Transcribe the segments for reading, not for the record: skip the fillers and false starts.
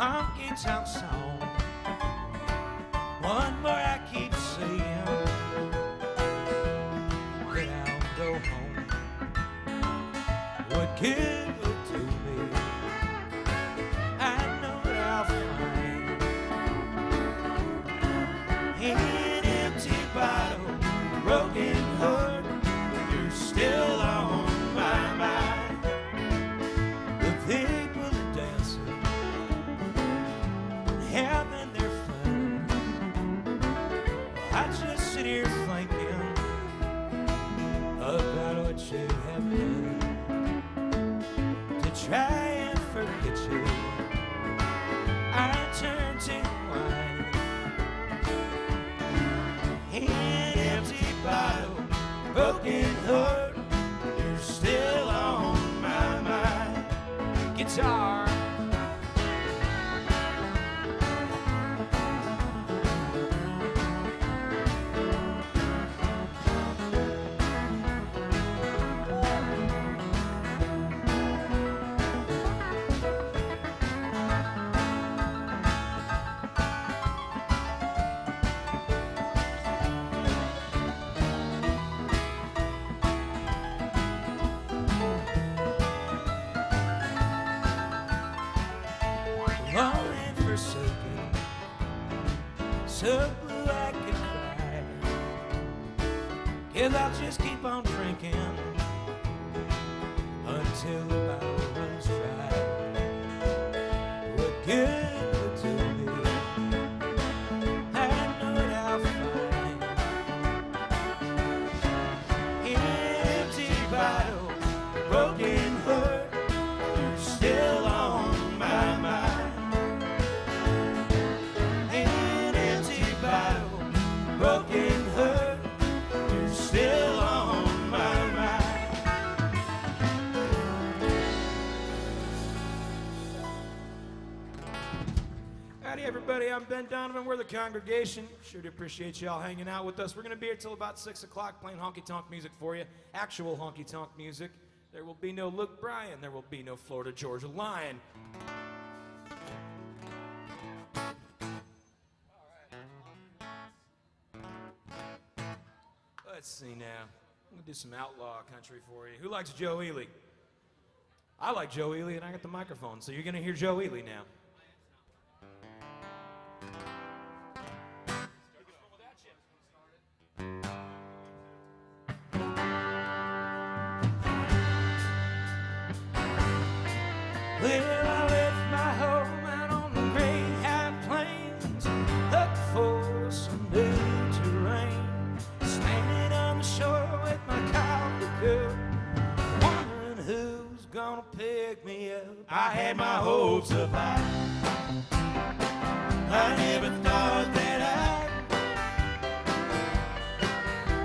honky-tonk song. One more I keep saying, then I'll go home. What good would do me? I know that I'll find an empty bottle, broken heart. You're still on my mind. The people are dancing, having their fun. I just sit here thinking about what you have done to try and forget you. I turn to wine, an empty bottle, broken heart. You're still on my mind. Guitar. Alone and forsaken, so blue I could cry. 'Cause I'll just keep on drinking until the bottle runs dry. What good would do me? I know that I'll find an empty bottle, broken heart. You're still on my mind. Broken heart, you're still on my mind. Howdy everybody, I'm Ben Donovan, we're the Congregation. Sure to appreciate y'all hanging out with us. We're going to be here till about 6 o'clock playing honky-tonk music for you. Actual honky-tonk music. There will be no Luke Bryan, there will be no Florida Georgia Line. Let's see now. I'm going to do some outlaw country for you. Who likes Joe Ely? I like Joe Ely, and I got the microphone, so you're going to hear Joe Ely now. Well, I left my home out on the great high plains, up for some new terrain. Standing on the shore with my coffee cup, wondering who's gonna pick me up. I had my hopes up high. I never thought that I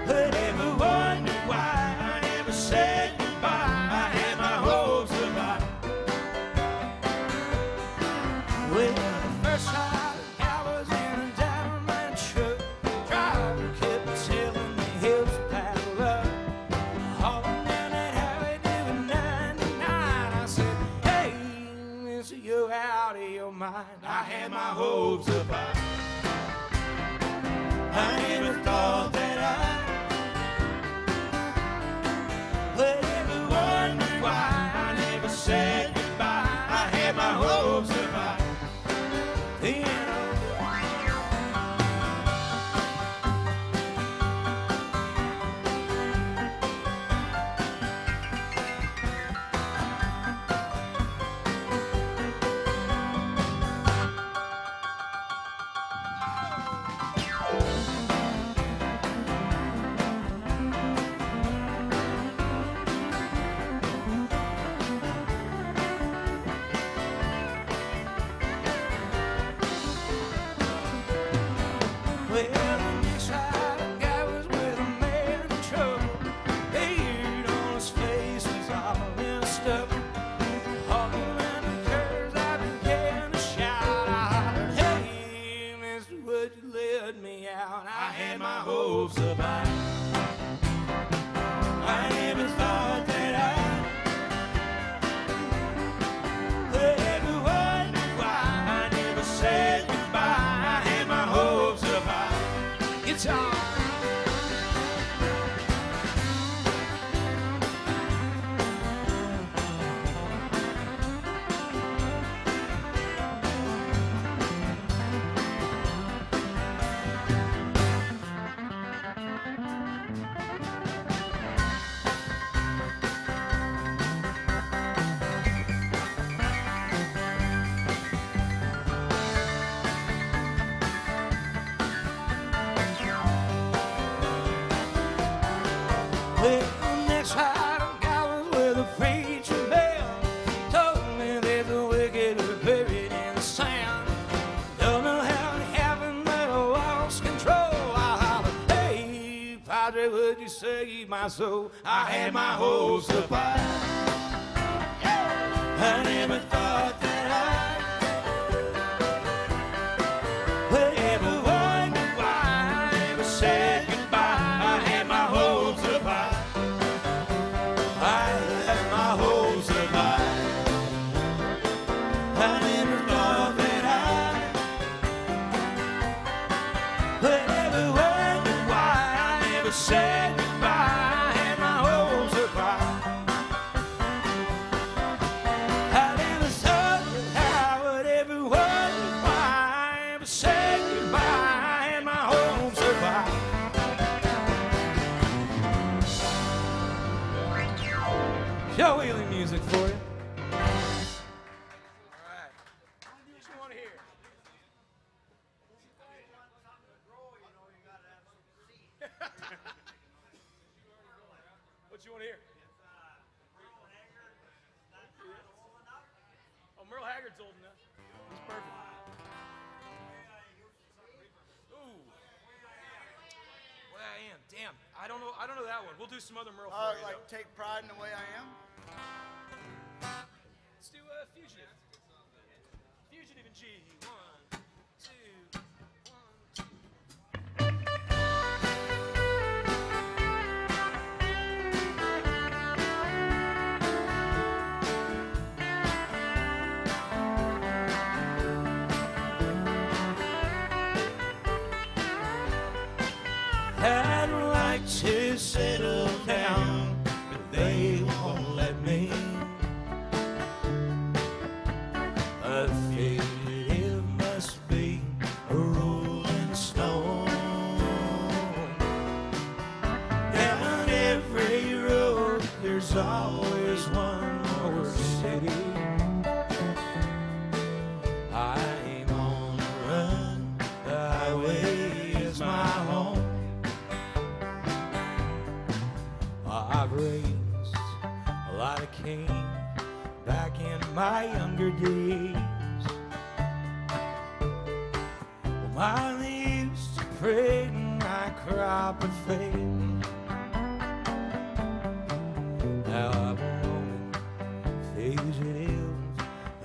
would ever wonder why I never said goodbye. I had my hopes up high. Well, the first time I was in a diamond truck, driver kept telling me he'll paddle up, hauling down that highway doing 99. I said, hey, mister, you're out of your mind. I had my hopes up high. I never thought that I would ever wonder why I never said goodbye. I had my hopes up high. Well, next night I was with a preacher bell. Told me there's a wicked buried in the sand. Don't know how it happened, but I lost control. I hollered, hey, Padre, would you save my soul? I had my hopes supplied. I never thought that would ever wonder why I ever said goodbye. I had my hopes supplied. I had my hopes supplied. I never thought that I would ever wonder why I ever said goodbye. I had my hopes supplied. I never thought that I would ever wonder why I ever said goodbye. I had my hopes supplied. Show wheeling music for you. What you want to hear? Oh, Merle Haggard's old enough. He's perfect. Ooh. Well, I am. Damn. I don't know that one. We'll do some other Merle for you. Like Take Pride in the Way I Am? Let's do Fugitive. Fugitive in G. 1, 2, 1, 2. I'd like to settle down, but they won't let me. A fugitive must be a rolling stone. Down every road, there's always one more city. I'm on the run, the highway is my home. I've raised a lot of cane back in my younger days. When mine used to pray my crop would fade. Now I'm a woman, fugitive,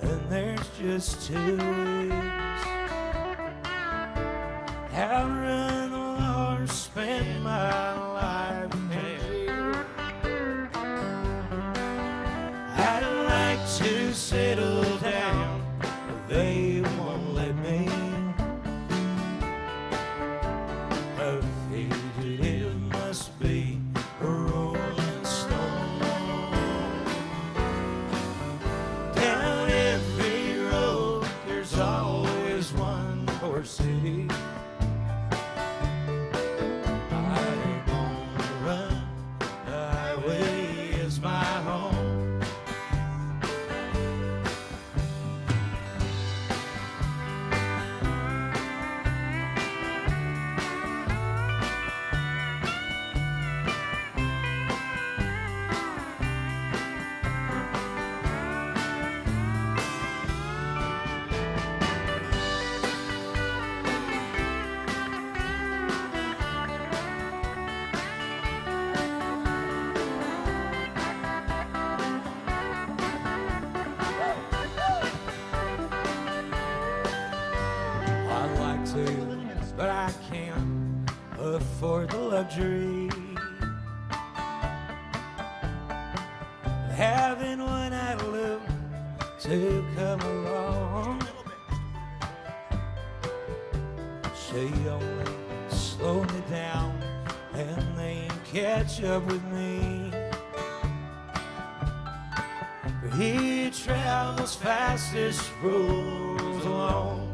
and there's just 2 ways. Outrun the law or spend my life in jail. I'd like to settle down, but they won't let me. A fugitive must be a rolling stone. Down every road, there's always one more city. I'm on the run, the highway is my home. I'd like to, but I can't afford the luxury of having one I love to come along. She only slow me down and then catch up with me. For he travels fastest, rolls along.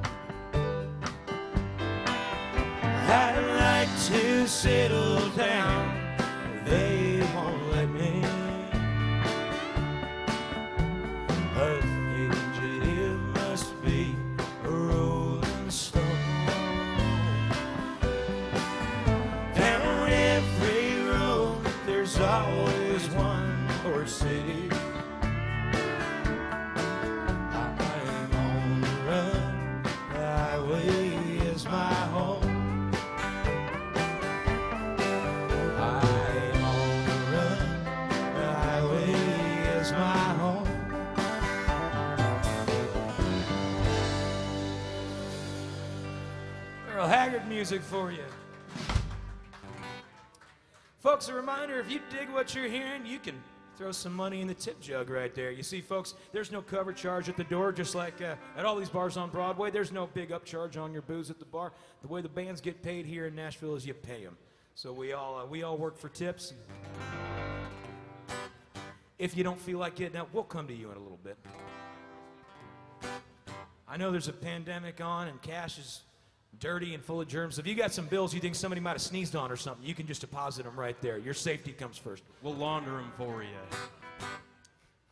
I'd like to settle down, they won't let me. A fugitive must be a rolling stone. Down every road, there's always city. I'm on the run, the highway is my home. I'm on the run, the highway is my home. Earl Haggard music for you. Folks, a reminder, if you dig what you're hearing, you can throw some money in the tip jug right there. You see, folks, there's no cover charge at the door, just like at all these bars on Broadway. There's no big upcharge on your booze at the bar. The way the bands get paid here in Nashville is you pay them. So we all work for tips. If you don't feel like getting out, we'll come to you in a little bit. I know there's a pandemic on and cash is dirty and full of germs. If you got some bills you think somebody might have sneezed on or something, you can just deposit them right there. Your safety comes first. We'll launder them for you.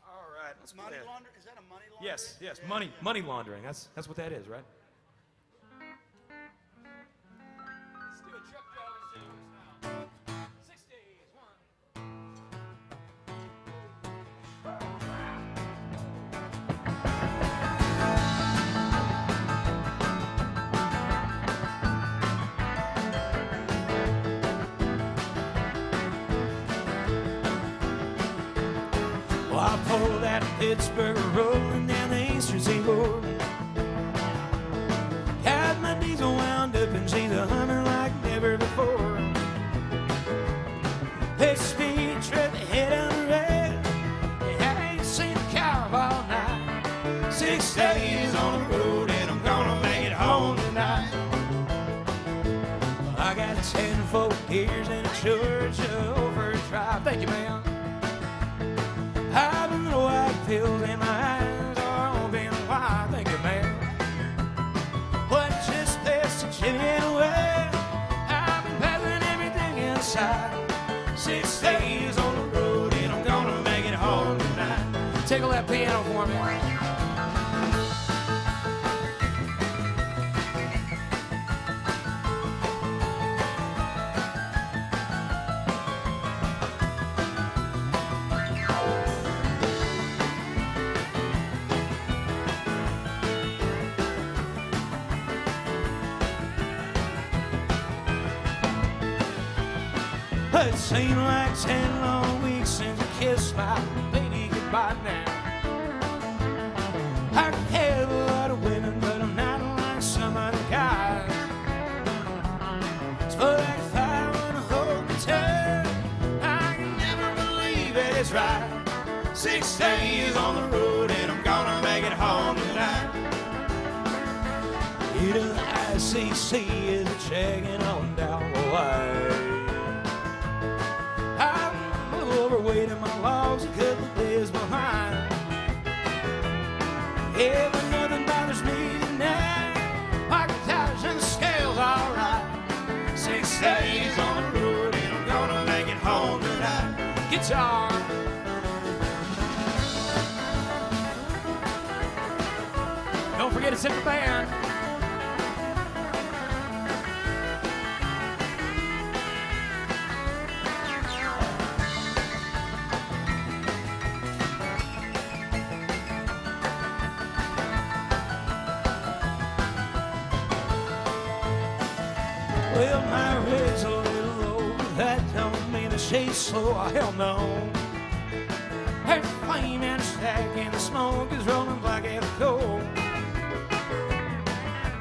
All right, let's Money play. laundering? Is that a money laundering? Yes, yes, Yeah. money laundering. That's what that is, right? Let's do a truck driver style. 6 days, one. Well, I pulled out of Pittsburgh, rolling down the Eastern Seaboard. Got my diesel wound up and she's a humming like never before. Hey, speed trip ahead on the road. I ain't seen a car all night. 6 days on the road and I'm gonna make it home tonight. Well, I got 10 4 gears and a Georgia overdrive. Thank you, ma'am. I've been little white pills and my eyes are open wide. Thank you, man. What just passed the chicken away? I've been passing everything inside. 6 days on the road and I'm gonna make it home tonight. Tickle that piano for me. It seemed like 10 long weeks since I kissed my lady goodbye now. I can have a lot of women, but I'm not like some other guys. It's for like fire on a whole guitar. I can never believe it is right. 6 days on the road and I'm gonna make it home tonight. EICC is checking on down the line. I'm a little overweight and my log's a couple days behind. Yeah, but nothing bothers me tonight. My guitar's and the scale's alright. 6 days on the road and I'm gonna make it home tonight. Guitar. Don't forget to tip the band. Well, my rate's a little low, but that don't mean the shade's slow. Oh, hell no. There's flame and a stack and the smoke is rolling black as coal.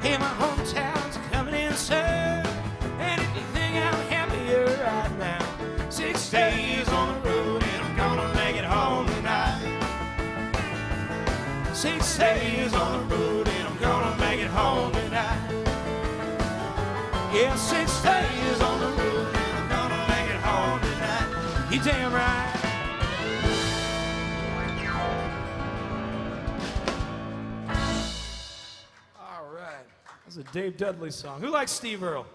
And my hometown's coming in, sir. And if you think I'm happier right now, 6 days on the road and I'm gonna make it home tonight. 6 days on the road and I'm gonna make it home tonight. Yeah, 6 days on the road and I'm gonna make it home tonight. You damn right. All right. That's a Dave Dudley song. Who likes Steve Earle?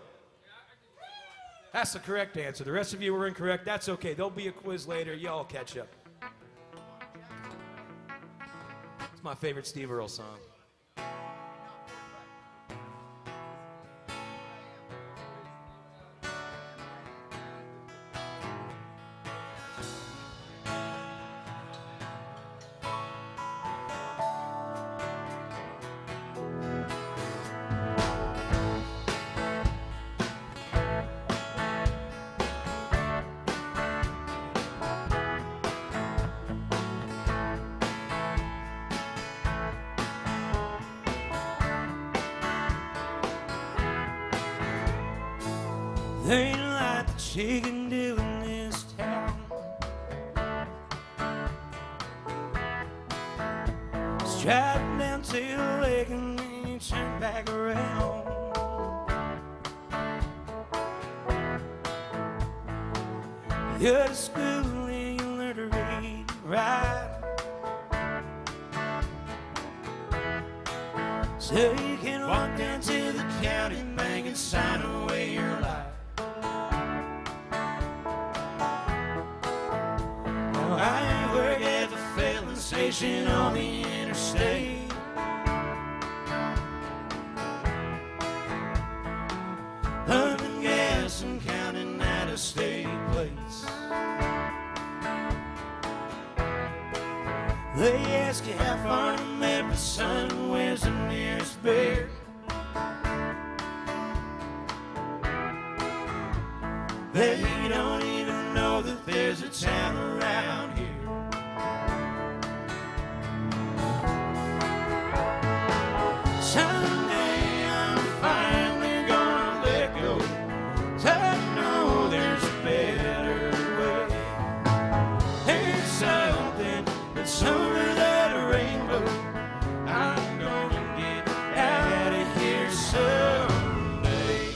That's the correct answer. The rest of you were incorrect. That's okay. There'll be a quiz later. Y'all catch up. It's my favorite Steve Earle song. Ain't a lot that she can do in this town. Just drive down to the lake and then you turn back around. You go to school and you learn to read and write, so you can walk down to the county bank and sign away your life. Now I work at the filling station on the interstate, pumping gas and counting out-of-state plates. They ask you how far to Memphis, son, where's the nearest bear? They don't even know that there's a town around here. Someday I'm finally gonna let go, 'cause I know there's a better way. There's something that's over that rainbow. I'm gonna get out of here someday.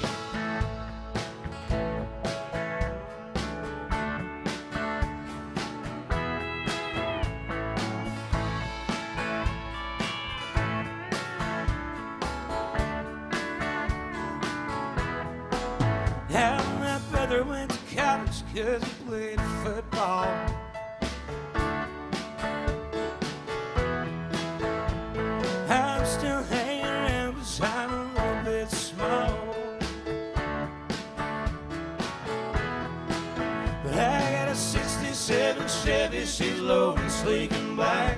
Now my brother went to college 'cause he played football. I'm still hanging around 'cause I'm a little bit small. But I got a 67 Chevy, she's low and sleek and black.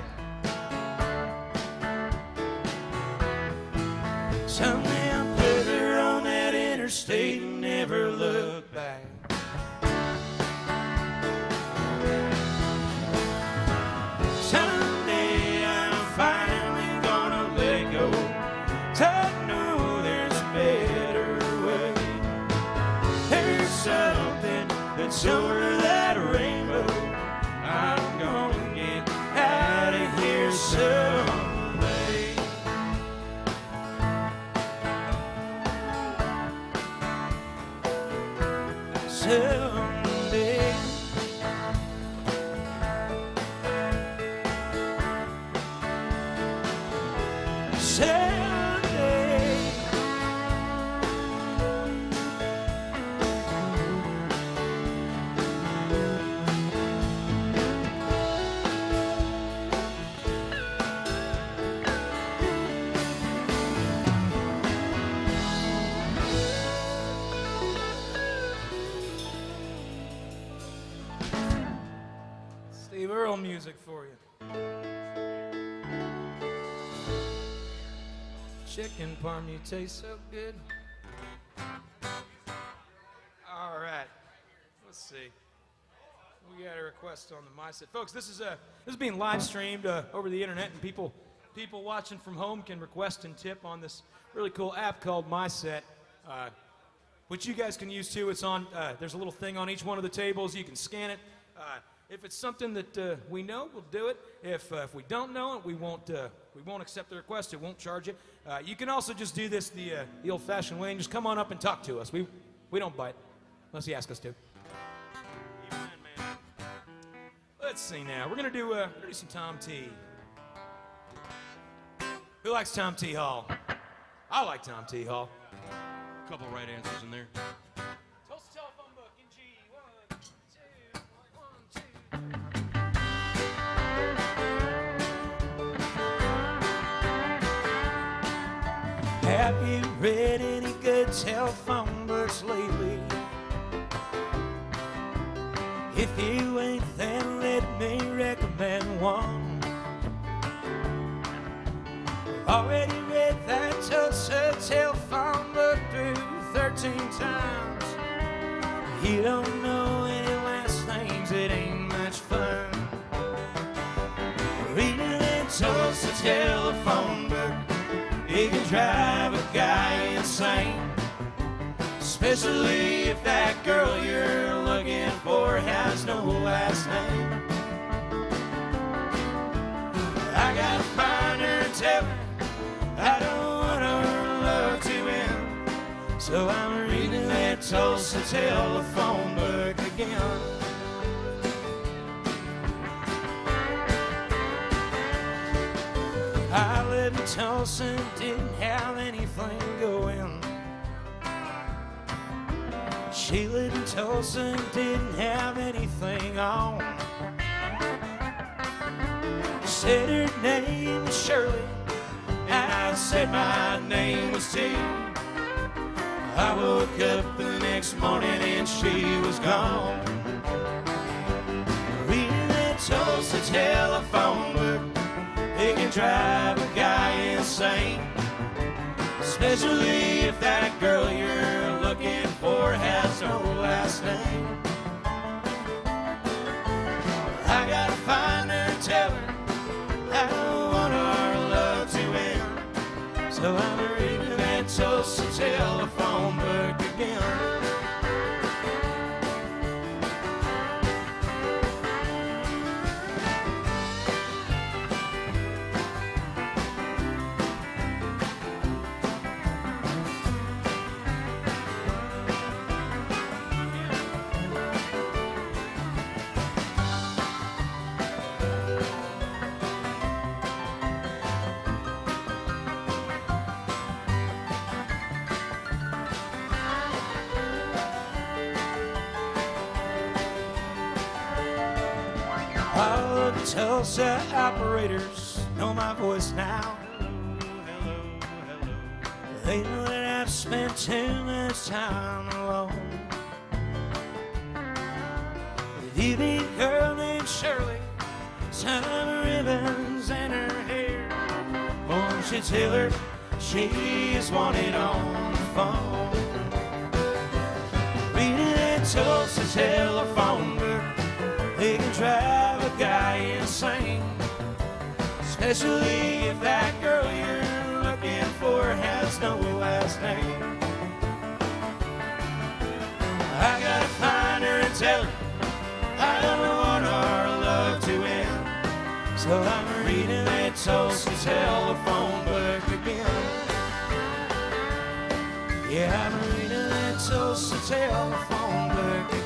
Someday I'll put her on that interstate and never look back. Someday I'm finally gonna let go, 'cause I know there's a better way. There's something that's over that rainbow. I'm gonna get out of here someday. Someday. Someday. Steve Earle music for you. Chicken parm, you taste so good. All right, let's see. We got a request on the My Set, folks. This is being live streamed over the internet, and people watching from home can request and tip on this really cool app called My Set, which you guys can use too. It's on. There's a little thing on each one of the tables. You can scan it. If it's something that we know, we'll do it. If we don't know it, we won't accept the request. It won't charge you. You can also just do this the old-fashioned way and just come on up and talk to us. We don't bite unless you ask us to. Let's see now. We're gonna do some Tom T. Who likes Tom T. Hall? I like Tom T. Hall. A couple right answers in there. Toast the telephone book in G. 1, 2, 1, 2. Have you read any good telephone books lately? If you ain't, then let me recommend one. I've already read that Tulsa telephone book through 13 times. You don't know any last names, it ain't much fun. Reading that Tulsa telephone book, it can drive a guy insane, especially if that girl you're looking for has no last name. I gotta find her and tell her I don't want her love to end. So I'm reading that Tulsa telephone book again. I lived in Tulsa and didn't have anything going. She lived in Tulsa and didn't have anything on. She said her name was Shirley, and I said my name was T. I woke up the next morning and she was gone. Reading that Tulsa telephone book, it can drive a guy insane. Especially if that girl you're looking for has no last name. I gotta find her and tell her I don't want our love to end. So I'm reading that Tulsa telephone book again. All the Tulsa operators know my voice now. Hello, hello. They know that I've spent too much time alone. With you, big girl named Shirley, some ribbons in her hair. Won't you tell her she's wanted on the phone? Reading that Tulsa telephone book, they can drive a guy insane. Especially if that girl you're looking for has no last name. I gotta find her and tell her I don't want our love to end. So I'm reading that Tulsa telephone book again. Yeah, I'm reading that Tulsa telephone book again.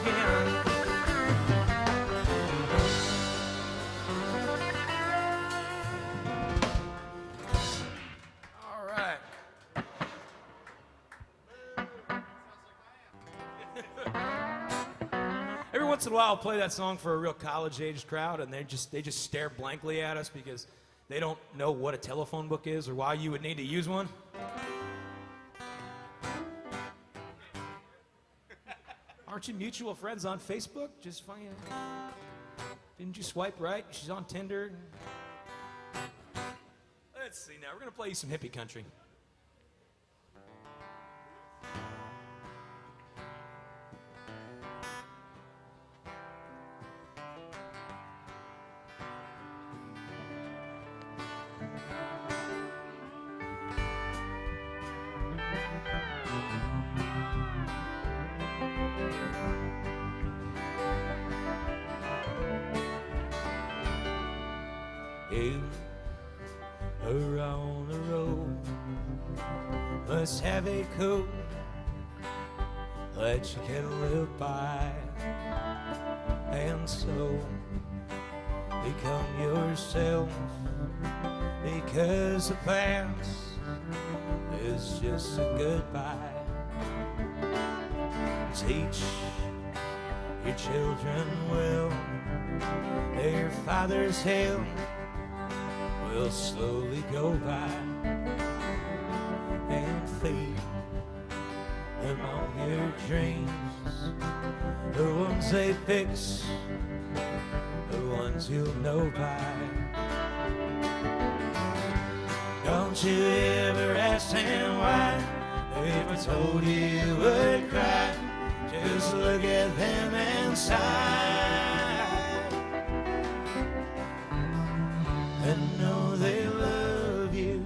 Every once in a while, I'll play that song for a real college-age crowd, and they just stare blankly at us because they don't know what a telephone book is or why you would need to use one. Aren't you mutual friends on Facebook? Just fine. Didn't you swipe right? She's on Tinder. Let's see now. We're gonna play you some hippie country. You are on the road, must have a code that you can live by, and so become yourself, because the past is just a goodbye. Teach your children well, their father's hell will slowly go by, and feed them on your dreams, the ones they fix, the ones you'll know by. Don't you ever ask them why, if I told you you would cry, just look at them and sigh, and know they love you.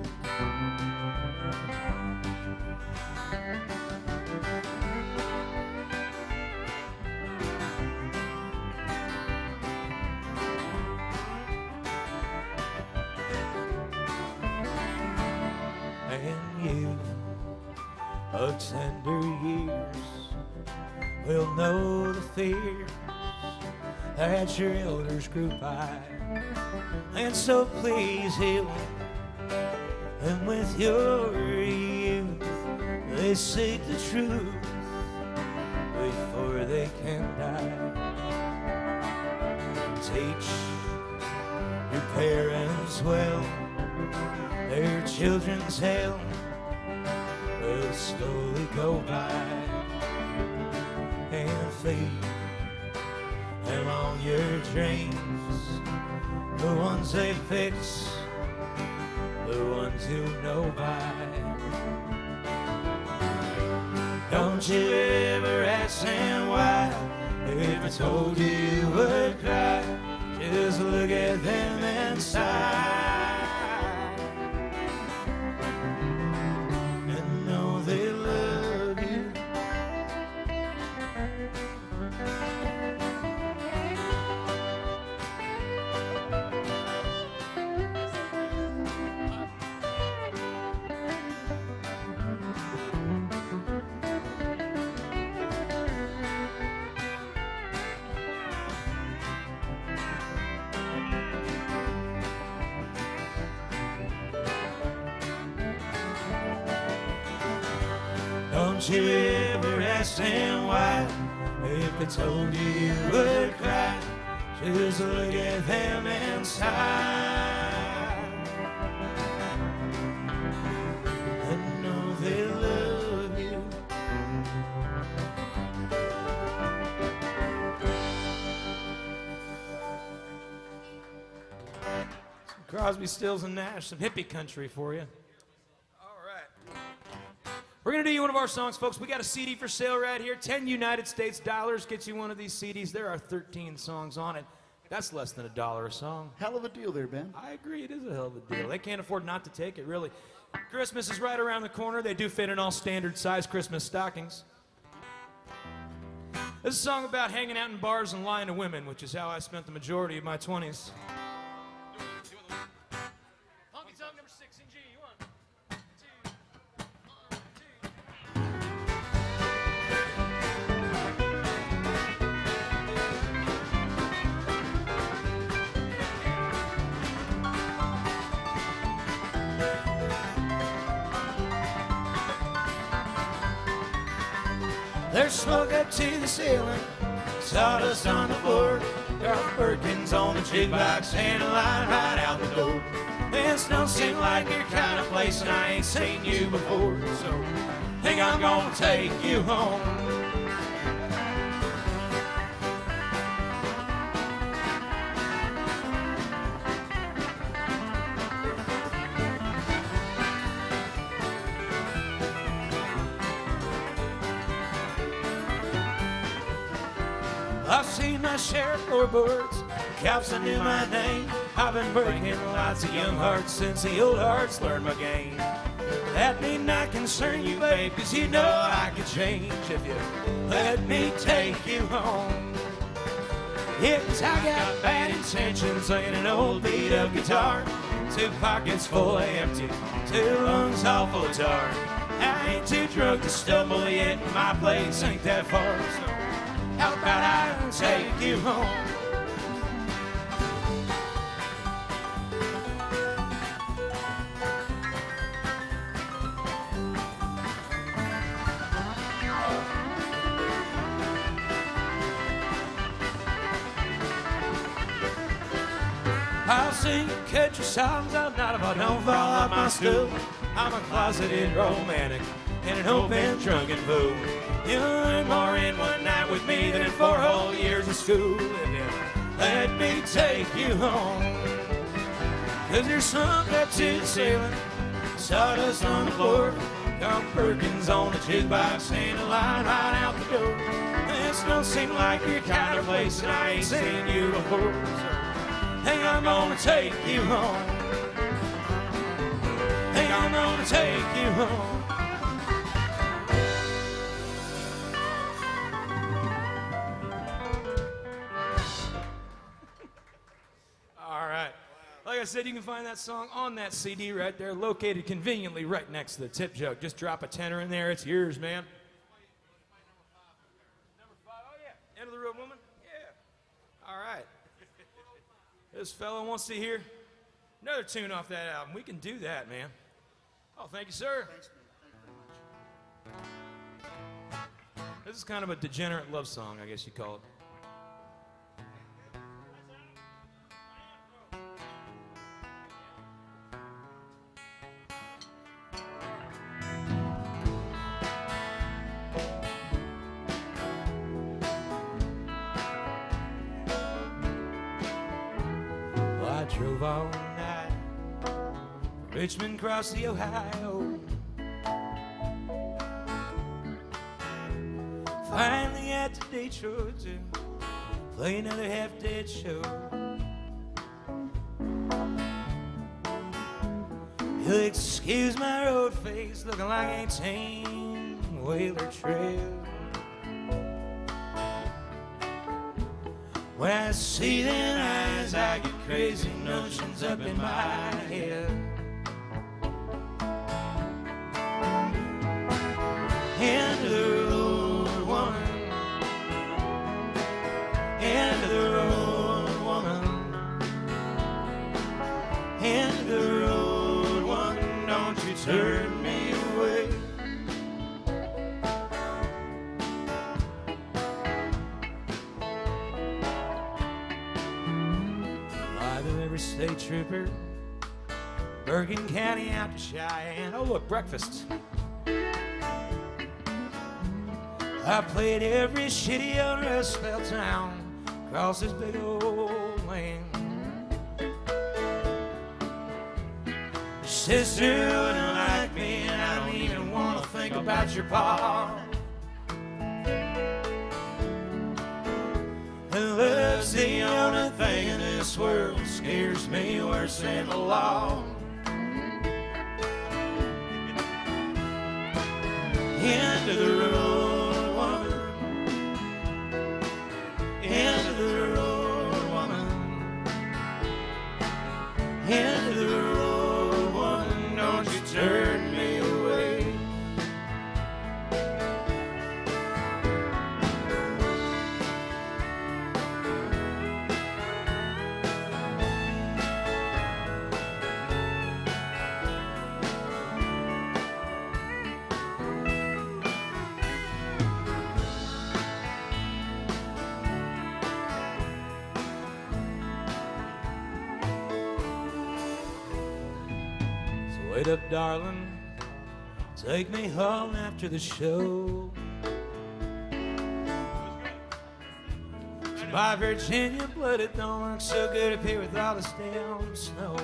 of tender years will know the fear that your elders grew by. And so please heal them, and with your youth they seek the truth before they can die. Teach your parents well, their children's hell will slowly go by, and feed them all your dreams, the ones they fix, the ones you know by. Don't you ever ask them why. If I told you you would cry, just look at them and sigh, and know they love you. Don't you ever ask them why. If they told you you would cry, just look at them and sigh, and know they love you. Some Crosby, Stills, and Nash, some hippie country for you. We're going to do you one of our songs, folks. We got a CD for sale right here. 10 United States dollars gets you one of these CDs. There are 13 songs on it. That's less than $1 a song. Hell of a deal there, Ben. I agree. It is a hell of a deal. They can't afford not to take it, really. Christmas is right around the corner. They do fit in all standard size Christmas stockings. This is a song about hanging out in bars and lying to women, which is how I spent the majority of my 20s. Honky tonk number 6 in G. 1, 2, 1, 2. There's smoke up to the ceiling, sawdust on the floor, Carl Perkins on the jukebox, and a line right out the door. This don't seem like your kind of place, and I ain't seen you before, so think I'm gonna take you home. I've seen my share of floorboards, cops that knew my name. I've been breaking lots of young hearts since the old hearts learned my game. That need not concern you, babe, 'cause you know I could change if you let me take you home. Yeah, 'cause I got bad intentions, playing an old beat-up guitar, 2 pockets full of empty, 2 lungs all full of tar. I ain't too drunk to stumble yet, my place ain't that far, so how about I take you home? I'll sing country songs all night if I don't fall off my stool. I'm a closeted romantic and an open drunken fool. You'll learn more in one night with me than in 4 whole years of school. If you let me take you home. 'Cause there's smoke up to the ceiling, sawdust on the floor, Carl Perkins on the jukebox, and a line right out the door. This don't seem like your kind of place, and I ain't seen you before, so hey, I'm gonna take you home. Hey, I'm gonna take you home. All right. Like I I said, you can find that song on that CD right there, located conveniently right next to the tip jug. Just drop a tenner in there. It's yours, man. Number 5. Oh, yeah. End of the Road Woman? Yeah. All right. This fellow wants to hear another tune off that album. We can do that, man. Oh, thank you, sir. Thanks, man. Thank you very much. This is kind of a degenerate love song, I guess you call it. I drove all night from Richmond across the Ohio. Finally at the Detroit to play another half-dead show. You'll excuse my road face, looking like a tame Whaler Trail. When I see them eyes, I get crazy notions up in my head. End of the road, woman. End of the road, woman. End of the road, woman. Don't you turn me away. State trooper, Bergen County out to Cheyenne. Oh, look, breakfast. I played every shitty old Rust Belt town across this big old land. Your sister wouldn't like me, and I don't even want to think about your pa. And love's the only thing in this world that scares me worse than the law. End of the road, woman. End of the road, woman. End of the road, woman. Don't you turn me away. Wait up, darling, take me home after the show. So my Virginia blood, it don't look so good up here with all this damn snow.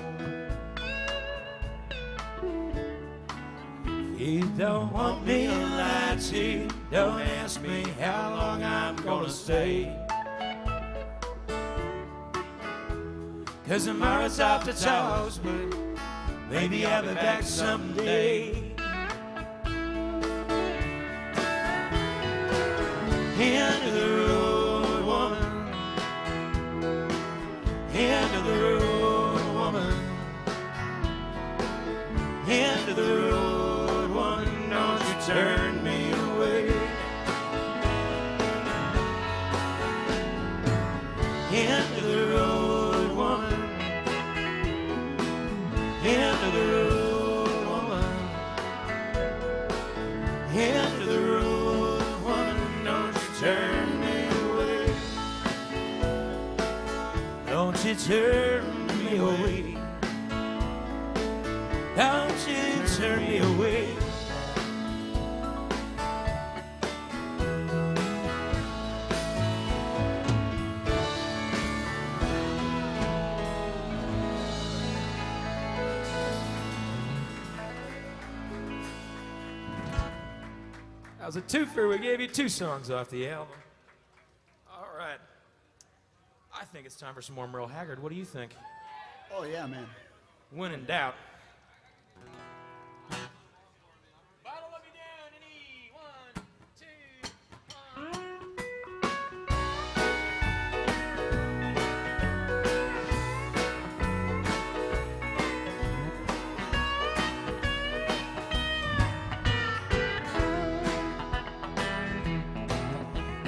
You don't want me to lie to you, don't ask me how long I'm gonna stay. 'Cause tomorrow's off the toss, but maybe I'll be back someday. End of the road, woman. End of the road, woman. End of the road, woman. Don't you turn me away. End of the road, woman. End of the road, woman. End of the road, woman. Don't you turn me away. Don't you turn me away. Don't you turn me away. That was a twofer. We gave you 2 songs off the album. All right. I think it's time for some more Merle Haggard. What do you think? Oh, yeah, man. When in doubt.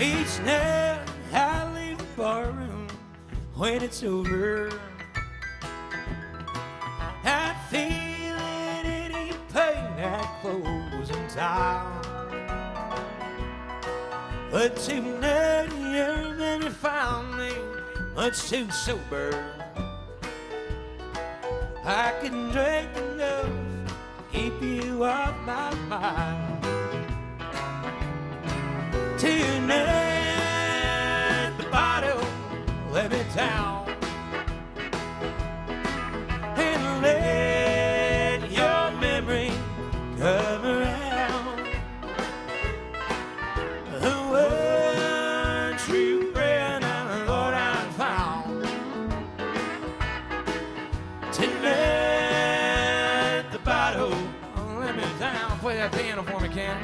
Each night I leave the barroom when it's over. I feel any pain at closing time. But tonight your memory found me much too sober. I can drink enough to keep you off my mind. Tonight the bottle let me down, and let your memory come around. The one true friend I thought I found. Tonight the bottle let me down. Play that piano for me, Ken.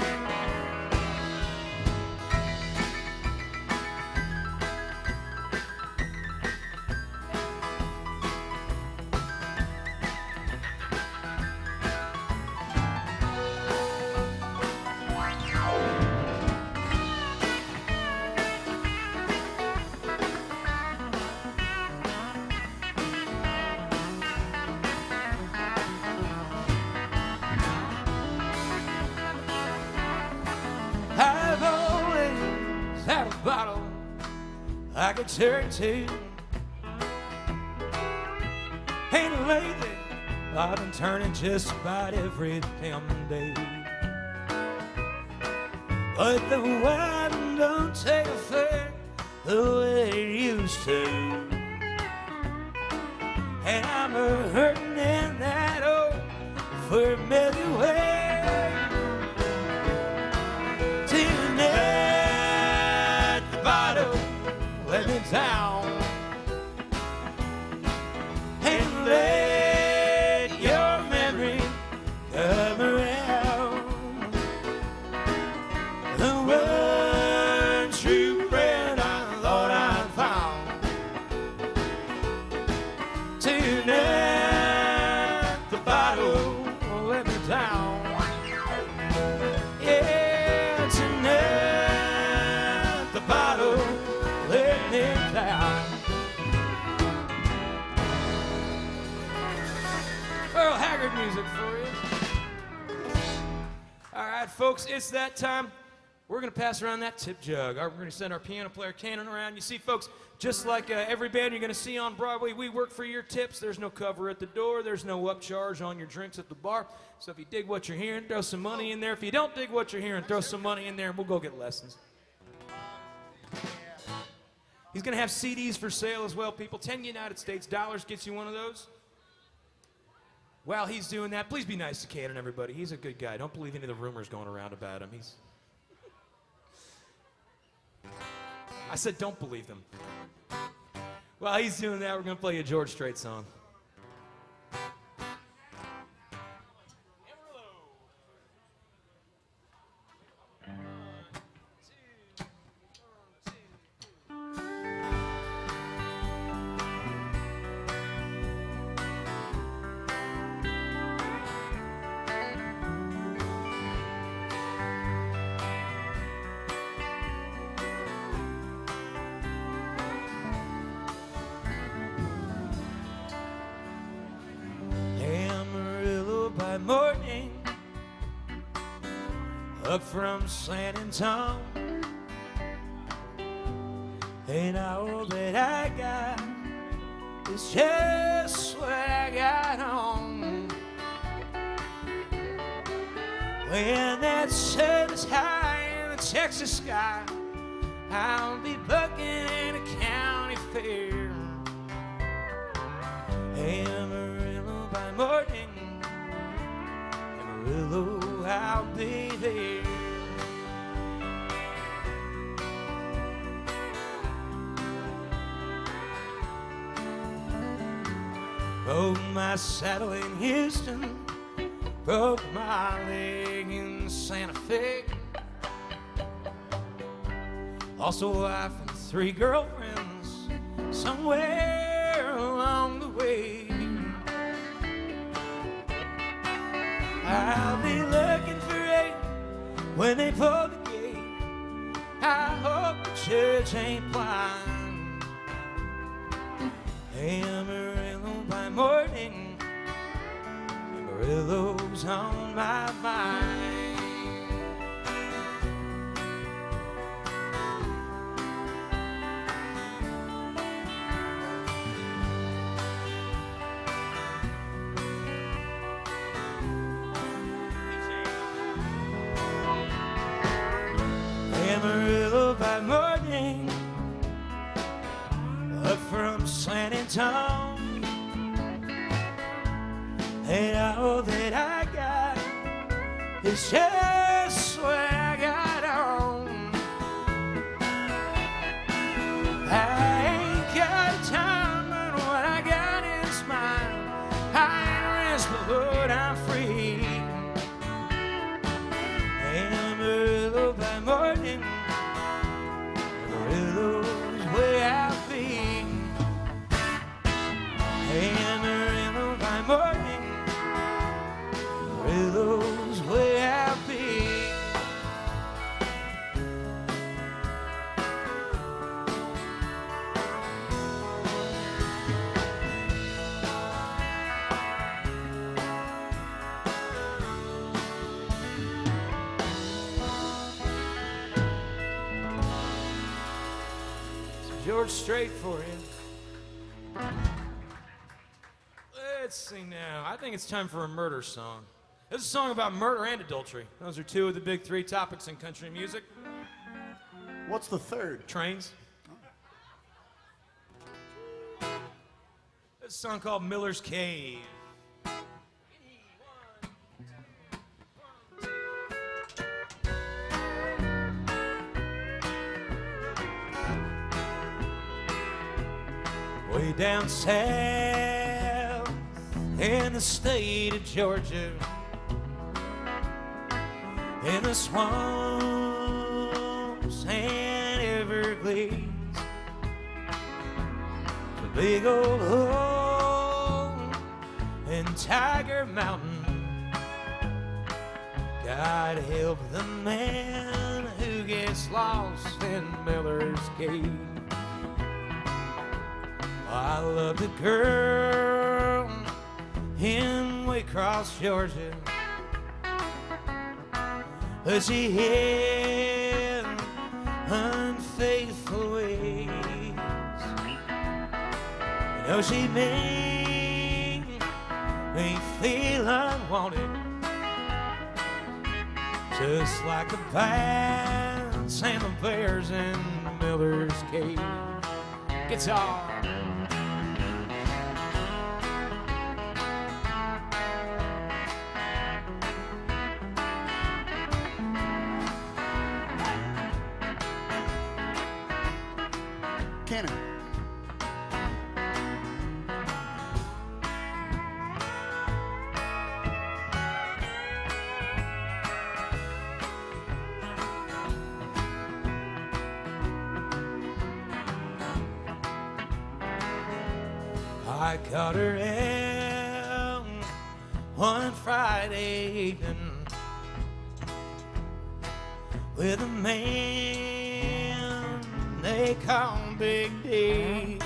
I've always had a bottle I could turn to, and lately I've been turning just about every damn day. But the wine don't take effect the way it used to, and I'm hurting in that old familiar way. Tonight the bottle let me down, and let your memory come around. The one true friend I thought I'd found. Tonight the bottle let me down. Yeah, tonight the bottle let me down. Earl Haggard music for you. All right, folks, it's that time. We're going to pass around that tip jug. We're going to send our piano player Cannon around. You see, folks, just like every band you're going to see on Broadway, we work for your tips. There's no cover at the door. There's no upcharge on your drinks at the bar. So if you dig what you're hearing, throw some money in there. If you don't dig what you're hearing, throw some money in there, and we'll go get lessons. He's going to have CDs for sale as well, people. 10 United States dollars gets you one of those. While he's doing that, please be nice to Cannon, everybody. He's a good guy. Don't believe any of the rumors going around about him. I said don't believe them. While he's doing that, we're going to play a George Strait song. Morning, up from San Antonio, and all that I got is just what I got on. When that sun is high in the Texas sky, I'll be bucking in a county fair. Amarillo by morning, Amarillo, I'll be there. Broke my saddle in Houston, broke my leg in Santa Fe. Lost a wife and 3 girlfriends somewhere along the way. I'll be looking for 8 when they pull the gate. I hope the church ain't blind. Amarillo by morning, Amarillo's on my mind. Amarillo by morning, up from San Antonio, and all that I got is just what I got on. I ain't got time, but what I got is mine. I ain't rest, but I'm free. Amarillo by morning, Amarillo's where I'll be. Amarillo by morning, Amarillo's where I'll be. George Strait for you. Let's see now. I think it's time for a murder song. This is a song about murder and adultery. Those are two of the big three topics in country music. What's the third? Trains. This is a song called Miller's Cave. Way down south in the state of Georgia, in the swamps and Everglades, the big old hole in Tiger Mountain. God help the man who gets lost in Miller's Cave. I loved a girl in Waycross, Georgia, but she had unfaithful ways. You know, she made me feel unwanted, just like the bats and the bears in Miller's Cave. Guitar. Cannon. I caught her out one Friday evening with a man they call Big D.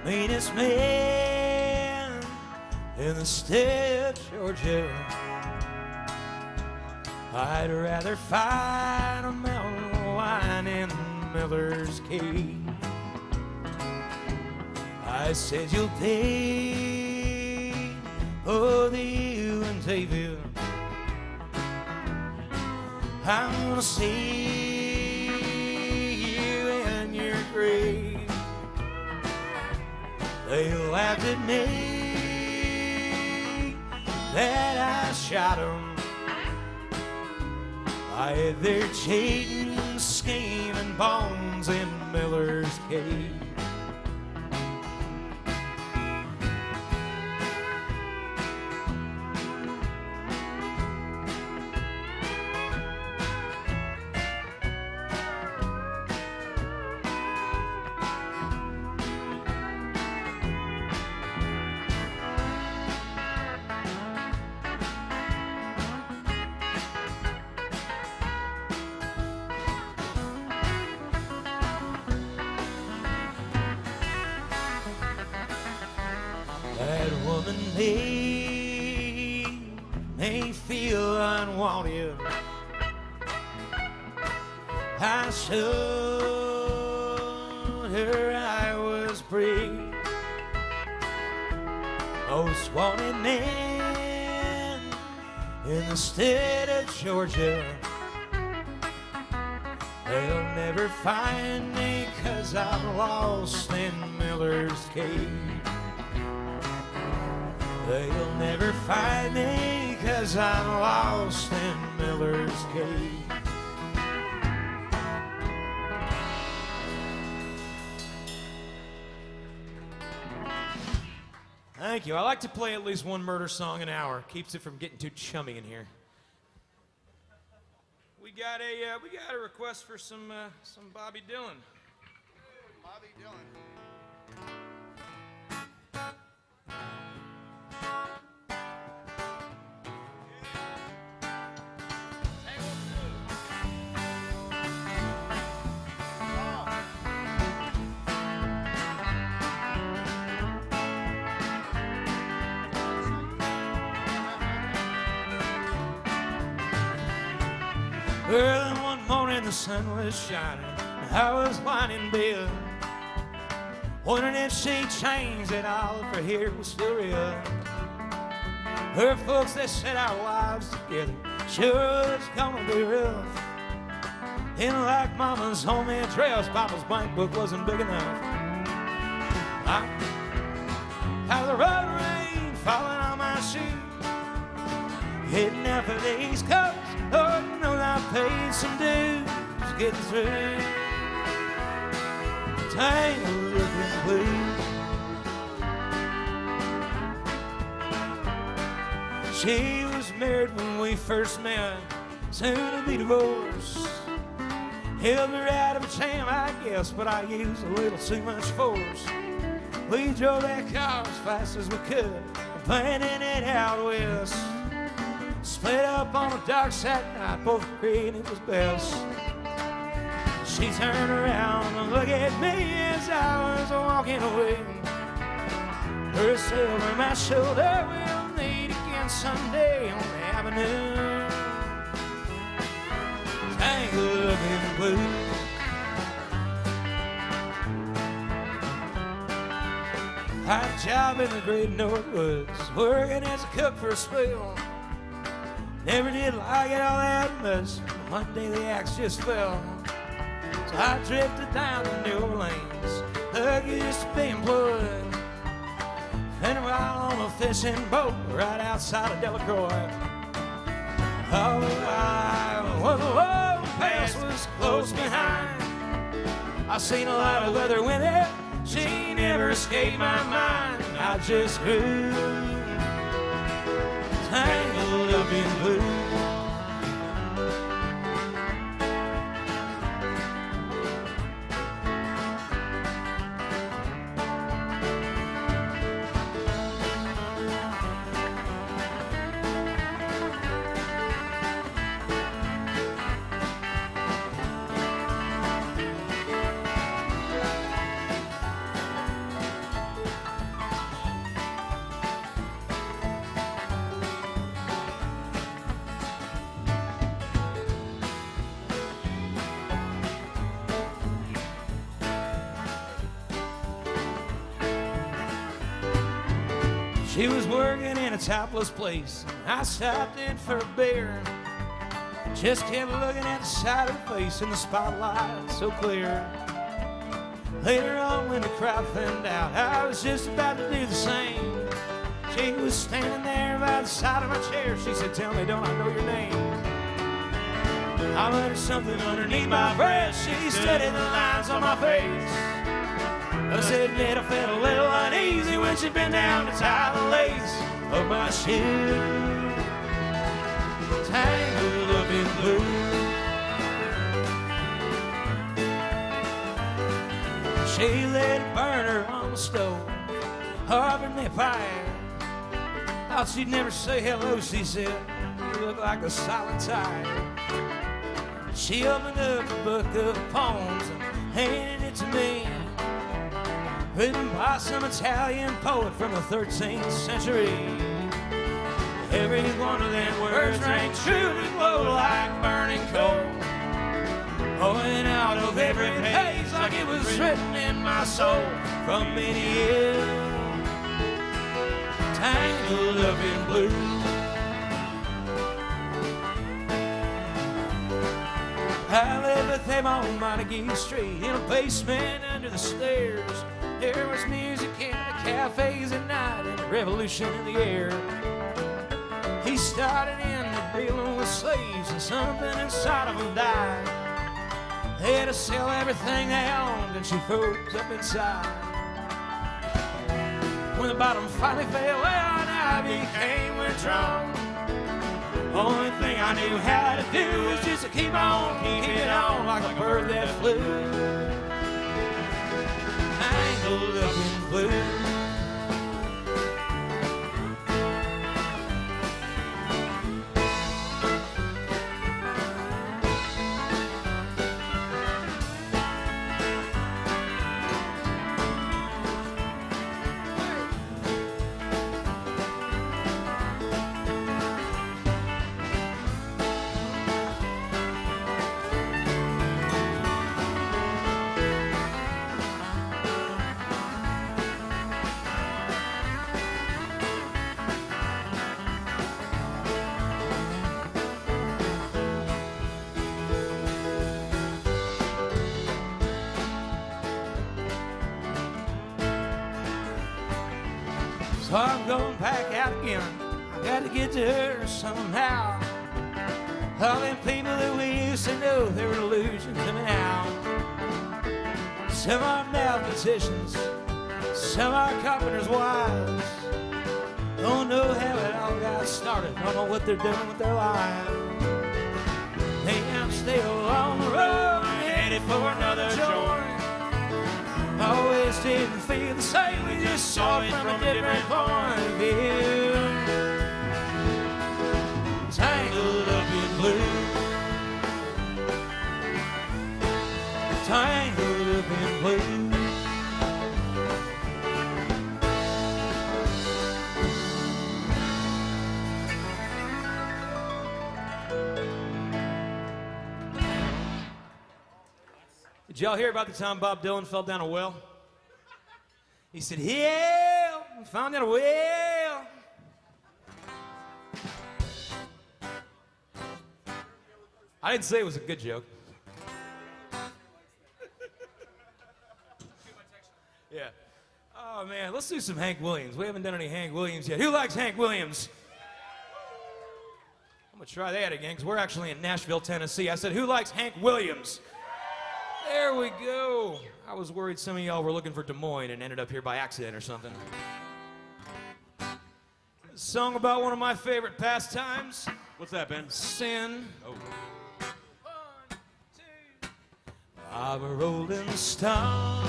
Meanest man in the state of Georgia. I'd rather fight a mountain lion in Miller's Cave. I said, you'll pay for you and David. I want to see you in your grave. They laughed at me that I shot 'em. I had their cheating, scheming bones in Miller's Cave. That woman made me feel unwanted. I showed her I was free. Most wanted man in the state of Georgia. They'll never find me 'cause I'm lost in Miller's Cave. They'll never find me 'cause I'm lost in Miller's Cave. Thank you. I like to play at least one murder song an hour. Keeps it from getting too chummy in here. We got a request for some Bobby Dylan. Bobby Dylan. Early one morning the sun was shining, I was lying in bed, wondering if she'd changed at all, if her hair was still real. Her folks, they said our lives together sure was gonna be rough. And like Mama's homemade trails, Papa's bank book wasn't big enough. Out of the road rain falling on my shoes, heading out for the East Coast. Lord knows I paid some dues getting through. Tangled up in blues. She was married when we first met, soon to be divorced. Held her out of a jam, I guess, but I used a little too much force. We drove that car as fast as we could, planning it out west. Split up on a dark Saturday night, both agreed it was best. She turned around and looked at me as I was walking away. Her said over my shoulder, we'll meet again someday on the avenue. Tangled up in blue. I had a job in the great North Woods, working as a cook for a spell. Never did like it all that much. One day the axe just fell. So I drifted down to New Orleans, lucky just to be employed. And a while on a fishing boat right outside of Delacroix. Oh, well, the old past was close behind. I seen a lot of other women, she never escaped my mind. I just grew tangled up in blue. She was working in a topless place. I stopped in for a beer. Just kept looking at the side of her face in the spotlight so clear. Later on when the crowd thinned out, I was just about to do the same. She was standing there by the side of my chair. She said, "Tell me, don't I know your name?" I muttered something underneath my breath. She studied the lines on my face. I said, "Admit I felt a little uneasy when she bent down to tie the lace of my shoe." Tangled up in blue. She let a burner on the stove, offered me a pie. Thought she'd never say hello, she said. You look like a silent tide. She opened up a book of poems and handed it to me. written by some Italian poet from the 13th century. Every one of them words rang true and glow like burning coal, pouring out of every page like it was written in my soul from many years tangled up in blue. I lived with them on Montague Street in a basement under the stairs. There was music in the cafes at night and a revolution in the air. He started in dealing with slaves and something inside of them died. They had to sell everything they owned and she froze up inside. When the bottom finally fell out, I became withdrawn. Only thing I knew how to do was just to keep on, keep it on like a bird that flew, tangled up in blue. So I'm going back out again. I got to get to her somehow. All them people that we used to know, they were illusions coming out. Some are mathematicians, some are carpenters' wives. Don't know how it all got started, don't know what they're doing with their lives. Hey, I'm still on the road, headed for another joint. Always didn't feel the same, we just saw it from a different point of view. Tangled up in blue, tangled up in blue. Did y'all hear about the time Bob Dylan fell down a well? He said, "Help, I found out a well." I didn't say it was a good joke. Yeah. Oh, man, let's do some Hank Williams. We haven't done any Hank Williams yet. Who likes Hank Williams? I'm going to try that again because we're actually in Nashville, Tennessee. I said, who likes Hank Williams? There we go. I was worried some of y'all were looking for Des Moines and ended up here by accident or something. A song about one of my favorite pastimes. What's that, Ben? Sin. Oh. 1, 2. I'm a rolling stone,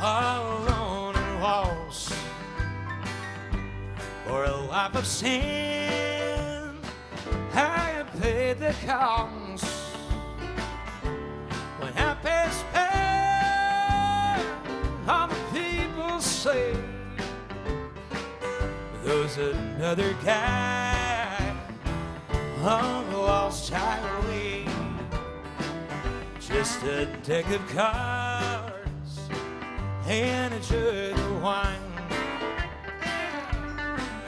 all alone and lost, for a life of sin. I have paid the cost. When I pass by, all the people say there's another guy on the lost highway. Just a deck of cards and a jug of wine,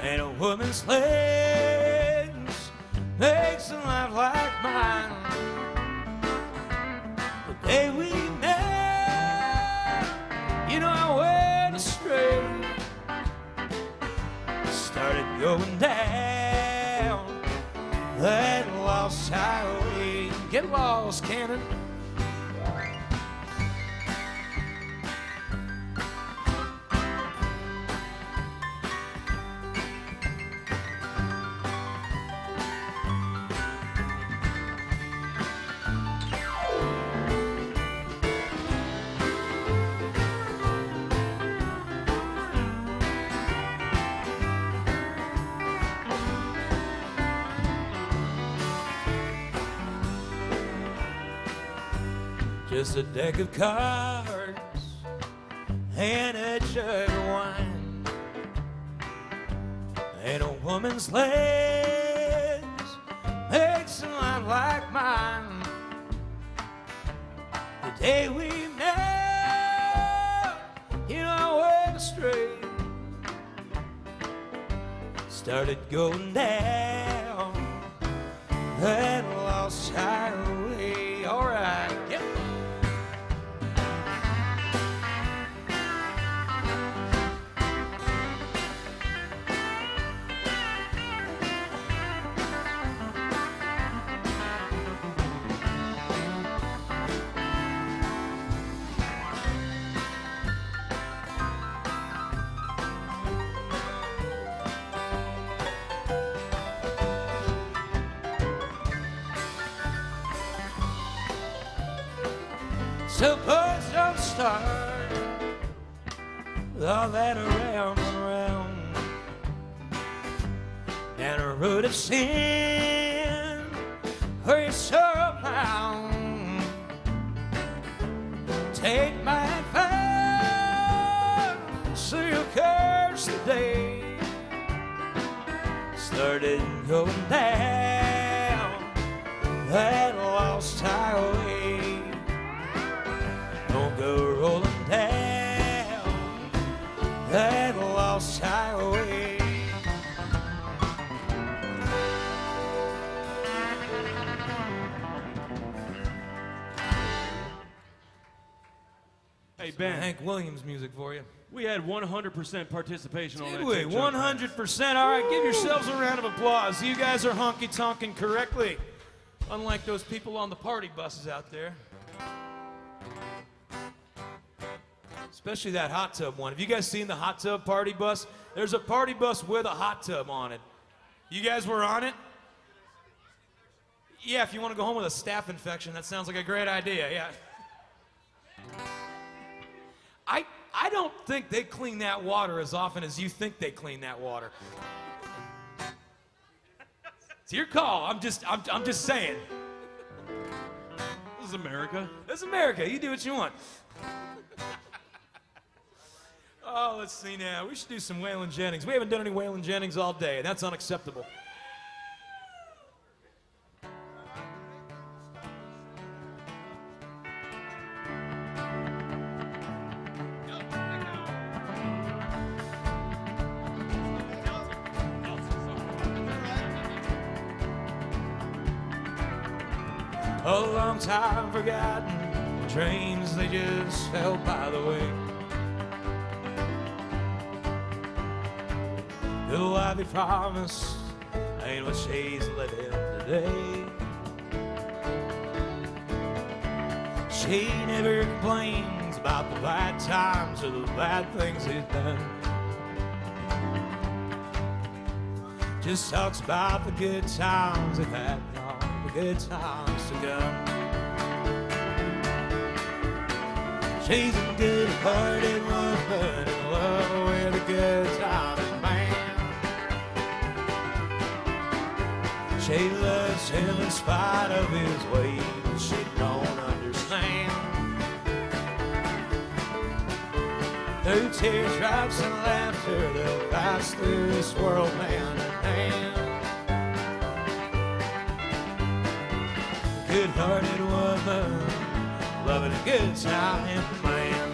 and a woman's legs makes a life like mine. The day we met, you know I went astray, started going down that lost highway. Get lost, Cannon. Just a deck of cards and a jug of wine, and a woman's legs makes a line like mine. The day we met, you know, I went astray, started going down that lost highway. All right, yep. Suppose don't start with all that around and around, and a root of sin where you're so bound. Take my advice, so you'll curse the day started going down that lost highway. Don't go rolling down that lost highway. Hey, Ben. Hank Williams music for you. We had 100% participation on that. Did we? tip jar. 100%. All right, give yourselves a round of applause. You guys are honky-tonking correctly, unlike those people on the party buses out there. Especially that hot tub one. Have you guys seen the hot tub party bus? There's a party bus with a hot tub on it. You guys were on it? Yeah, if you want to go home with a staph infection, that sounds like a great idea, yeah. I don't think they clean that water as often as you think they clean that water. It's your call. I'm just saying. This is America. This is America. You do what you want. Oh, let's see now. We should do some Waylon Jennings. We haven't done any Waylon Jennings all day, and that's unacceptable. A long time forgotten dreams, they just fell by the way. The life he promised ain't what she's living today. She never complains about the bad times or the bad things he's done. Just talks about the good times they've had and all the good times to come. She's a good-hearted woman in love with a good-timing man. She loves him in spite of his ways she don't understand. Through teardrops and laughter, they'll pass through this world hand in hand. Good-hearted woman, loving a good time man.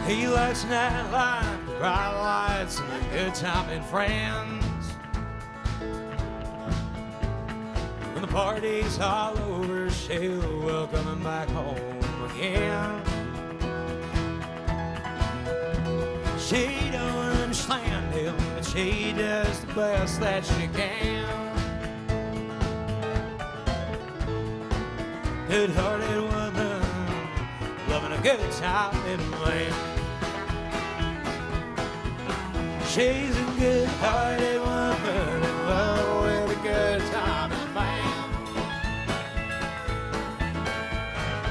He likes nightlife, the bright lights, and the good time and friends. When the party's all over, she'll welcome him back home again. She don't understand him, but she does the best that she can. good-hearted woman, loving a good time in man. She's a good-hearted woman in love with a good time in man.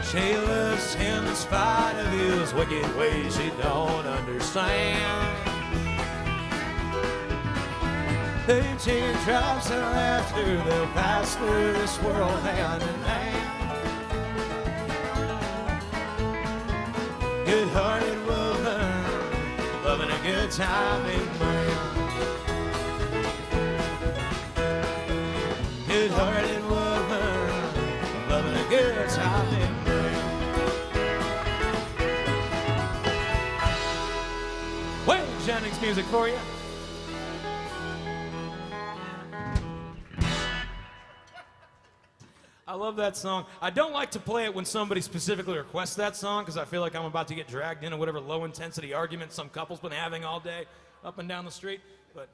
She loves him in spite of his wicked ways she don't understand. The teardrops and laughter, they'll pass through this world hand in hand. Good-hearted woman, loving a good time in man. Good-hearted woman, loving a good time in man. Wayne Jennings music for you. I love that song. I don't like to play it when somebody specifically requests that song because I feel like I'm about to get dragged into whatever low-intensity argument some couple's been having all day up and down the street. But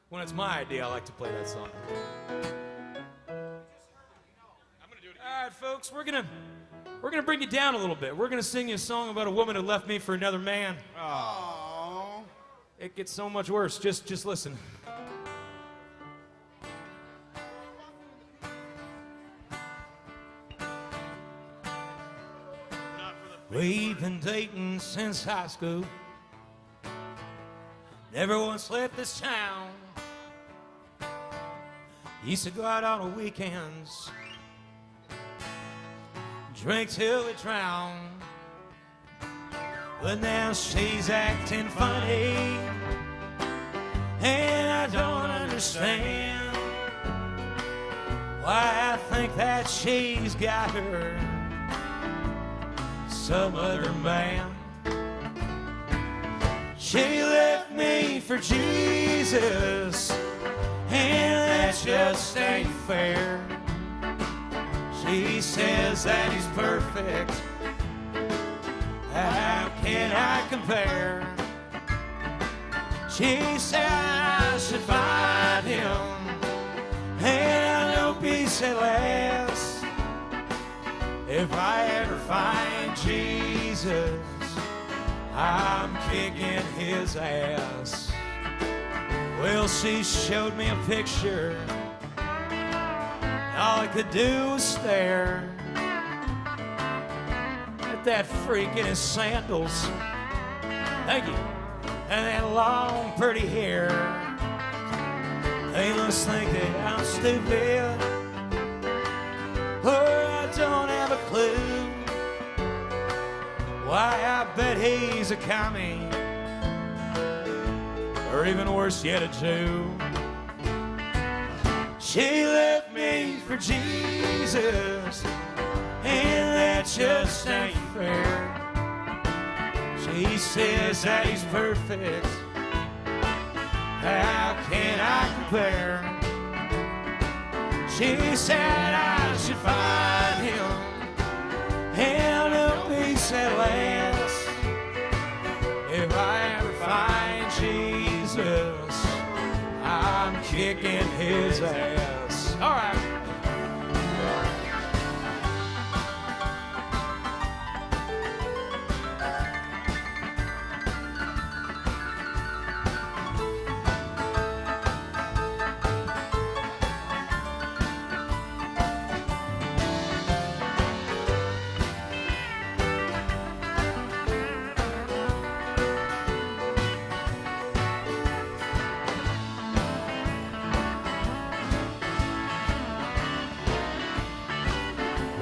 when it's my idea, I like to play that song. All right, folks, we're gonna bring you down a little bit. We're gonna sing you a song about a woman who left me for another man. Aww. It gets so much worse. Just listen. We've been dating since high school. Never once left this town. Used to go out on the weekends, drink till we drown. But now she's acting funny, and I don't understand why I think that she's got her some other man. She left me for Jesus, and that just ain't fair. She says that he's perfect. How can I compare? She said I should find him, and I know peace at last. If I ever find Jesus, I'm kicking his ass. Well, she showed me a picture. All I could do was stare at that freak in his sandals. Thank you. And that long, pretty hair. They must think that I'm stupid, or I don't have a clue. Why, I bet he's a commie, or even worse yet, a Jew. She left me for Jesus, and that just ain't fair. She says that he's perfect. How can I compare? She said I should find him, and a peace at last. If I ever find Jesus, I'm kicking his ass. All right.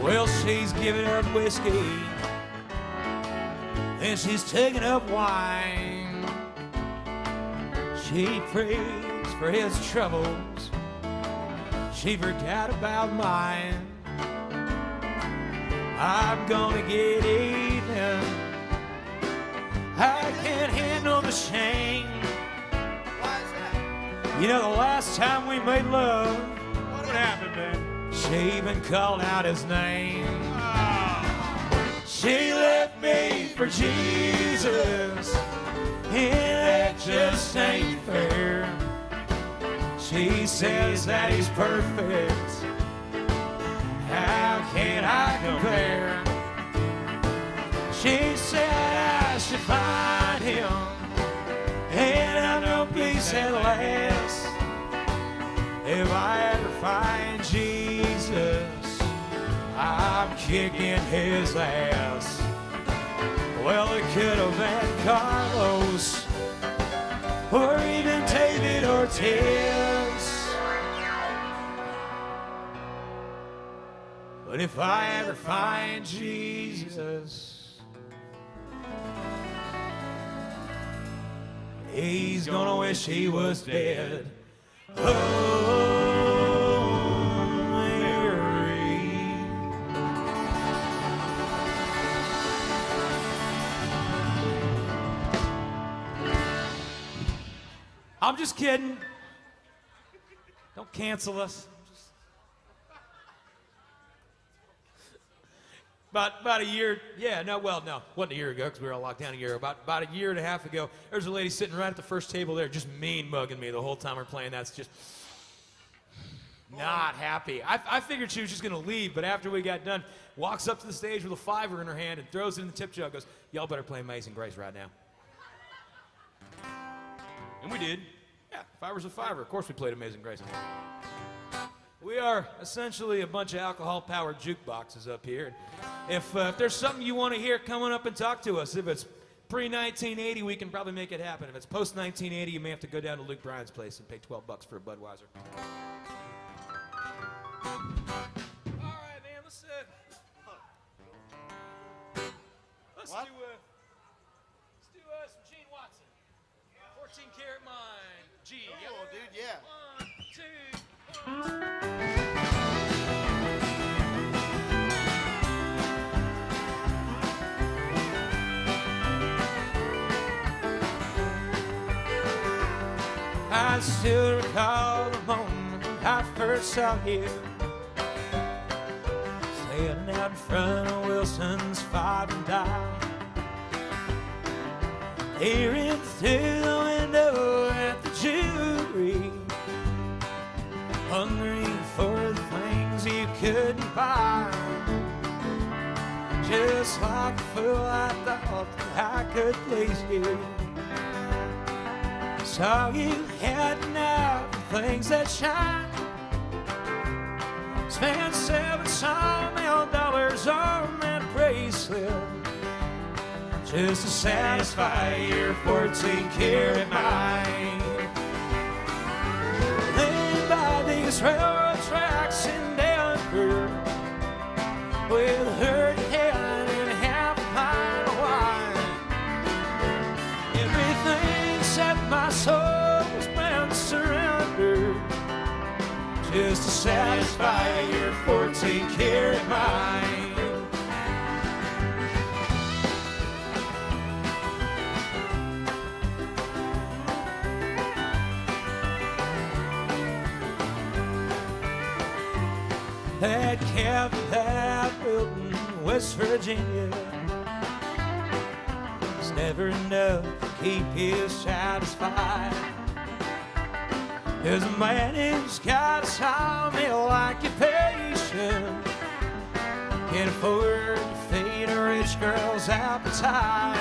Well, she's giving up whiskey, and she's taking up wine. She prays for his troubles. She forgot about mine. I'm gonna get even. I can't handle the shame. Why is that? You know, the last time we made love, What happened, man? she even called out his name. She left me for Jesus, and that just ain't fair. She says that he's perfect. how can I compare? She said I should find him, and I know peace at last. If I ever find Jesus, I'm kicking his ass. Well, it could have been Carlos, or even David Ortiz. But if I ever find Jesus, he's gonna wish he was dead. Oh, Mary. I'm just kidding. Don't cancel us. About a year, no, wasn't a year ago because we were all locked down a year. About a year and a half ago, there was a lady sitting right at the first table there, just mean mugging me the whole time we're playing. That's just not happy. I figured she was just gonna leave, but after we got done, walks up to the stage with a $5 in her hand and throws it in the tip jar. Goes, "Y'all better play Amazing Grace right now." And we did. Yeah, $5's a $5. Of course we played Amazing Grace. We are essentially a bunch of alcohol-powered jukeboxes up here. If there's something you want to hear, come on up and talk to us. If it's pre-1980, we can probably make it happen. If it's post-1980, you may have to go down to Luke Bryan's place and pay $12 for a Budweiser. All right, man, let's do some Gene Watson. 14 Karat Mine. G. Oh, dude, yeah. 1, 2, 1. I still recall the moment I first saw you, standing out in front of Wilson's 5 and Dime, peering through the window at the jewelry, hungry for the things you couldn't buy. Just like a fool, I thought that I could please you. Saw you had enough of things that shine. Spent $7 some dollars on that bracelet just to satisfy your 14 karat mind. Then by these railroad tracks in Denver with a hurt head and half a pint of wine. Everything except my soul was bound to surrender just to satisfy your 14 karat mind. That cabin that I built in West Virginia was never enough to keep you satisfied. There's a man who's got a sawmill occupation, can't afford to feed a rich girl's appetite.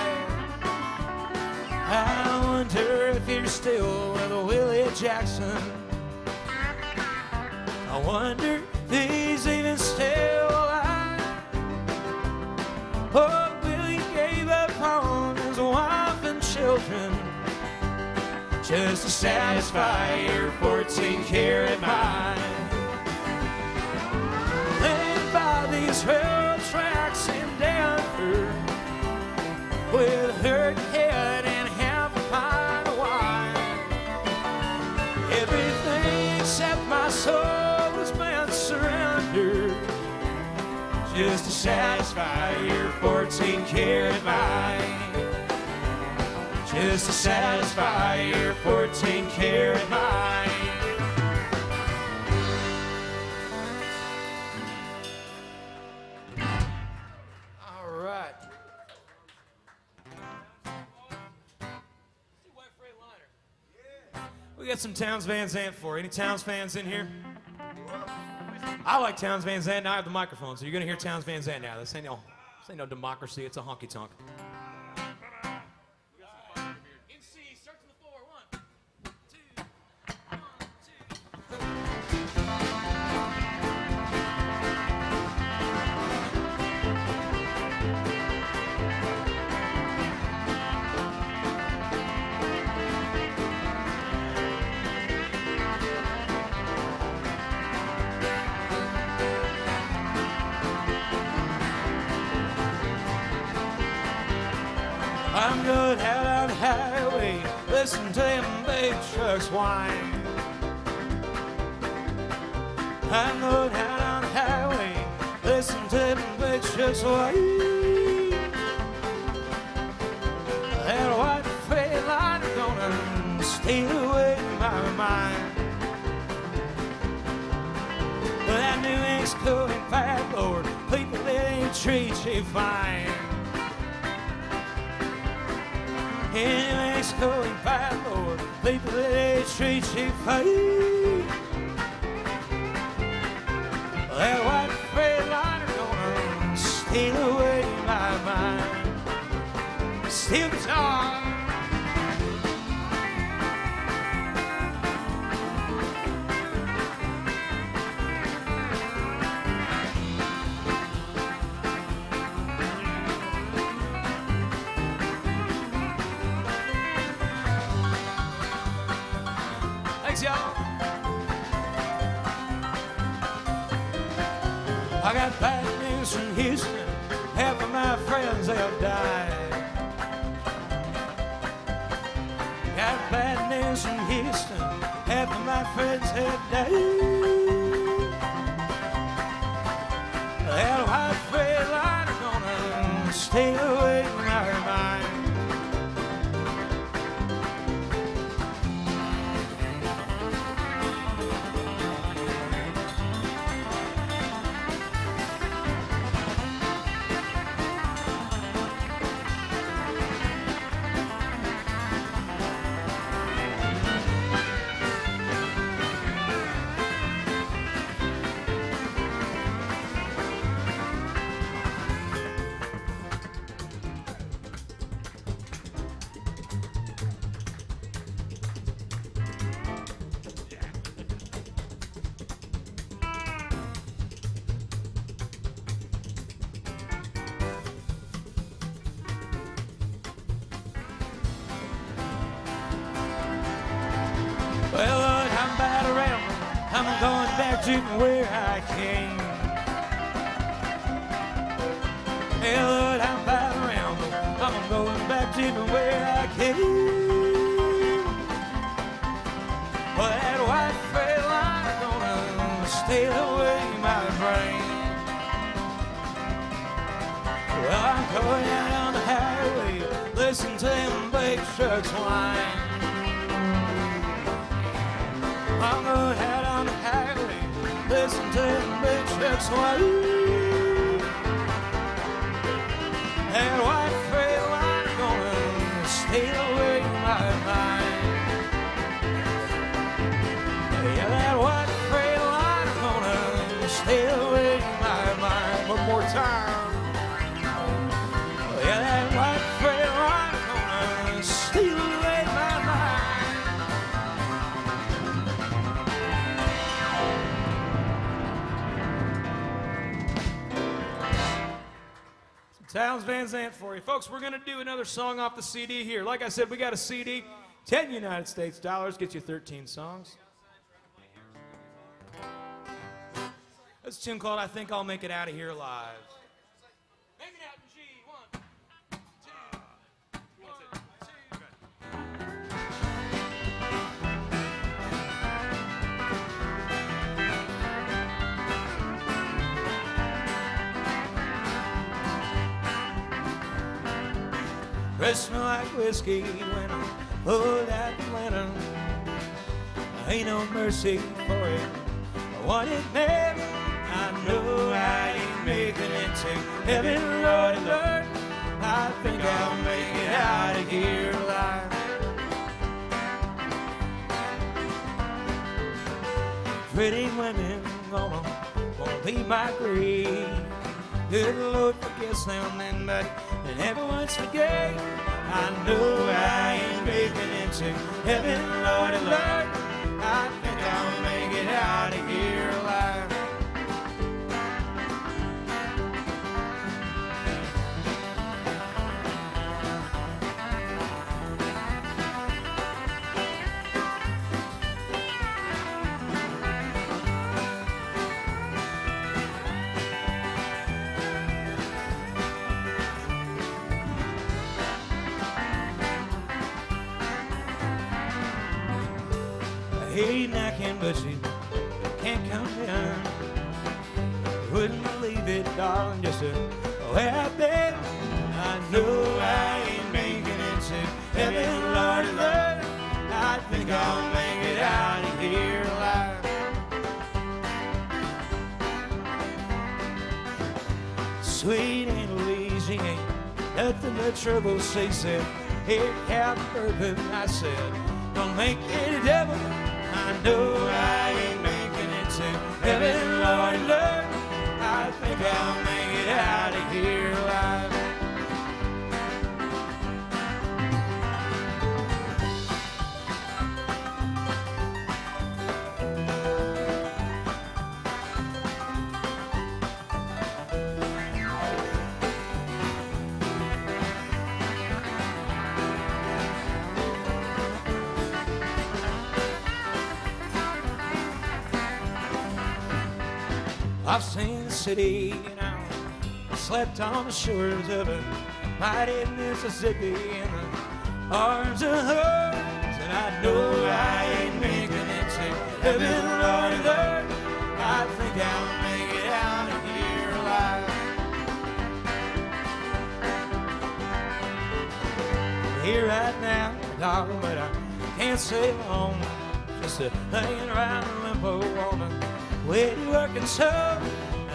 I wonder if you're still with Willie Jackson. I wonder if he's even still alive. Oh, Willie gave up on his wife and children just to satisfy your 14 karat mind. Then by these railroad tracks in Denver with a hurt head and half a pint of wine. Everything except my soul was meant to surrender just to satisfy your 14 karat mind. Just to satisfy your 14 karat mind. All right. We got some Towns Van Zandt for. Any Towns fans in here? I like Townes Van Zandt, and I have the microphone, so you're gonna hear Townes Van Zandt now. This ain't no democracy, it's a honky tonk. I'm good out on the highway, listen to them big trucks whine. I'm good out on the highway, listen to them big trucks whine. That white Freightliner gonna steal away my mind. That New Mexico and Fat Lord, people that ain't treat you fine. In New Mexico and Fat Lord, people that treat you fine. That white Freightliner gonna steal away my mind. Steal the jar. Y'all. I got bad news from Houston, half of my friends have died. Got bad news from Houston, half of my friends have died. That white Freightliner gonna steal away my mind. Well, Lord, I'm bad around. I'm going back to where I came. Well, Lord, I'm bad around. I'm going back to where I came. Well, that white Freightliner gonna steal away my brain. Well, I'm going out on the highway, listen to them big trucks whine. I'm going out on the highway, listen to them big trucks whine. That white Freightliner gonna steal away my mind. Yeah, that white Freightliner gonna steal away my mind. One more time. Yeah, that white Freightliner gonna steal away my mind. Townes Van Zandt for you. Folks, we're going to do another song off the CD here. Like I said, we got a CD, 10 United States dollars, gets you 13 songs. This tune called I Think I'll Make It Out of Here Alive. Make it out in G. 1, 2, 1, 2. Rest me like whiskey when I pull that lantern. Ain't no mercy for it. I want it never. I know I ain't making it to heaven, Lord, Lord. I think I'll make it out of here alive. Pretty women gonna be my grave. Good Lord forgives them then, but they never once forgave. I know I ain't making it to heaven, Lord, Lord. I think I'll make it out of here alive. Hey, knocking, but you can't come down. Wouldn't believe it, darling, just where I've been. I know I ain't making it to heaven, Lord, Lord. I think I'll make it out of here alive. Sweet Aunt Louise, ain't nothing but trouble, she said. Here, have bourbon, I said. Don't make it a devil. I know I ain't making it to heaven, Lord, Lord. I think I'll make it out of here alive. I've seen the city, you know, I slept on the shores of a mighty Mississippi in the arms of hers, and I know I ain't making it to heaven, Lord, Lord. I think I'll make it out of here alive. Here right now, darling, but I can't stay long, just hanging around the limbo on the way to working so.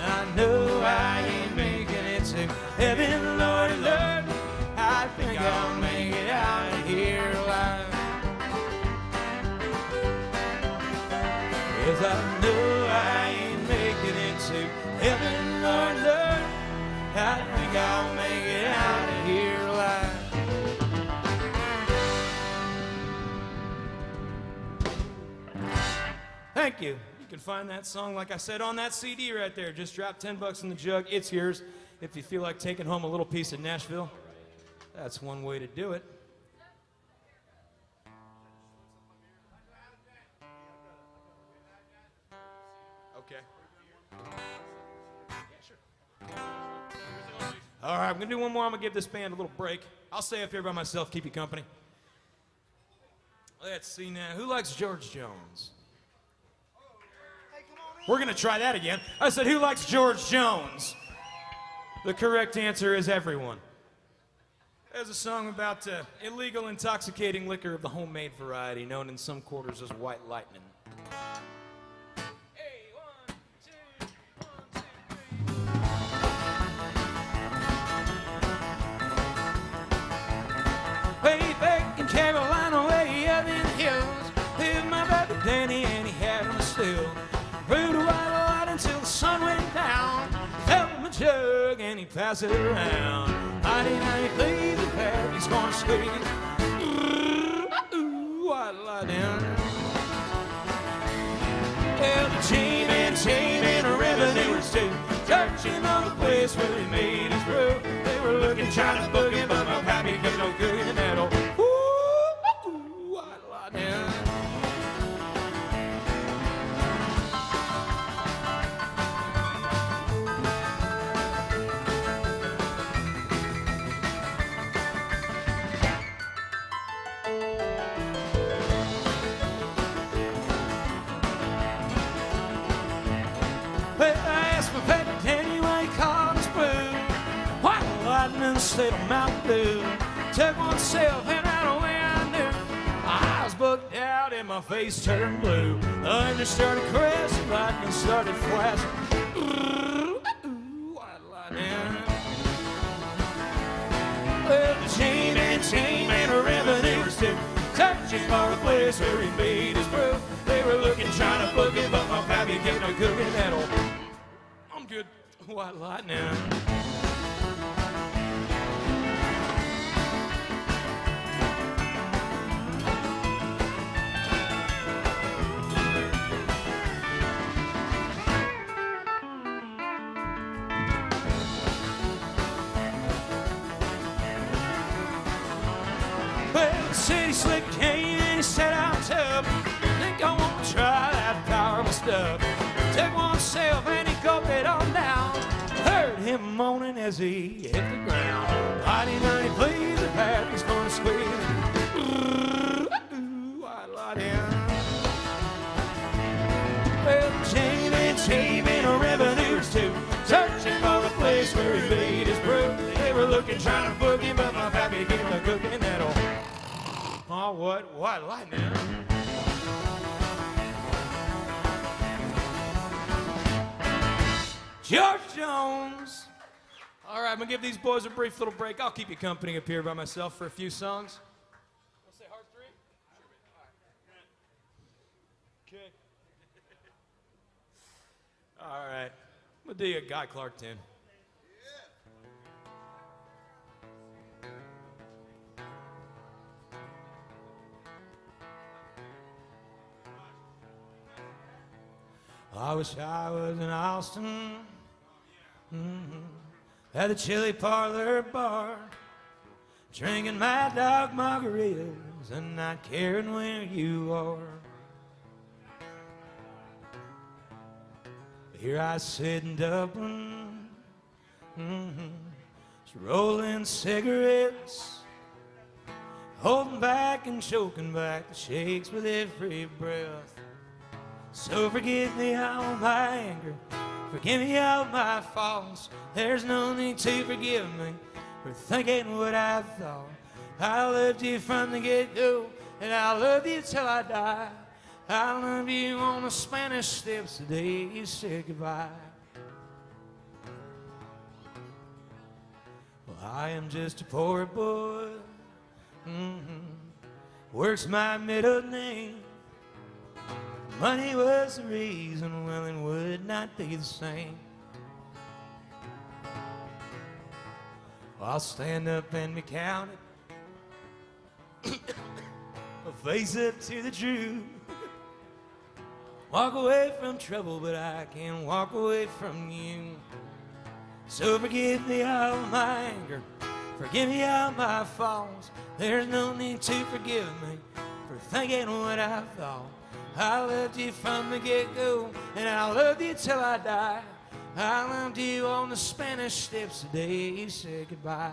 I know I ain't making it to heaven, Lord, Lord. I think I'll make it out of here alive. Yes, I know I ain't making it to heaven, Lord, Lord. I think I'll make it out of here alive. Thank you. You can find that song, like I said, on that CD right there. Just drop $10 in the jug. It's yours. If you feel like taking home a little piece of Nashville, that's one way to do it. Okay. Yeah, sure. All right, I'm going to do one more. I'm going to give this band a little break. I'll stay up here by myself, keep you company. Let's see now. Who likes George Jones? We're going to try that again. I said, who likes George Jones? The correct answer is everyone. There's a song about illegal intoxicating liquor of the homemade variety, known in some quarters as White Lightning. Hey, 1, 2, 1, 2, 3. Way back in Carolina, way up in the hills, lived my brother Danny, and he had him still. Brewed a while until the sun went down. Filled him a jug and he passed it around. 99 the pair, he's gonna squeeze. Ooh, White Lightning. Well, the chain and a revenue was too. Searching on the place where he made his brew. They were looking, trying to book him, but my pappy kept no cooking at all. Ooh, White Lightning. State of Mountain Dew. Took oneself and out of way I knew. I was booked out and my face turned blue. Thunder started crashing, lightning started flashing. Ooh, White Lightning. Well, the chain and a revenue was too. Searching for a place where he made his brew. They were looking, trying to book him, but my pappy kept no cooking at all. good white lightning. Well, the city slick came and he said, I'm tough. Think I want to try that powerful stuff. Took oneself and he gulped it on down. Heard him moaning as he hit the ground. Mighty, mighty, please, the path he's going to squeeze. White light in. Well, Jamie, no revenues too. Searching for the place where he made his brew. They were looking, trying to book him, but my pappy gave him a cooking that'll. Oh, what? White lightning. George Jones. All right, I'm gonna give these boys a brief little break. I'll keep you company up here by myself for a few songs. We'll say hard three. Okay. All right. I'm gonna do you a Guy Clark tune. I wish I was in Austin, at the Chili Parlor bar, drinking Mad Dog margaritas and not caring where you are. Here I sit in Dublin, just rolling cigarettes, holding back and choking back the shakes with every breath. So forgive me all my anger, forgive me all my faults. There's no need to forgive me for thinking what I thought. I loved you from the get-go, and I'll love you till I die. I love you on the Spanish steps the day you said goodbye. Well, I am just a poor boy, work's my middle name. Money was the reason, well, it would not be the same. Well, I'll stand up and be counted, I'll face up to the truth. Walk away from trouble, but I can't walk away from you. So forgive me all my anger, forgive me all my faults. There's no need to forgive me for thinking what I thought. I loved you from the get-go, and I'll love you till I die. I loved you on the Spanish steps the day you said goodbye.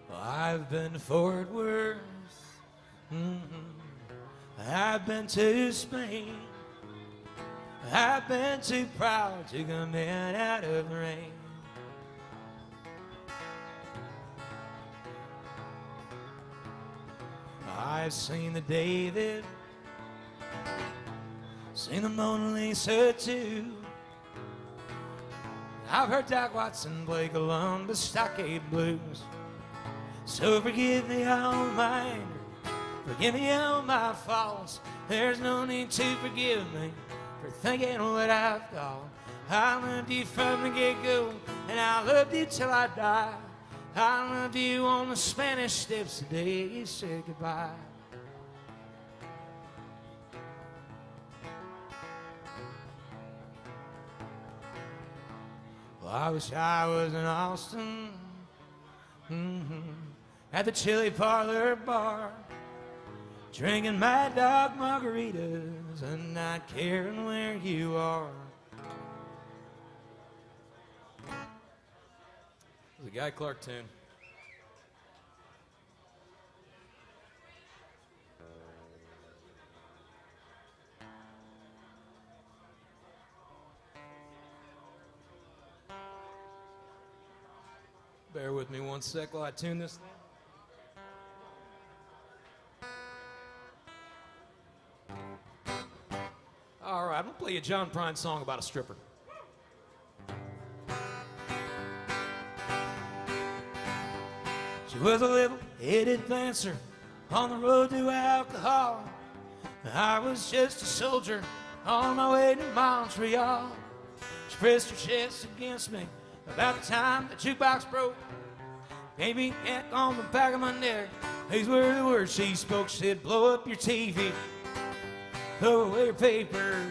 Well, I've been to Fort Worth, I've been to Spain, I've been too proud to come in out of the rain. I've seen the David, seen the Mona Lisa too. I've heard Doc Watson play Columbus Stockade Blues. So forgive me all my anger, forgive me all my faults. There's no need to forgive me for thinking what I thought. I loved you from the get-go, and I loved you till I die. I loved you on the Spanish steps the day you said goodbye. Well, I wish I was in Austin, at the Chili Parlor bar, drinking Mad Dog margaritas and not caring where you are. It's a Guy Clark tune. Bear with me one sec while I tune this thing. All right, I'm gonna play you a John Prine song about a stripper. She was a level-headed dancer, on the road to alcohol. I was just a soldier on my way to Montreal. She pressed her chest against me about the time the jukebox broke. Gave me a neck on the back of my neck. These were the words she spoke. She said, blow up your TV, throw away your papers,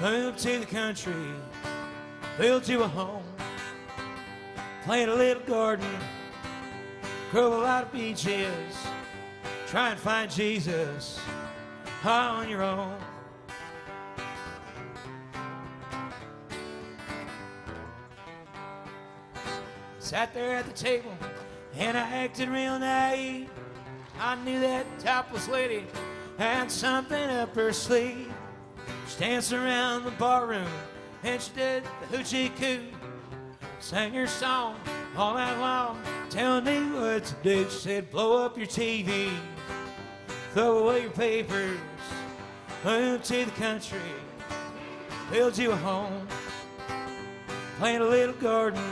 move to the country, build you a home, plant a little garden, grow a lot of beaches, try and find Jesus on your own. Sat there at the table and I acted real naive. I knew that topless lady had something up her sleeve. She danced around the barroom and she did the hoochie coo. Sang her song all night long, telling me what to do. She said, blow up your TV, throw away your papers, move to the country, build you a home, plant a little garden,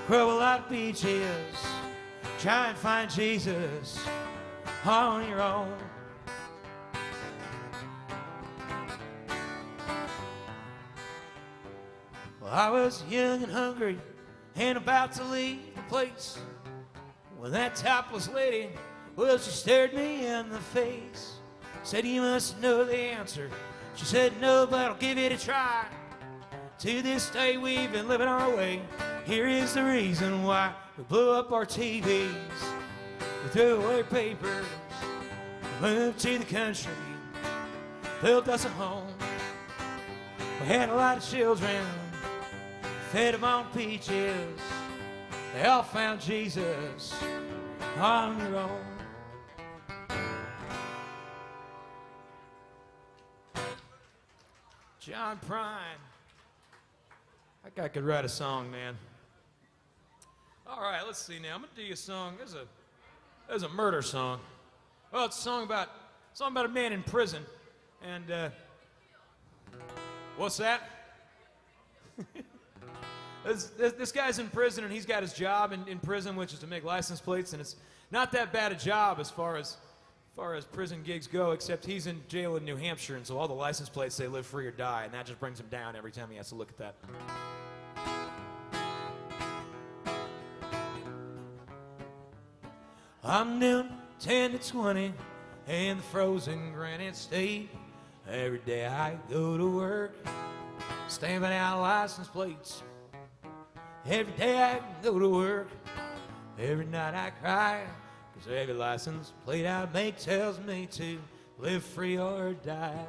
grow a lot of beaches, try and find Jesus on your own. Well, I was young and hungry and about to leave the place when that topless lady, well, she stared me in the face. Said, you must know the answer. She said, no, but I'll give it a try. To this day we've been living our way. Here is the reason why we blew up our TVs, we threw away papers, we moved to the country, built us a home. We had a lot of children, fed them on peaches. They all found Jesus on their own. John Prine. That guy could write a song, man. All right, let's see now. I'm gonna do you a song. There's a murder song. Well, it's a song about a man in prison. And what's that? This guy's in prison, and he's got his job in prison, which is to make license plates, and it's not that bad a job as far as prison gigs go, except he's in jail in New Hampshire, and so all the license plates say live free or die, and that just brings him down every time he has to look at that. I'm noon, 10 to 20 in the frozen granite state. Every day I go to work, stamping out license plates. Every day I go to work, every night I cry, 'cause every license plate I make tells me to live free or die.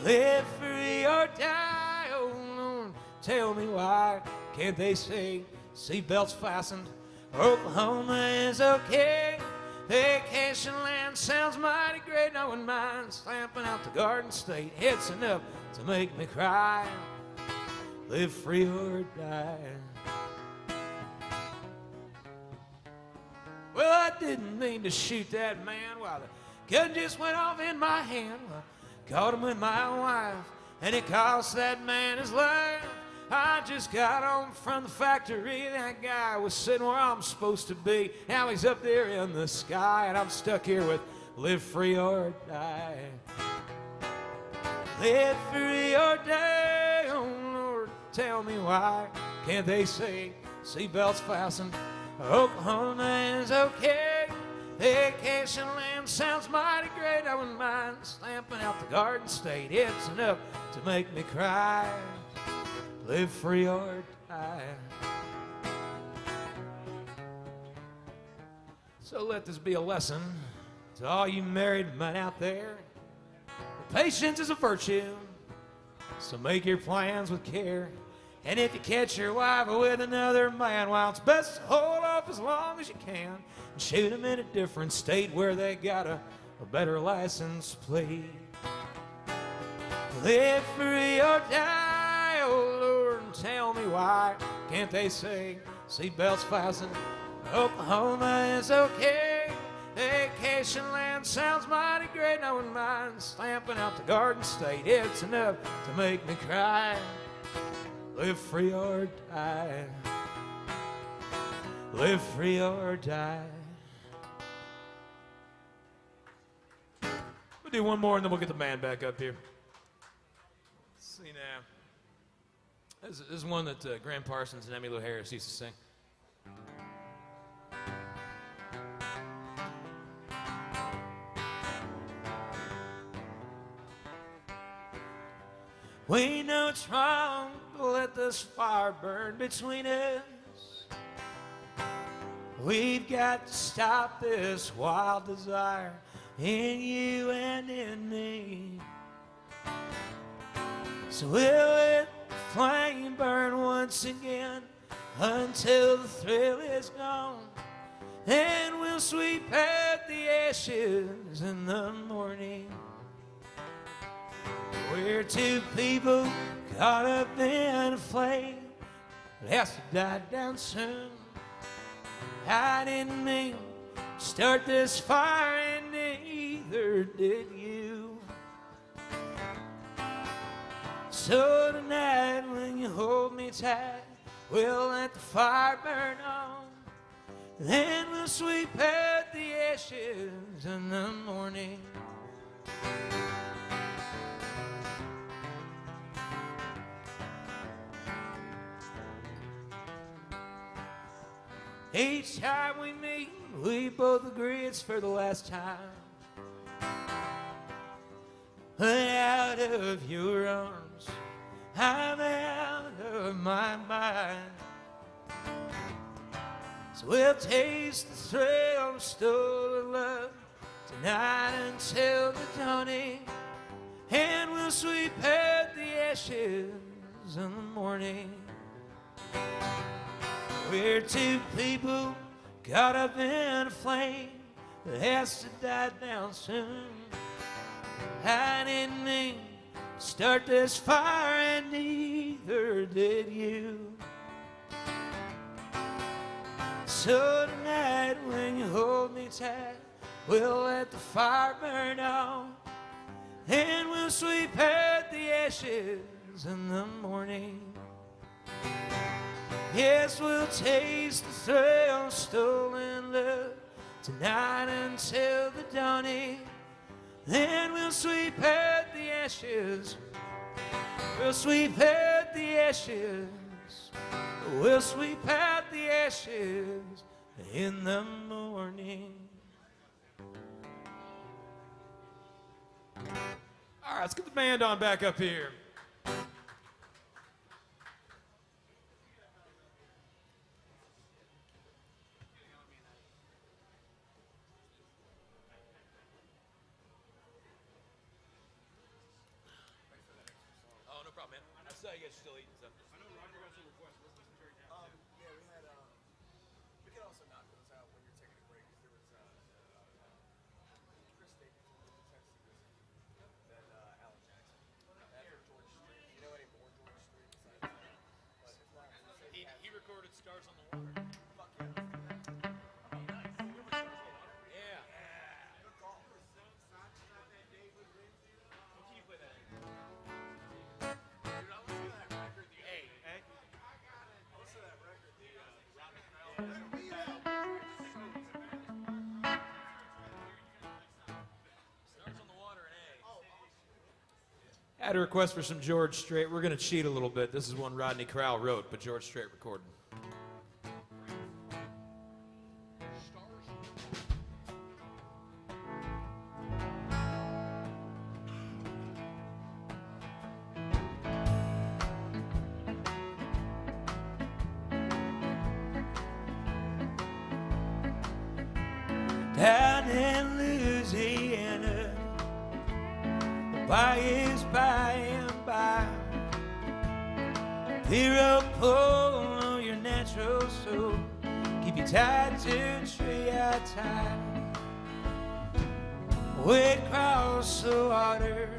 Live free or die, oh Lord, tell me why can't they say seatbelts fastened? Oklahoma is okay. Vacation land sounds mighty great. No one minds stamping out the Garden State. It's enough to make me cry. Live free or die. Well, I didn't mean to shoot that man while the gun just went off in my hand. I caught him with my wife, and it cost that man his life. I just got home from the factory. That guy was sitting where I'm supposed to be. Now he's up there in the sky, and I'm stuck here with live free or die. Live free or die, oh Lord, tell me why can't they say seatbelts fastened? Oklahoma is okay. Vacation land sounds mighty great. I wouldn't mind stamping out the Garden State. It's enough to make me cry. Live free or die. So let this be a lesson to all you married men out there. Patience is a virtue, so make your plans with care. And if you catch your wife with another man, well, it's best to hold off as long as you can and shoot them in a different state where they got a better license plate. Live free or die, oh Lord, and tell me why can't they say seatbelts fastened? Oklahoma is okay. Vacation land sounds mighty great. No one minds stamping out the Garden State. It's enough to make me cry. Live free or die. Live free or die. do one more and then we'll get the band back up here. Let's see now. This is one that Graham Parsons and Emmylou Harris used to sing. We know it's wrong to let this fire burn between us. We've got to stop this wild desire in you and in me. So we'll let the flame burn once again until the thrill is gone. Then we'll sweep out the ashes in the morning. We're two people caught up in a flame that has to die down soon. I didn't mean to start this fire, and neither did you. So tonight when you hold me tight, we'll let the fire burn on. Then we'll sweep out the ashes in the morning. Each time we meet, we both agree it's for the last time. But out of your arms, I'm out of my mind. So we'll taste the thrill of stolen love tonight until the dawning. And we'll sweep out the ashes in the morning. We're two people caught up in a flame that has to die down soon. I didn't mean to start this fire, and neither did you. So tonight when you hold me tight, we'll let the fire burn on. And we'll sweep out the ashes in the morning. Yes, we'll taste the thrill of stolen love tonight until the dawning. Then we'll sweep out the ashes. We'll sweep out the ashes. We'll sweep out the ashes in the morning. All right, let's get the band on back up here. So you guys still eating stuff? I know Roger got some requests. Let's listen to it now. Yeah, we had, we could also knock those out when you're taking a break. There was, Interstate, Tennessee, then, Alan Jackson. After George Strait. You know any more George Strait besides that? But if not, He recorded Stars on the Water. fuck yeah, let's do that. Oh, nice. Yeah. Good call. Can you play that? I had a request for some George Strait. We're going to cheat a little bit. This is one Rodney Crowell wrote, but George Strait recorded. Down in Louisiana, the bayous by and by, peer up pull on your natural soul, keep you tied to a tree I tie. Wade across the water,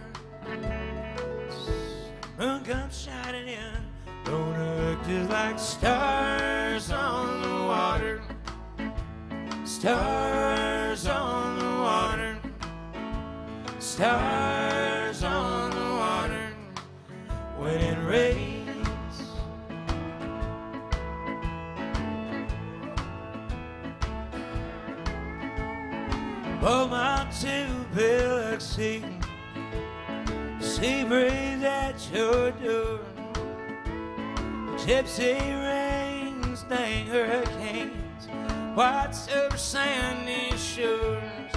moon comes shining in, gonna look just like stars on the water. Stars on the water, stars on the water, when it rains. Beaumont to Philadelphia, galaxy. Sea breeze at your door. Gypsy rains, dang hurricanes. White silver sandy shores.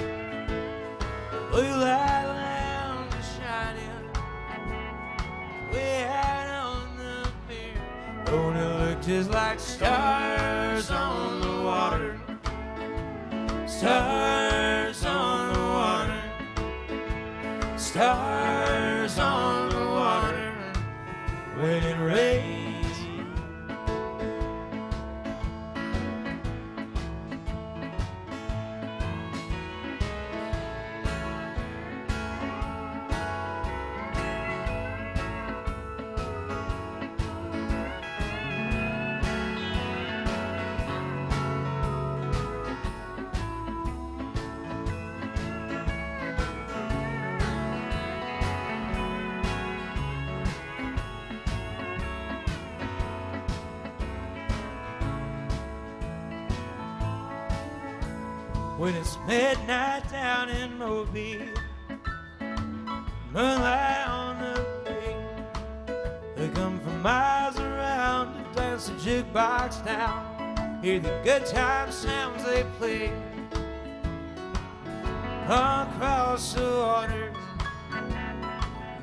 Blue light lounge shining. Way out on the pier. Don't it look just like stars on the water? Stars on the water. Stars on the water when it rains. When it's midnight down in Mobile, moonlight on the bay, they come from miles around to dance the jukebox down. Hear the good time sounds they play across the water.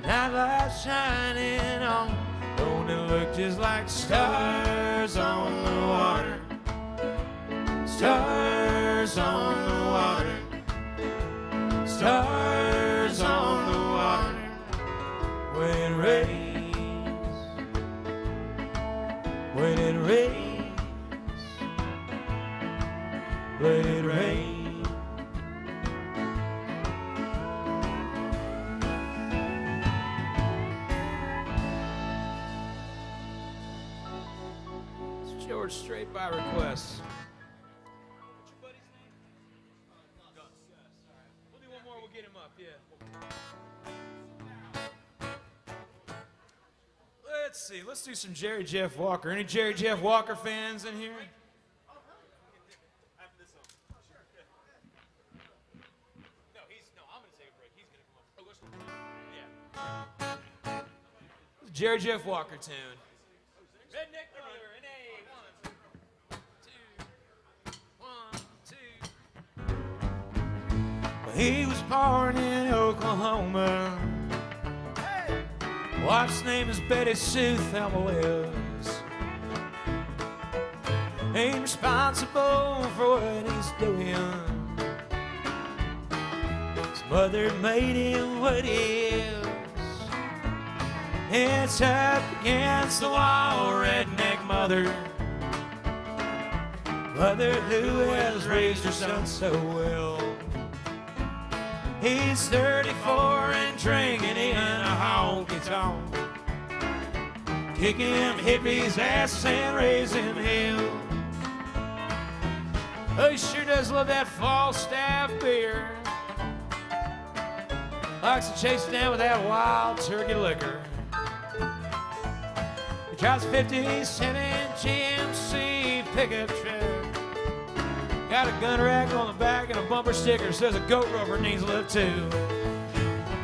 Nightlight shining on. Don't it look just like stars on the water? Stars on the water. Stars on the water when it rains. When it rains. When it rains. It's George Strait by request. Get him up, yeah. Let's see. Let's do some Jerry Jeff Walker. Any Jerry Jeff Walker fans in here? I'm gonna take a break. He's gonna come up. Yeah. Jerry Jeff Walker tune. Redneck Brother and a 1, 2. He was born in Oklahoma. Hey. Wife's name is Betty Sue Thelma Wells. Ain't responsible for what he's doing. His mother made him what he is. It's up against the wall, redneck mother. Mother who has raised her son so well. He's 34 and drinking in a honky-tonk, kicking hippies' ass and raising hell. Oh, he sure does love that Falstaff beer. Likes to chase it down with that wild turkey liquor. He drives a 57 GMC pickup truck. Got a gun rack on the back and a bumper sticker says a goat rubber needs love too.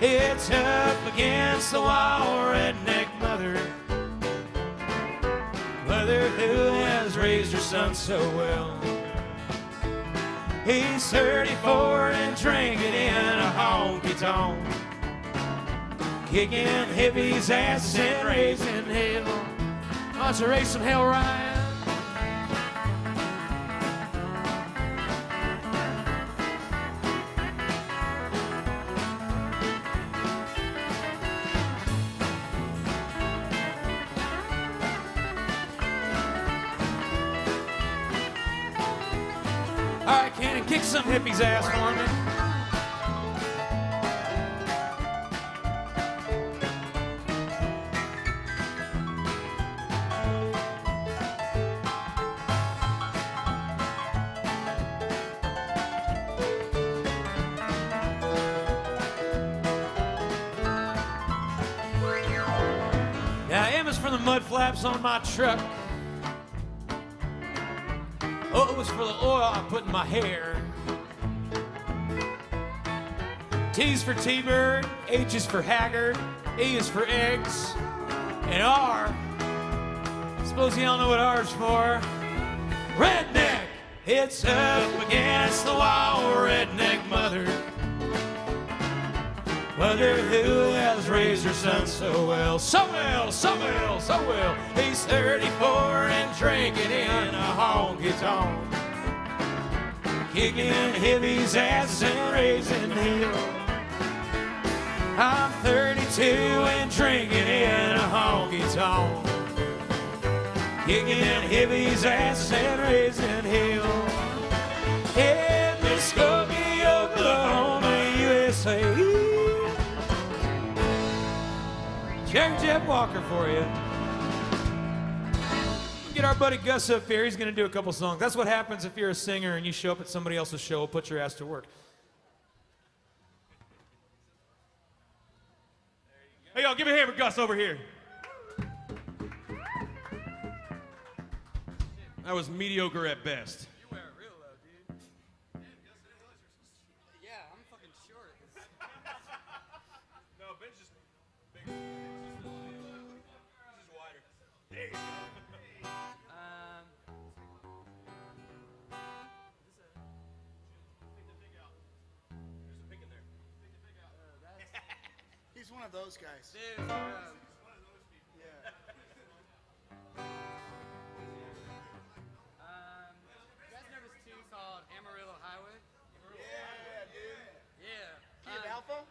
It's up against the wall, redneck mother. Mother who has raised her son so well. He's 34 and drinking in a honky-tonk, kicking hippies' ass and raising hell. Why don't you raise some hell, Ryan? All right, Cannon, kick some hippie's ass for me. Now, M is for the mud flaps on my truck. Oh, it was for the oil I put in my hair. T's for T-Bird, H is for Haggard, E is for eggs, and R, suppose y'all know what R's for. Redneck! It's up against the wall, redneck mother. Mother who has raised her son so well, so well, so well, so well. He's 34 and drinking in a honky-tonk, kicking hippies' ass and raising hell. I'm 32 and drinking in a honky-tonk, kicking hippies' ass and raising hell. In Muskogee, Oklahoma, USA. Jerry Jeff Walker for you. Get our buddy Gus up here. He's going to do a couple songs. That's what happens if you're a singer and you show up at somebody else's show. Put your ass to work. Hey, y'all, give me a hand for Gus over here. That was mediocre at best. You wear it real low, dude. Yeah, I'm fucking short. No, Ben's just bigger. He's just wider. There you go. He's one of those guys. Dude, Yeah. you guys know this tune called Amarillo Highway? Yeah, dude. Yeah. Key of Alpha?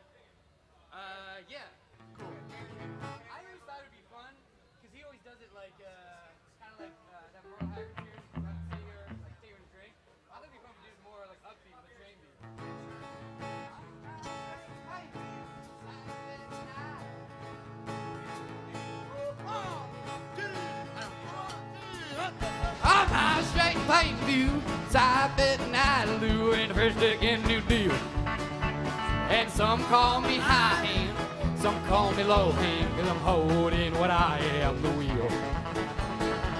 Yeah. Cool. I always thought it'd be fun because he always does it like kind of like that Moral High Cheers, take her a drink. I thought it'd be fun to do more like upbeat with a train beat. I'm high straight in Plainview, side betting Idaloo, and the first again New Deal. And some call me high hand, some call me low hand, cause I'm holding what I am, the wheel.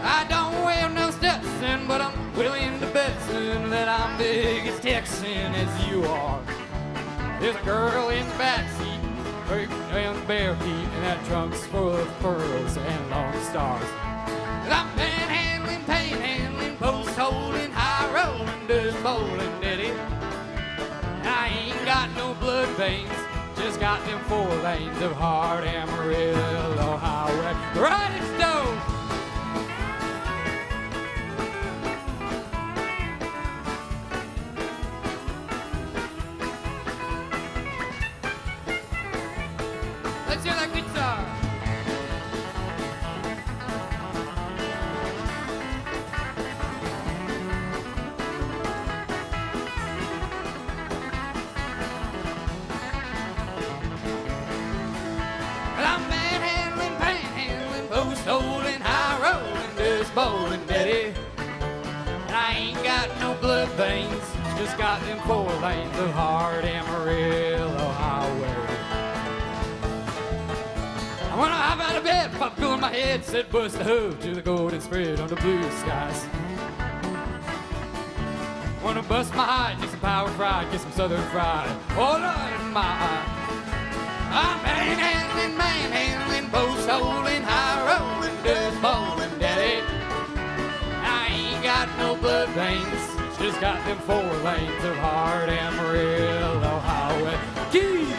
I don't wear no Stetson, but I'm willing to bet that I'm big as Texan as you are. There's a girl in the backseat, wearing bare feet, and that trunk's full of pearls and long stars. I'm panhandling, post holding, high rolling, just bowling, daddy. I ain't got no blood veins, just got them 4 lanes of hard Amarillo highway. Right it stone. Let's hear that guitar. I'm panhandling, post holding, high rolling, just bowling, daddy. And I ain't got no blood veins, just got them 4 lanes of hard Amarillo highway. I wanna hop out of bed, pop pillow in my head, said bust the hood to the golden spread on the blue skies. Wanna bust my hide, get some power fried, get some southern fried. Hold on in my eye. I'm manhandling, post holding, high rolling, just bowling, daddy. I ain't got no blood veins, just got them 4 lanes of hard Amarillo highway. Keys!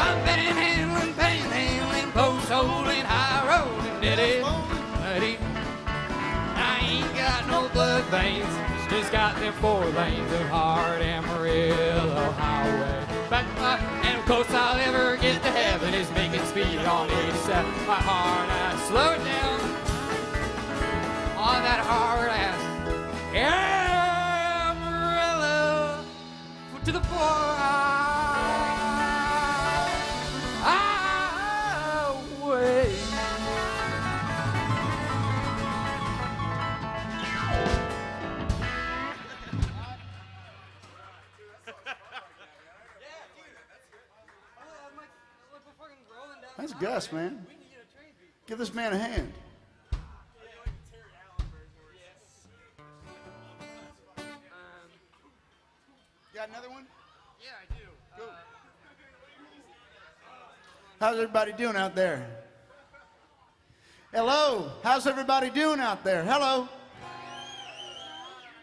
I'm panhandling, post holding, high rolling, daddy. I ain't got no blood veins, just got them 4 lanes of hard Amarillo highway. And of course I'll ever get to heaven is making speed on 87. My hard ass, slow it down on that hard ass Amarillo to the floor. Gus, man. Give this man a hand. Got another one? Yeah, I do. Go. How's everybody doing out there? Hello. How's everybody doing out there? Hello.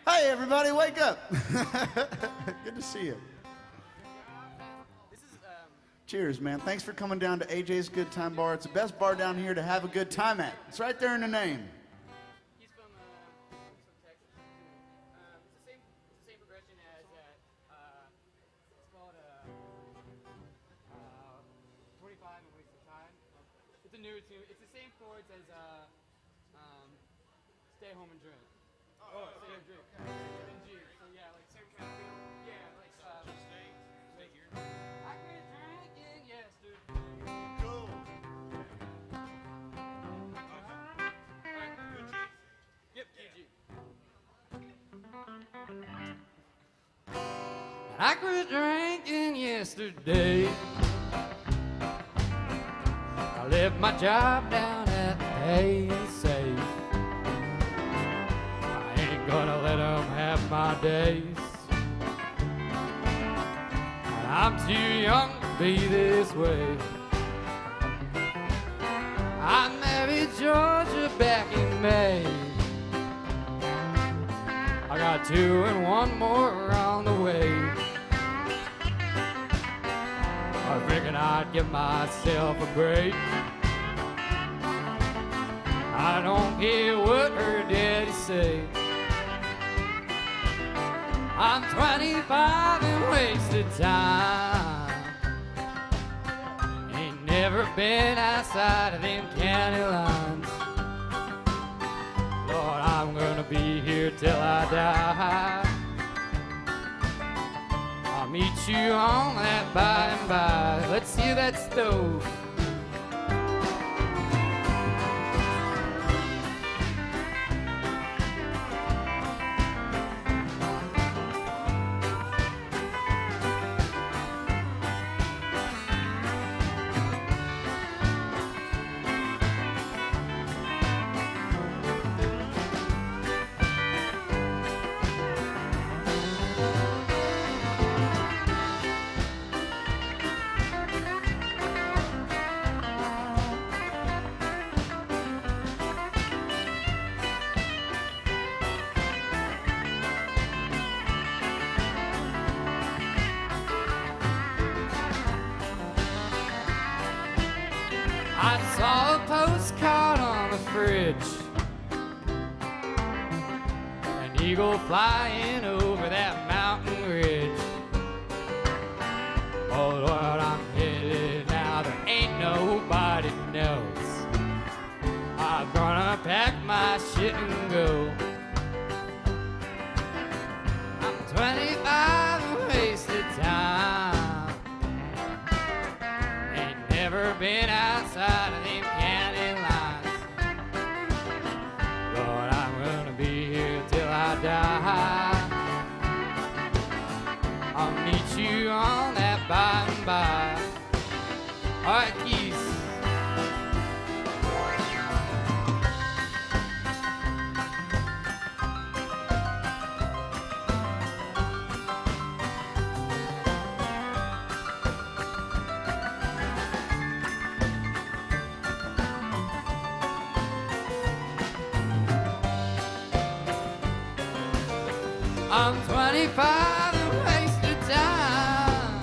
Hey, everybody, wake up. Good to see you. This is, Cheers, man. Thanks for coming down to AJ's Good Time Bar. It's the best bar down here to have a good time at. It's right there in the name. he's from Texas. It's the same progression as that. It's called 25 and Waste of Time. It's a new tune. It's the same chords as Stay Home and Drink. Oh, Stay Home and Drink. And G. So yeah, like same kind of feel. Yeah, like I quit drinking yesterday. Cool. Yep, GG. I quit drinking yesterday. I left my job down at the pay safe. I ain't gonna let them have my days. I'm too young to be this way. I married Georgia back in May. I got 2 and 1 more on the way. I figured I'd give myself a break. I don't care what her daddy say. I'm 25 and wasted time. Ain't never been outside of them county lines. Lord, I'm gonna be here till I die. I'll meet you on that by and by. Let's see that stove. I saw a postcard on the fridge, an eagle flying over that mountain ridge. Oh Lord, I'm headed now, there ain't nobody knows. I'm gonna pack my shit and go. I'm 25 and wasted time. Never been outside of them county lines. Lord, I'm gonna be here till I die. I'll meet you on that by and by. All right, Keith. I'm 25 and wasted time.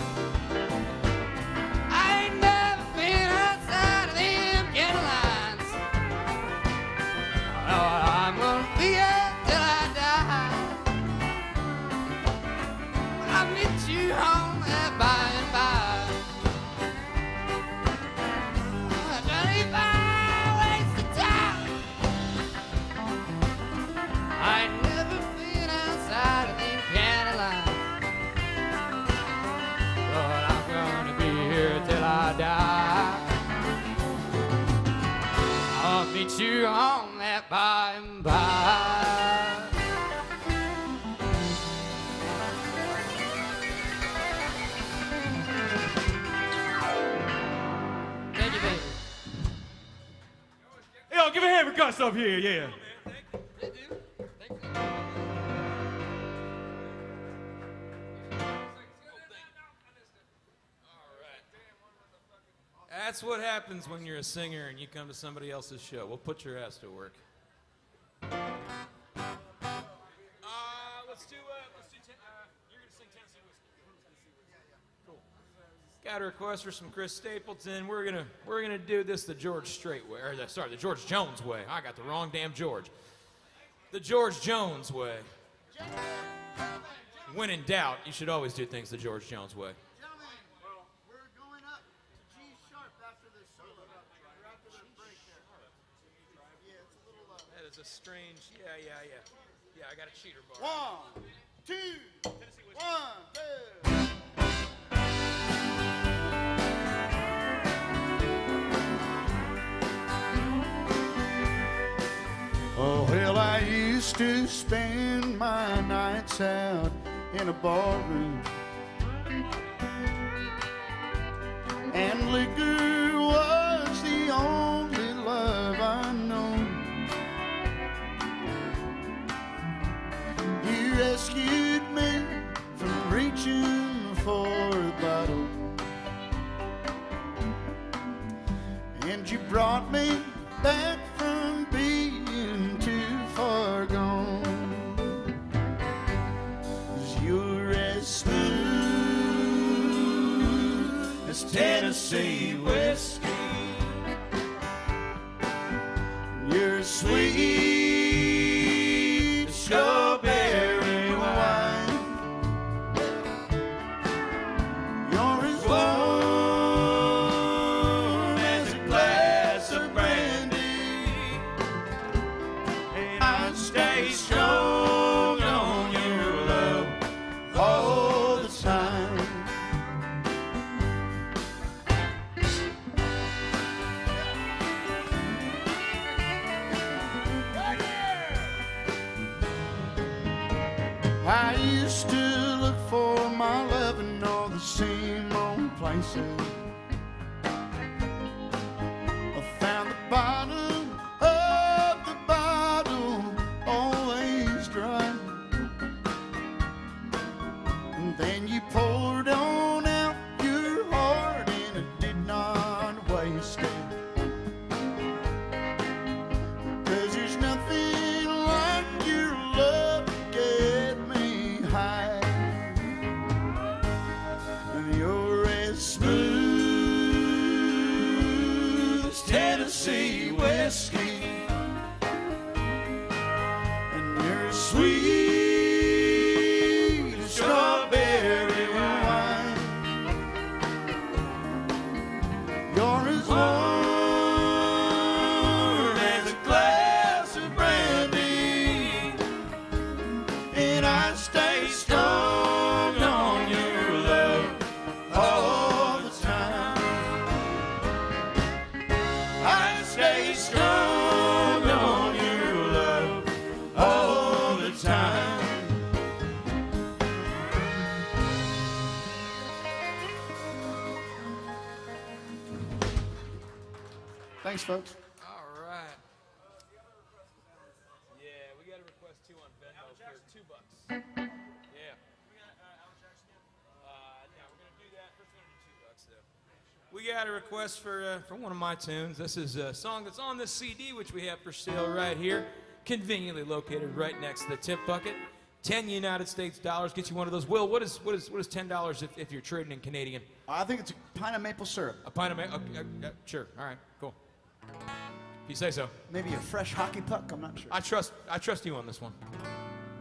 I ain't never been outside of them county lines. Lord, I'm gonna be here till I die. I'll meet you on that by and by. 25 wasted time. I ain't never been outside of them county lines. Lord, I'm gonna be here till I die. I'll meet you on that by and by. Thank you, baby. give a hand for Gus up here, yeah. That's what happens when you're a singer and you come to somebody else's show. We'll put your ass to work. Let's do you're going to sing Tennessee Whiskey. Cool. Got a request for some Chris Stapleton. We're gonna do this the George Strait way, or the George Jones way. I got the wrong damn George. The George Jones way. When in doubt, you should always do things the George Jones way. A strange, yeah, I got a cheater bar. 1, 2, 1, 2. Oh, well, I used to spend my nights out in a barroom, and liquor was the only love I know. You rescued me from reaching for a bottle, and you brought me back from being too far gone. 'Cause you're as smooth as Tennessee whiskey. You're sweet as strawberry wine. You're as warm as a glass of brandy, and I stay strong on your love all the time. I used to look for my love in all the same old places. I found the bottom of the bottle always dry, and then you poured on out your heart and it did not waste it. 'Cause there's nothing like your love to get me high. And you're as smooth as Tennessee whiskey, and you're sweet as strawberry wine. You're as warm as a glass of brandy, and I stay strong on your love all the time. I stay strong on your love all the time. Thanks, folks. All right. Yeah, we got a request too on Venmo for $2. Yeah. No, we're gonna do that. First, we're gonna do $2 though. We got a request for one of my tunes. This is a song that's on this CD, which we have for sale right here, conveniently located right next to the tip bucket. 10 United States dollars gets you one of those. Will, what is $10 if you're trading in Canadian? I think it's a pint of maple syrup. A pint of sure. All right, cool. If you say so. Maybe a fresh hockey puck, I'm not sure. I trust you on this one.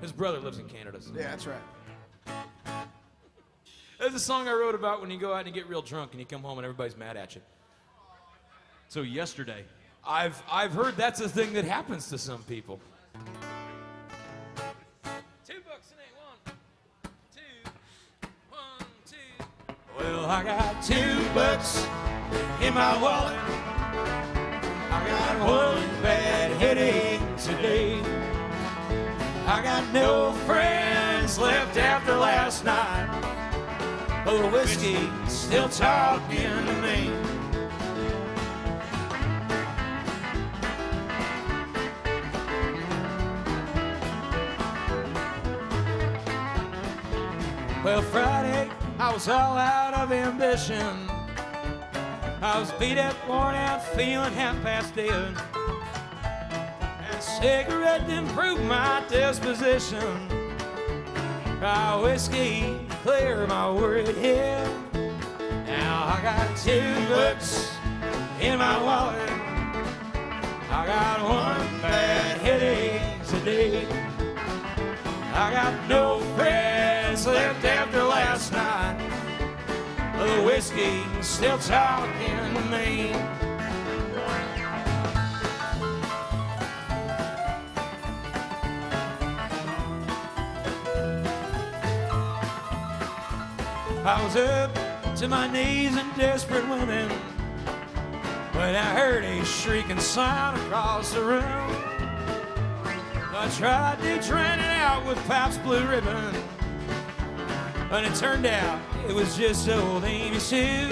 His brother lives in Canada. So. Yeah, that's right. There's a song I wrote about when you go out and you get real drunk and you come home and everybody's mad at you. So yesterday, I've heard that's a thing that happens to some people. $2 and $1, 2, 1, 2. Well, I got $2 in my wallet. I got one bad headache today. I got no friends left after last night. But the whiskey still talking to me. Well, Friday, I was all out of ambition. I was beat up, worn out, feeling half past dead. And a cigarette didn't prove my disposition. Whiskey clear my worried head. Now I got $2 in my wallet. I got one bad headache today. I got no friends left after last night. The whiskey's still talking to me. I was up to my knees in desperate women when I heard a shrieking sound across the room. I tried to drown it out with Pop's Blue Ribbon, and it turned out it was just old Amy Sue.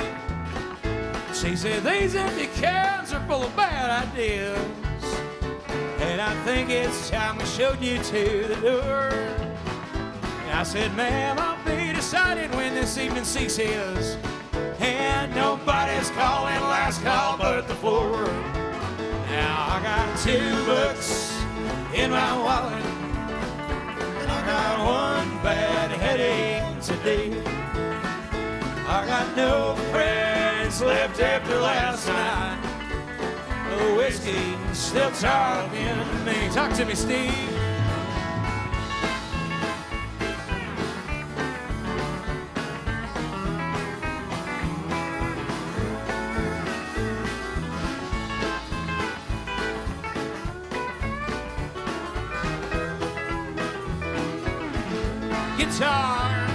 She said, these empty cans are full of bad ideas, and I think it's time we showed you to the door. And I said, ma'am, I'll be deciding when this evening ceases, and nobody's calling last call but the floor. Now I got $2 in my wallet. I got one bad headache today. I got no friends left after last night. The whiskey's still talking to me. Talk to me, Steve. Guitar.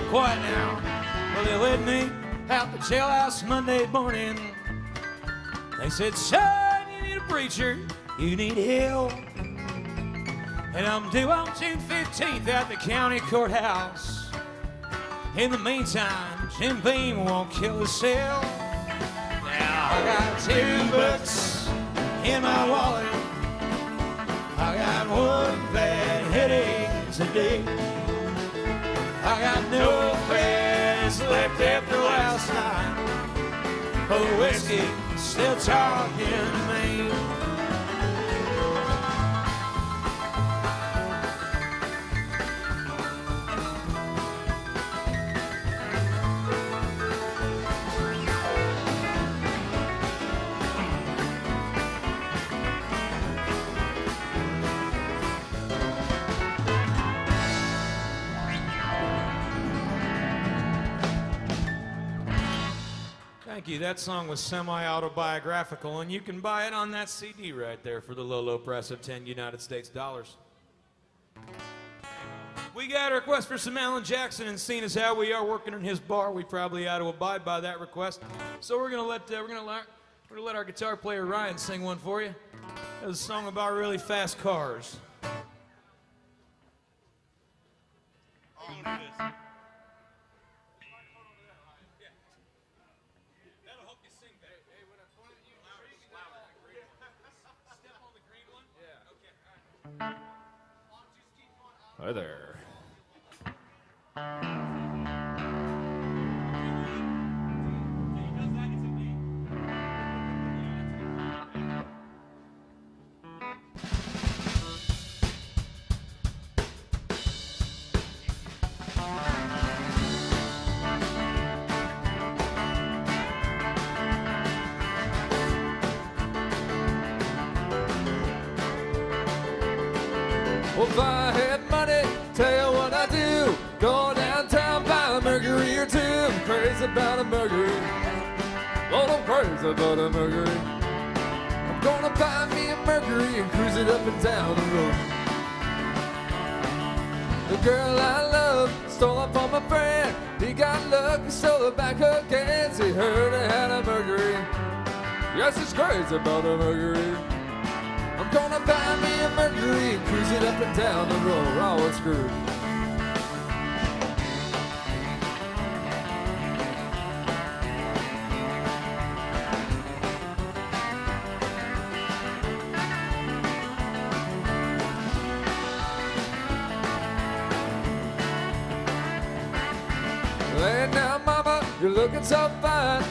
Quiet now. Well, they led me out the jailhouse Monday morning. They said, son, you need a preacher, you need help. And I'm due on June 15th at the county courthouse. In the meantime, Jim Beam won't kill himself. Now I got $2 in my wallet. I got one bad headache today. I got no friends left after last night. Oh, whiskey still talking to me. Thank you. That song was semi-autobiographical, and you can buy it on that CD right there for the low, low price of 10 United States dollars. We got a request for some Alan Jackson, and seeing as how we are working in his bar, we probably ought to abide by that request. So we're gonna let our guitar player Ryan sing one for you. It's a song about really fast cars. Hi there. Well, if I had money, tell you what I do. Go downtown, buy a Mercury or two. I'm crazy about a Mercury. Lord, I'm crazy about a Mercury. I'm gonna buy me a Mercury and cruise it up and down the road. The girl I love stole up on my friend. He got lucky, stole her back again. He heard I had a Mercury. Yes, he's crazy about a Mercury. I'm gonna buy me a Mercury and cruise it up and and down the road. Oh, it's screwed. Laying down, mama, you're looking so fine.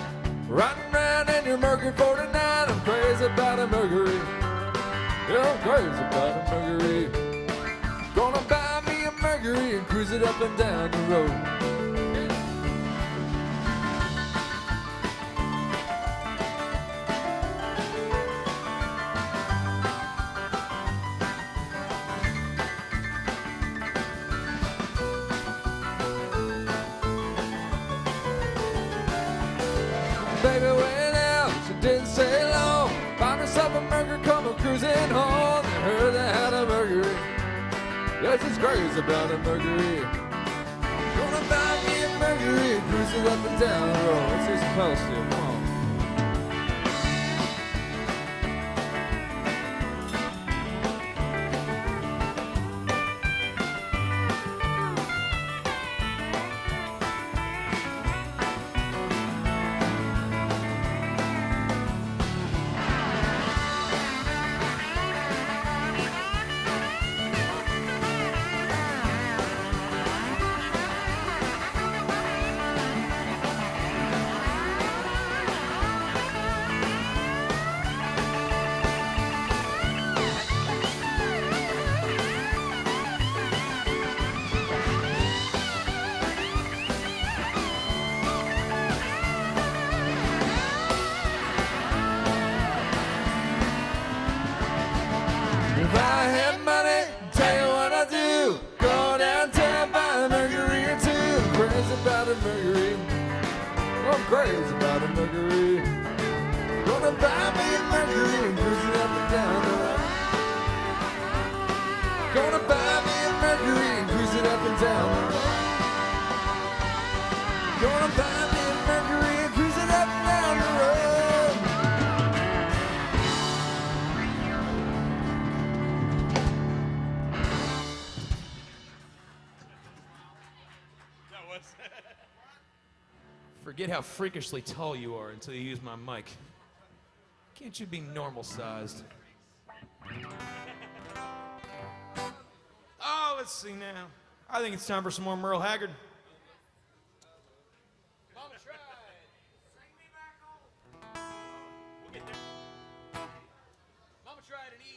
Riding around in your Mercury 49. I'm crazy about a Mercury. Yeah, I'm crazy about a Mercury. Gonna buy me a Mercury and cruise it up and down the road. Baby went out, she didn't stay long. Found herself a Mercury coming cruising home. Heard they had a Mercury. Yeah, she's crazy about a Mercury. Gonna buy me a Mercury and cruise it up and down the road. It's just supposed to, come on. If I had money, tell you what I do. Go downtown, buy a Mercury or two. I'm crazy about a Mercury. I'm crazy about a Mercury. Gonna buy me a Mercury and cruise it up and down the road. Gonna buy me a Mercury and cruise it up and down the road. Gonna buy me a Mercury and cruise it up and down the road. Forget how freakishly tall you are until you use my mic. Can't you be normal sized? Oh, let's see now. I think it's time for some more Merle Haggard. Mama tried. Sing me back home. We'll get there. Mama tried an E.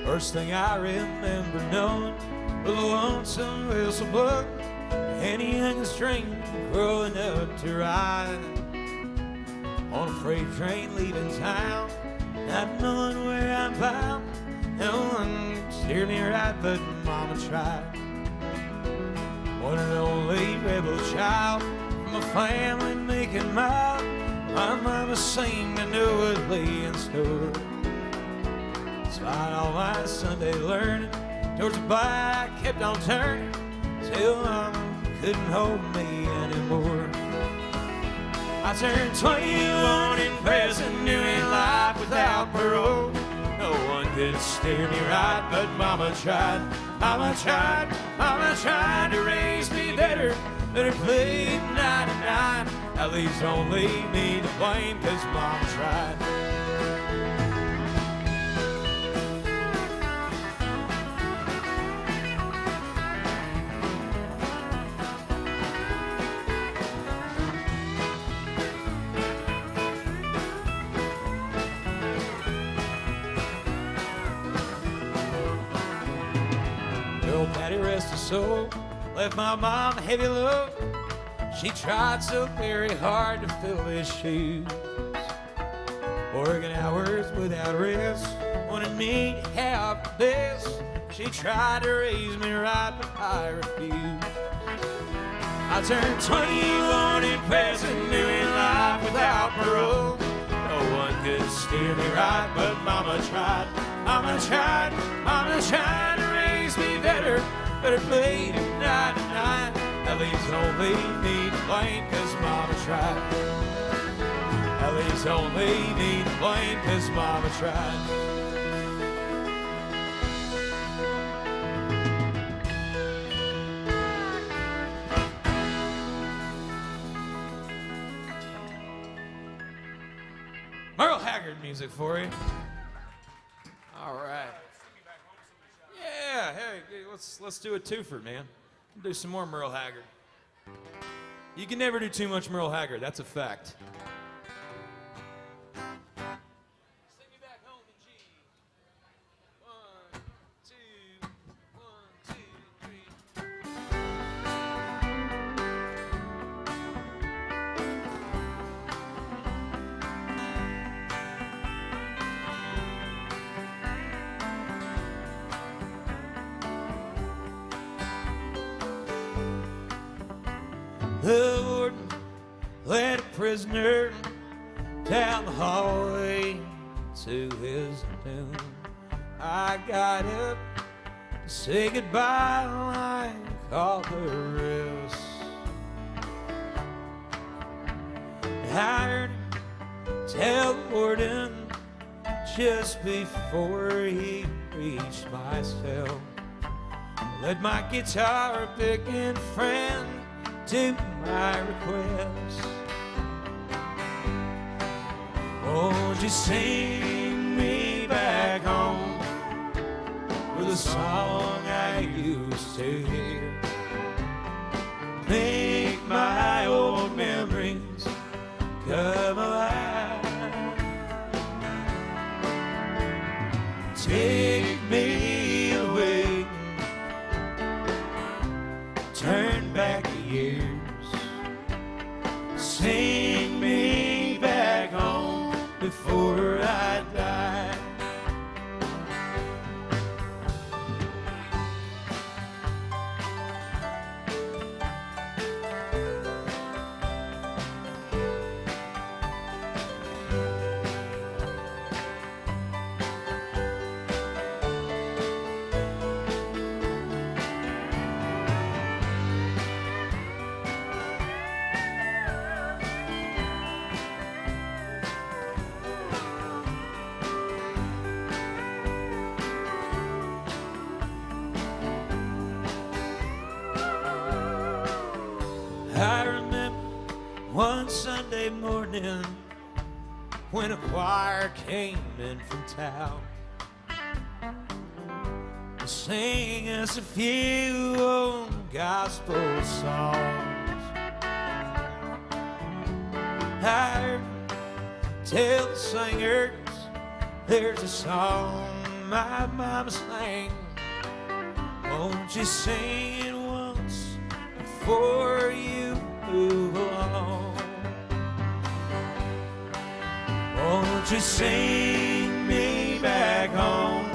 First thing I remember knowing was a lonesome whistle blow, and a young string growing up to ride on a freight train leaving town, not knowing where I'm bound. No one steered me right, but Mama tried. One and only rebel child from a family making mild. My mama seemed to know what lay in store. Despite all my Sunday learning, towards the back I kept on turning till Mama couldn't hold me anymore. I turned 21 in prison, doing life without parole. No one could steer me right, but Mama tried. Mama tried, Mama tried to raise me better, but her played 99. That leaves only me to blame, 'cause Mama tried. Daddy rest his soul, left my mom a heavy load. She tried so very hard to fill his shoes, working hours without rest, wanted me to have the best. She tried to raise me right, but I refused. I turned 21 in prison, doing life without parole. No one could steer me right, but Mama tried to raise me better played at night. Ellie's only need blame 'cause Mama tried. Ellie's only need blame 'cause Mama tried. Merle Haggard music for you. All right. Yeah, hey, let's do a twofer, man. Do some more Merle Haggard. You can never do too much Merle Haggard, that's a fact. Sing me back home in G. 1, 2, 1, 2, 3. The warden led a prisoner down the hallway to his doom. I got up to say goodbye like all the rest. I heard him tell the warden just before he reached my cell, let my guitar picking friend do my request. Won't you sing me back home with a song I used to hear? Make my old memories come alive. Take me away, turn back the years. Sing me back home before I die. I remember one Sunday morning when a choir came in from town to sing us a few old gospel songs. I heard tell the singers there's a song my mama sang. Won't you sing it once before you move along? Won't you sing me back home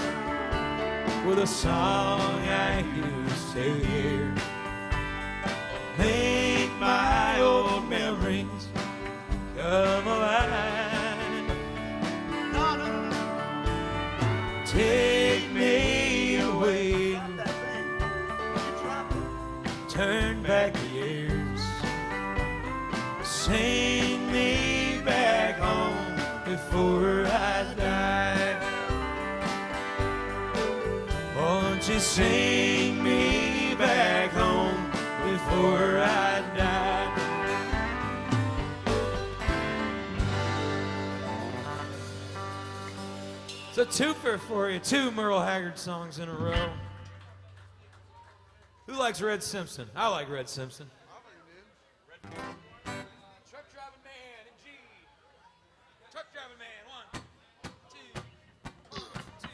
with a song I used to hear? Make my old memories come alive. No, no, no. Take me away, turn back the years. Sing me back home before I die. Won't you sing me back home before I die? It's a twofer for you, 2 Merle Haggard songs in a row. Who likes Red Simpson? I like Red Simpson. Truck driving man in G. Truck driving man, 1, 2, 1, 2.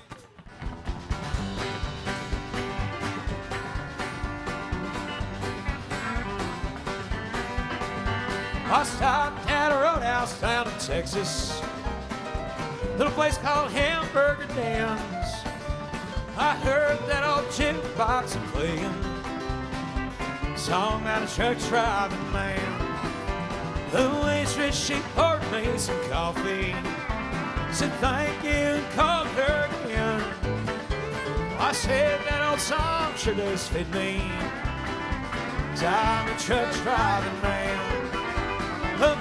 I stopped at a roadhouse down in Texas, little place called Hamburger Dan's. I heard that old jukebox playing song about a truck driving man. The waitress, she poured me some coffee. Said thank you and called her again. I said that old song sure does fit me, 'cause I'm a truck driving man.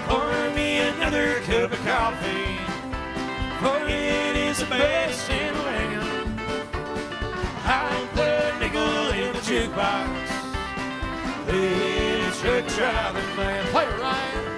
Pour me another cup of coffee, for it is the best in the land. I put a nickel in the jukebox, it's a truck driving man. Play it, Ryan.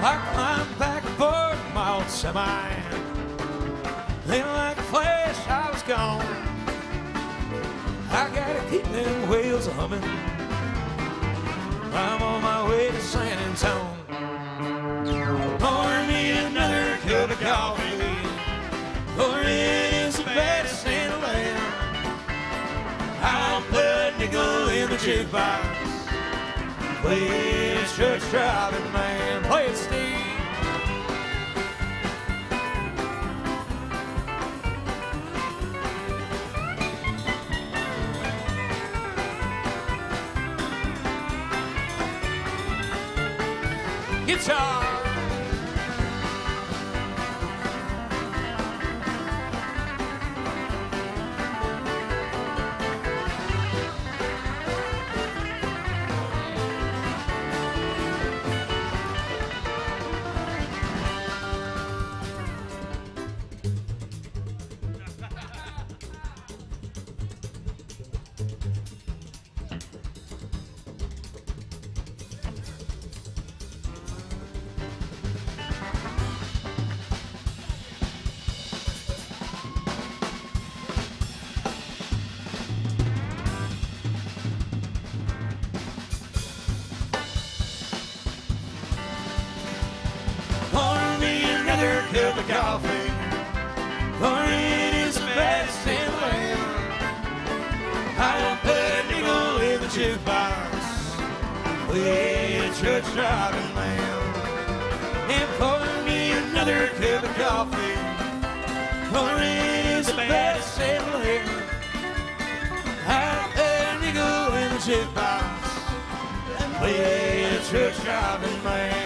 I climbed back aboard my old semi, then like a flash I was gone. I gotta keep them wheels humming, I'm on my way to San Antonio. Pour me another cup of coffee, for it is the best in the land. I'll put a nickel in the jukebox, play it, truck driving man. Play it, Steve. Guitar. Cup of coffee, for it is the best in the land. I'll put a nickel in the jukebox, play a truck driving man. And pour me another cup of coffee, for it is the best in the land. I'll put a nickel in the jukebox, play a truck driving man.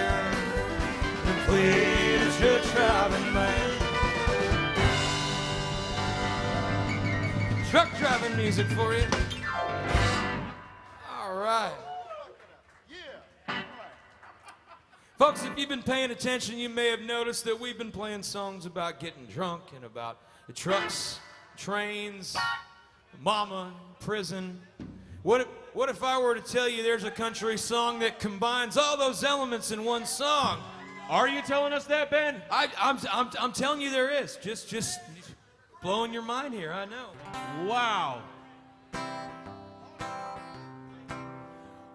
Play the truck driving man. Truck driving music for you. All right. Folks, if you've been paying attention, you may have noticed that we've been playing songs about getting drunk and about the trucks, trains, mama, prison. What if I were to tell you there's a country song that combines all those elements in one song? Are you telling us that, Ben? I'm telling you there is. Just blowing your mind here, I know. Wow.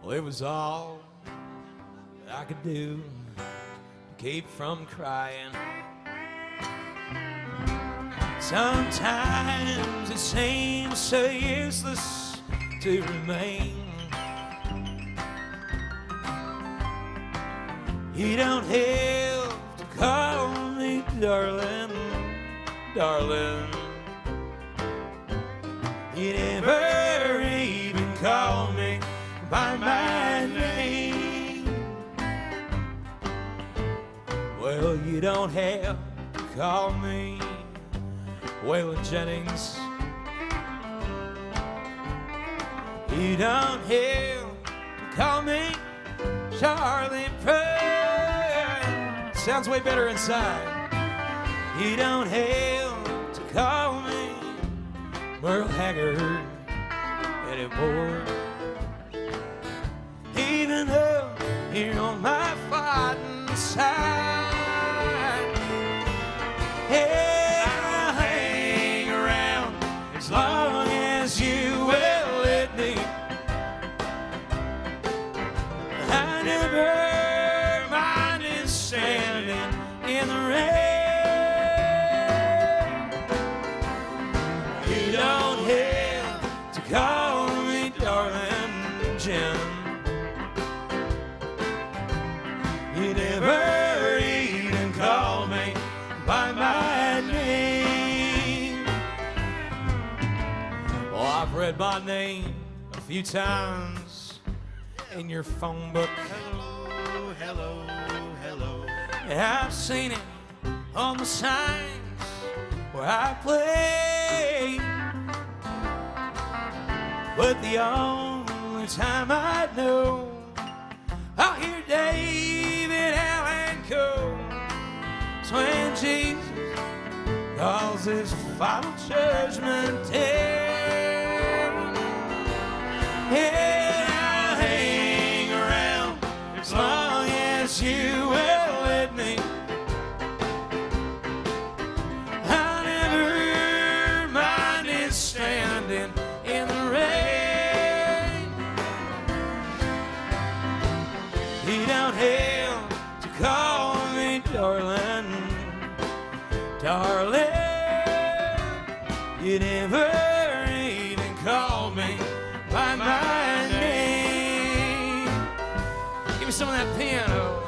Well, it was all that I could do to keep from crying. Sometimes it seems so useless to remain. You don't have to call me darling, darling. You never even call me by my name. Well, you don't have to call me Waylon Jennings. You don't have to call me Charlie Puth. Sounds way better inside. You don't have to call me Merle Haggard anymore. Even though you're on my fighting side. Hey, I'll hang around as long as you will let me. I never minded standing in the rain. You don't have to call me darling Jim. You never even call me by my read my name a few times in your phone book. Hello, hello, hello. And I've seen it on the signs where I play. But the only time I know I'll hear David Allen Co. is when Jesus calls his final judgment day. Yeah, I'll hang around as long as you will let me. I'll never mind it standing in the rain. You don't have to call me darling, darling. You never even called me by my name. Give me some of that piano.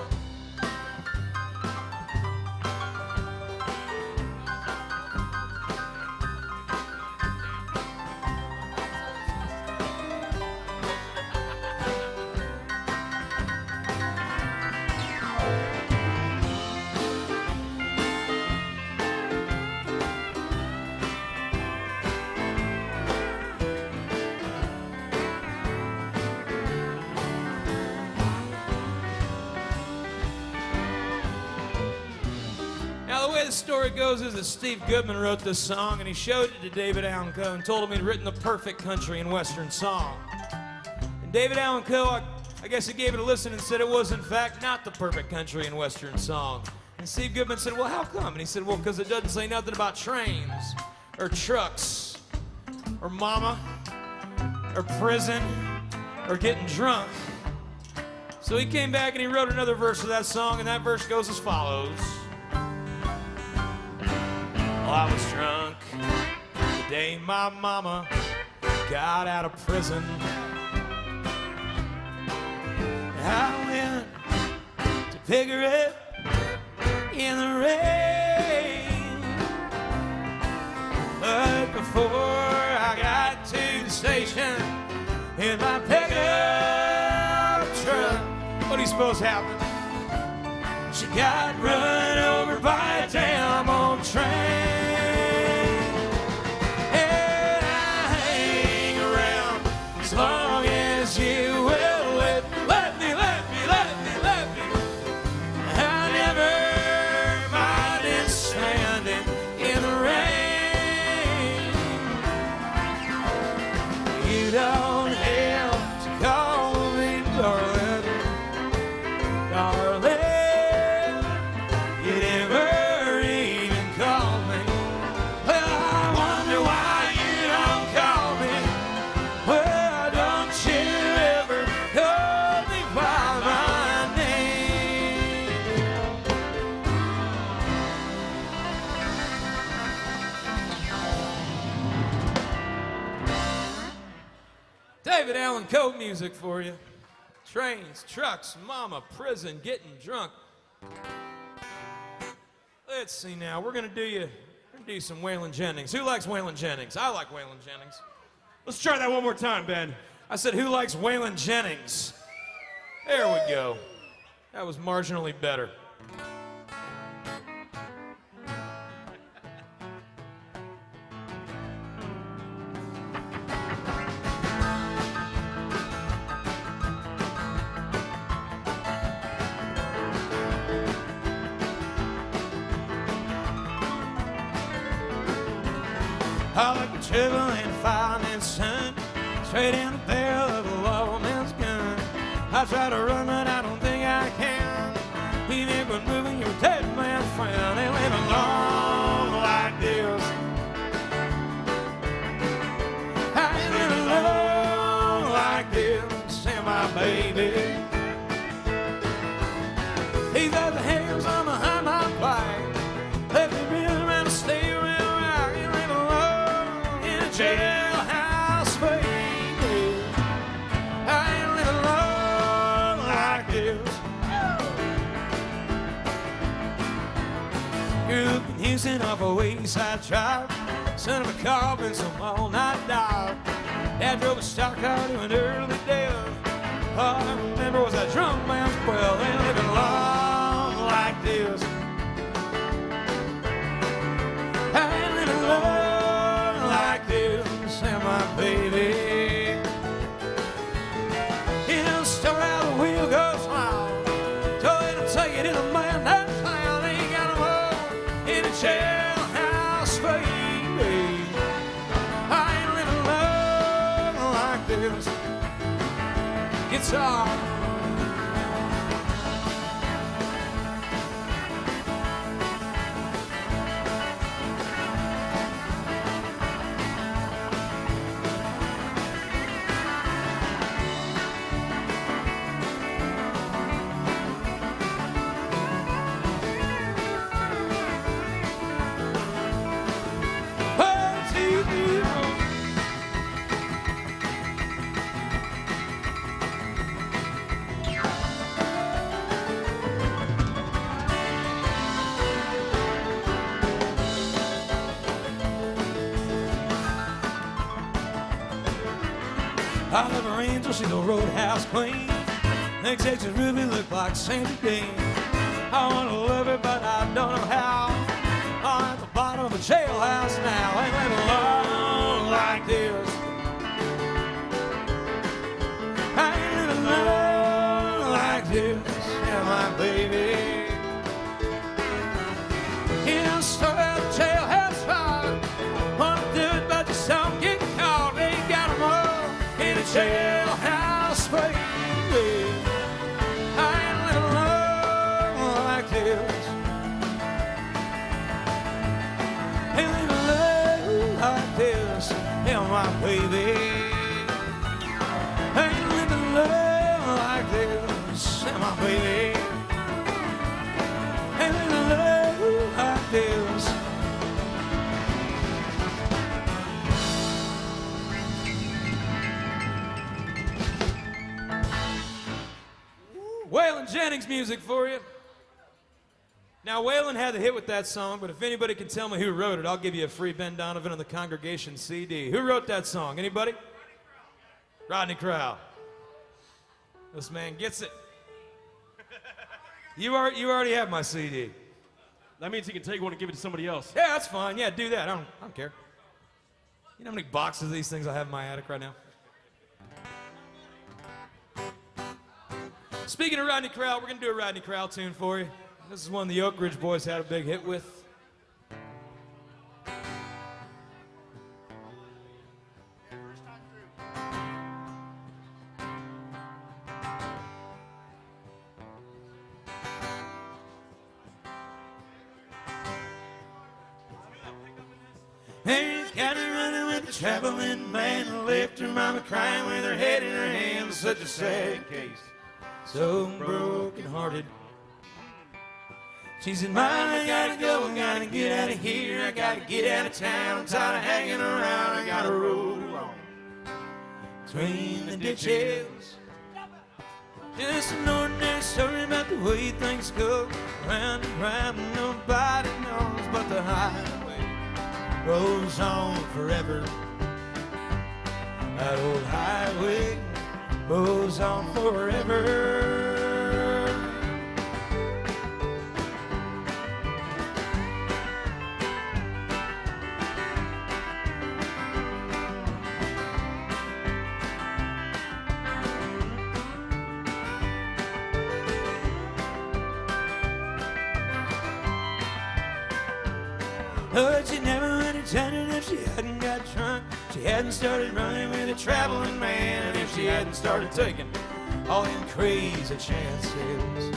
Now, the way the story goes is that Steve Goodman wrote this song, and he showed it to David Allen Coe and told him he'd written the perfect country and western song. And David Allen Coe, I guess he gave it a listen and said it was, in fact, not the perfect country and western song. And Steve Goodman said, well, how come? And he said, well, because it doesn't say nothing about trains or trucks or mama or prison or getting drunk. So he came back and he wrote another verse of that song, and that verse goes as follows. Well, I was drunk the day my mama got out of prison. I went to pick her up in the rain. But before I got to the station in my pickup truck, what do you suppose happened? She got run over by a damn old train. And I hang around as long as you will let me. I never minded standing in the rain. You don't have to call me darling, darling. David Allen Coe music for you. Trains, trucks, mama, prison, getting drunk. Let's see now. We're gonna do some Waylon Jennings. Who likes Waylon Jennings? I like Waylon Jennings. Let's try that one more time, Ben. I said, who likes Waylon Jennings? There we go. That was marginally better. I like the trouble and finding sun straight in the barrel of a lawman's gun. I try to run, but I don't think I can. He never moving, you're a dead man's friend. They live along like this. I ain't living alone like this, and my baby. He's got the hands on behind my back. Let me real around and stay around. Jailhouse, baby. I ain't living alone like this. Grew up in Houston off a wayside drive. Son of a car, been some all-night dive. Dad drove a stock car to an early death. All I remember was that drunk man's well. Ain't living long like this. I ain't living long like this, and my baby. You know, start out the wheel goes round. Go ahead and take it in a man that town. Ain't got no more in a jailhouse, baby. I ain't living long like this. Guitar. Oliver Angel, she's a roadhouse queen. Next Texas Ruby look like Sandra Dean. I want to love her, but I don't know how. I'm at the bottom of a jailhouse now. Ain't living long like this. I ain't living long like this, yeah, my baby. You know, start out the jailhouse fire. Want to do it, but just don't get caught. Ain't got them all in a jailhouse, baby. I ain't living long like this. Ain't living long like this, yeah, my baby. Ain't living long like this, yeah, my baby. Ain't living long like this. Waylon Jennings music for you. Now, Waylon had the hit with that song, but if anybody can tell me who wrote it, I'll give you a free Ben Donovan and the Congregation CD. Who wrote that song? Anybody? Rodney Crowell. This man gets it. You already have my CD. That means he can take one and give it to somebody else. Yeah, that's fine. Yeah, do that. I don't care. You know how many boxes of these things I have in my attic right now? Speaking of Rodney Crowell, we're going to do a Rodney Crowell tune for you. This is one the Oak Ridge Boys had a big hit with. Hey, got her running with the traveling man, left her mama crying with her head in her hands. Such a sad case, so broken-hearted. She said, Mom, I gotta go, I gotta get out of here, I gotta get out of town, I'm tired of hanging around, I gotta roll on between the ditches. Just an ordinary story about the way things go, round and round, and nobody knows, but the highway rolls on forever. That old highway rolls on forever. But she never would have done it if she hadn't got drunk. She hadn't started running with a traveling man. And if she hadn't started taking all them crazy chances.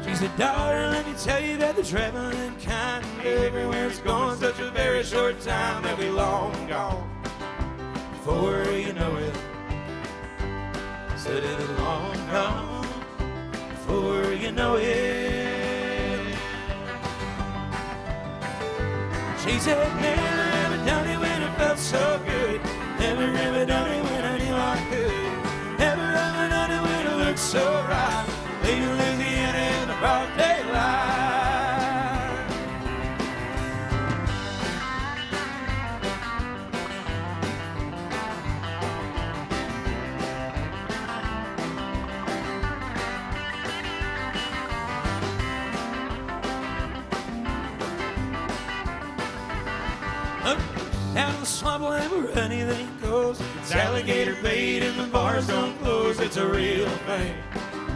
She said, daughter, let me tell you that the traveling kind, everywhere it's going, such a very short time, they'll be long gone before you know it. Said it'll be long gone before you know it. She said, never ever done it when it felt so good. Never ever done it when I knew I could. Never ever done it when it looked so right. Leaving Louisiana in the broad daylight. Up down the swampland where anything goes. It's alligator bait and the bars don't close. It's a real thing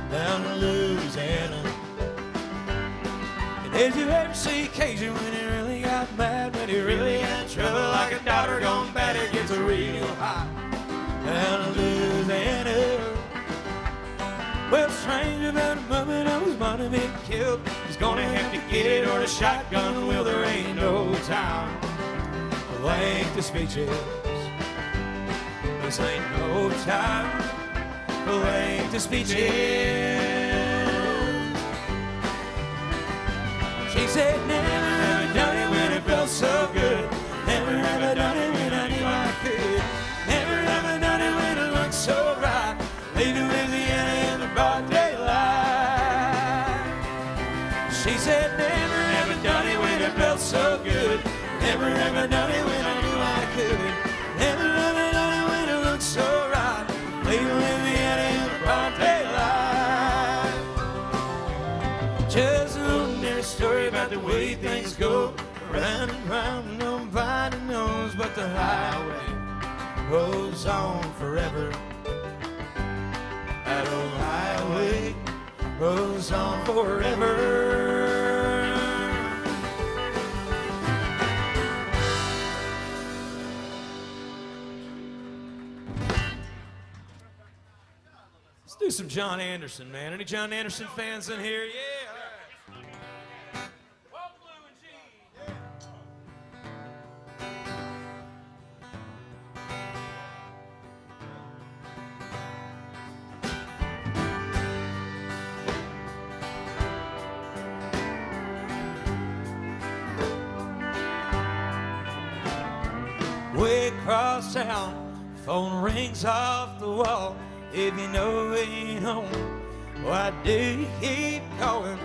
down in Louisiana. And did you ever see Cajun when he really got mad? When he really had trouble like a daughter gone bad? It gets real hot down in Louisiana. Well, strange about a moment I was about to be killed. He's gonna have to get it or the shotgun will. There ain't no time for lengthy speeches. This ain't no time for lengthy speeches. She said, never ever done it when it felt so good. Never ever done it when I knew I could. Never ever done it when it looked so right. Leaving Louisiana in the broad daylight. She said, never ever done it when it felt so good. Never ever done it when I knew I could. Never ever done it when it looked so right. Leaving Louisiana in the broad daylight. Just a ordinary story about the way things go. Round and round, nobody knows, but the highway goes on forever. That old highway goes on forever. Let's do some John Anderson, man. Any John Anderson fans in here? Yeah. All right. Blue and Jean. Way across town, phone rings off the wall. If you know he ain't home, why do you keep calling?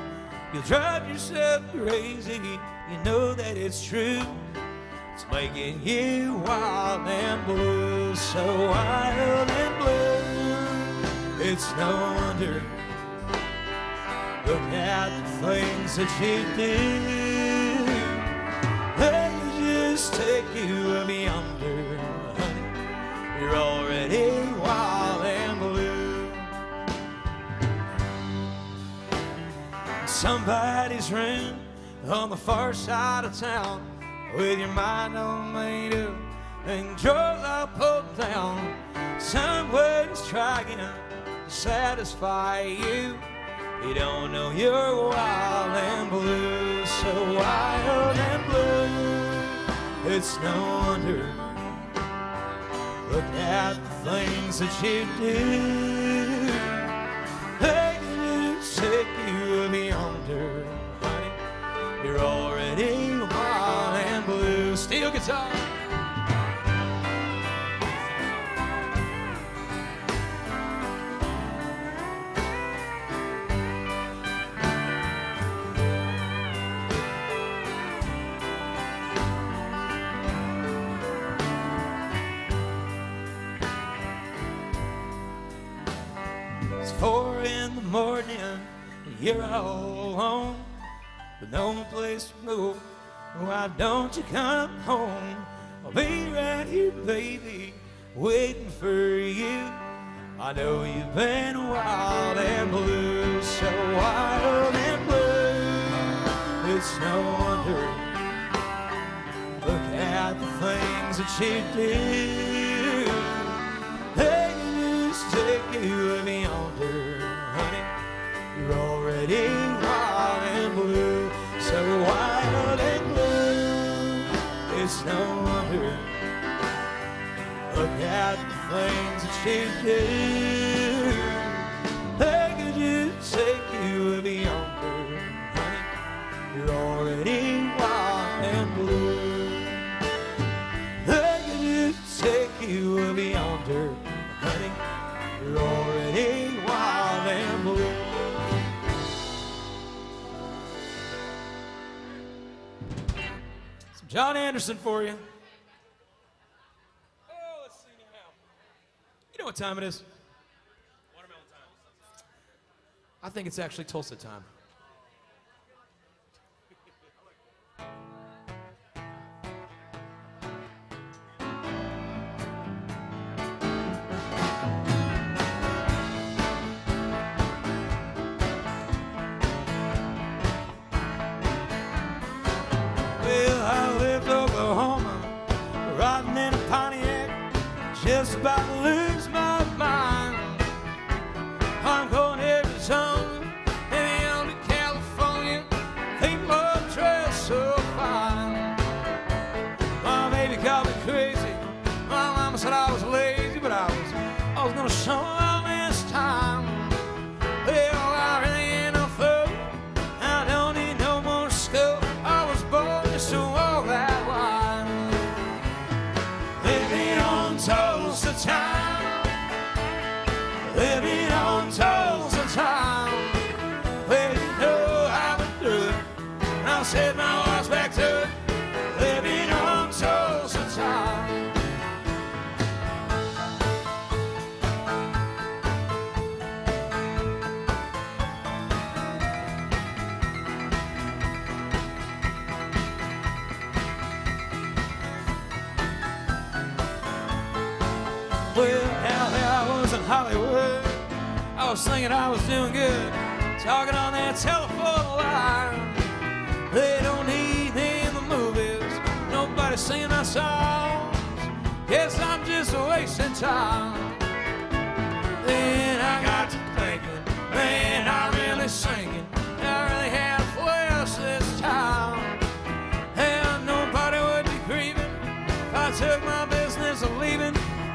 You'll drive yourself crazy. You know that it's true. It's making you wild and blue, so wild and blue. It's no wonder. Look at the things that you do. They just take you beyonder, honey. You're already wild and blue. In somebody's room on the far side of town, with your mind all made up and your life pulled down. Somebody's trying to satisfy you. You don't know you're wild and blue, so wild and blue. It's no wonder. Look at the things that you do. They can just take you beyonder, honey. You're already wild and blue. Steel guitar. It's 4 in the morning, and you're all alone, with no place to go. Why don't you come home? I'll be right here, baby, waiting for you. I know you've been wild and blue, so wild and blue. It's no wonder. Look at the things that you do. They can just take you beyonder, honey. You're already wild and blue, so wild and blue. It's no wonder. Look at the things that you do. They could just take you beyonder, honey. You're already wild and blue. They could just take you beyonder, honey. You're already wild and blue. Some John Anderson for you. You know what time it is? Watermelon time. I think it's actually Tulsa time. Well, now there I was in Hollywood. I was thinking I was doing good, talking on that telephone line. They don't need me in the movies, nobody singing my songs. Guess I'm just wasting time. Then I got to thinking, man, I'm really singing. I really had a flash this time. And nobody would be grieving if I took my business of leaving,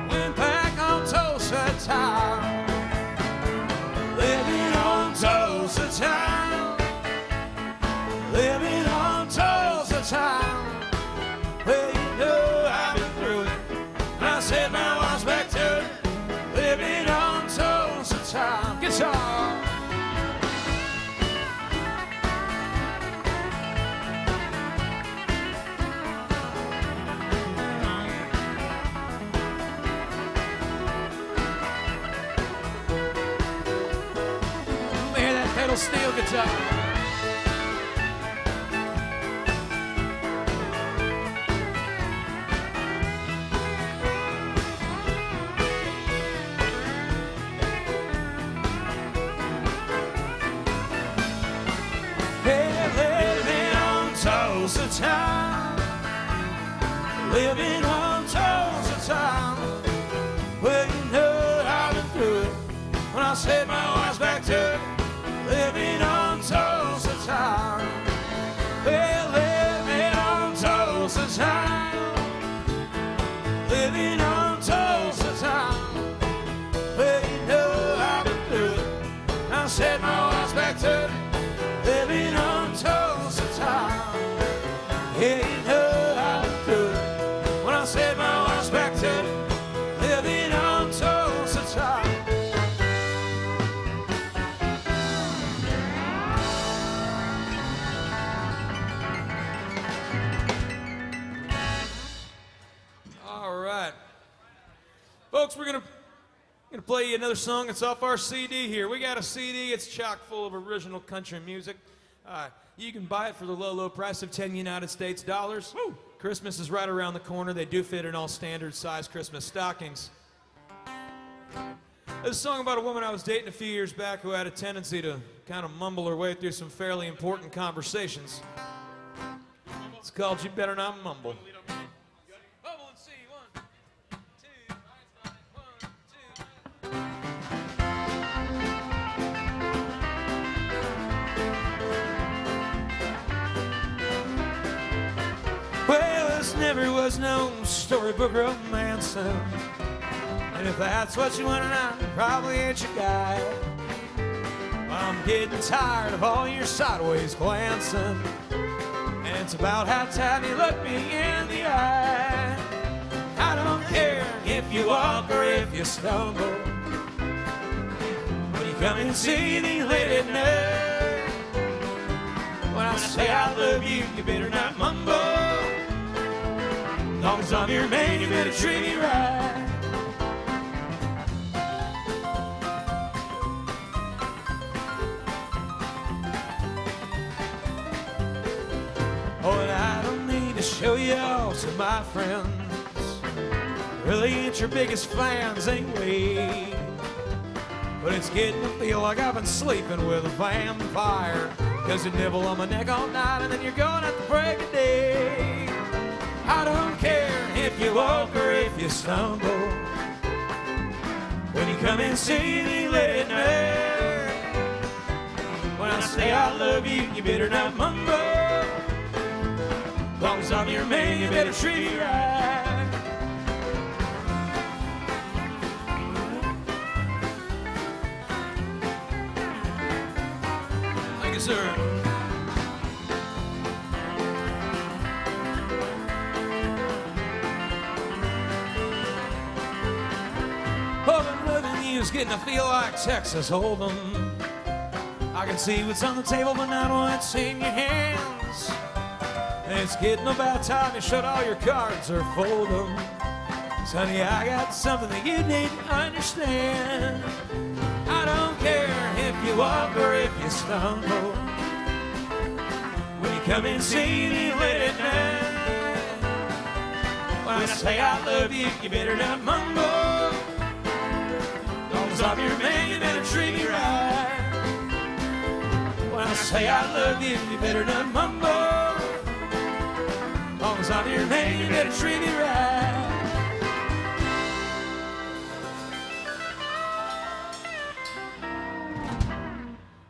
went back on Tulsa town. Living on Tulsa town, living on Tulsa town. Well, you know I've been through it, and I said my wife's back to it. Living on Tulsa town. Guitar. Hear that pedal steel guitar. Tulsa town, living on Tulsa town. Well, you know I've been through it when I said my wife's back to it. Living on Tulsa town, well, living on Tulsa town, living on Tulsa town. Well, you know I've been through it. I said my wife's back to it. Living on Tulsa town. Yeah, you know I've been through it. When I said my wife's back to it, living on Tulsa town. All right, folks, we're gonna play you another song. It's off our CD here. We got a CD. It's chock full of original country music. You can buy it for the low, low price of 10 United States dollars. Woo! Christmas is right around the corner. They do fit in all standard size Christmas stockings. This is a song about a woman I was dating a few years back who had a tendency to kind of mumble her way through some fairly important conversations. It's called You Better Not Mumble. Bubble and see. 1, 2, 1, 2. Well, this never was no storybook romancing. And if that's what you want to know, probably ain't your guy. Well, I'm getting tired of all your sideways glancing. And it's about how time you look me in the eye. I don't care if you walk or if you stumble. When you come and see me late at night, when I say I love you, you better not mumble. As long as I'm your man, you better treat me right. Oh, and I don't need to show you all to my friends. Really ain't your biggest fans anyway. But it's getting to feel like I've been sleeping with a vampire. 'Cause you nibble on my neck all night and then you're gone at the break of day. I don't care if you walk or if you stumble. When you come and see me late at night, when I say I love you, you better not mumble. As long as I'm your man, you better treat me right. Thank you, sir. Oh, but loving you is getting to feel like Texas Hold'em. I can see what's on the table, but not what's in your hands. And it's getting about time you shut all your cards or fold them. Sonny, I got something that you need to understand. I don't care if you walk or if you stumble. When you come and see me late at night, when I say I love you, you better not mumble. as I'm your man, you better treat me right. When I say I love you, you better not mumble. As long as I'm your man, you better treat me right.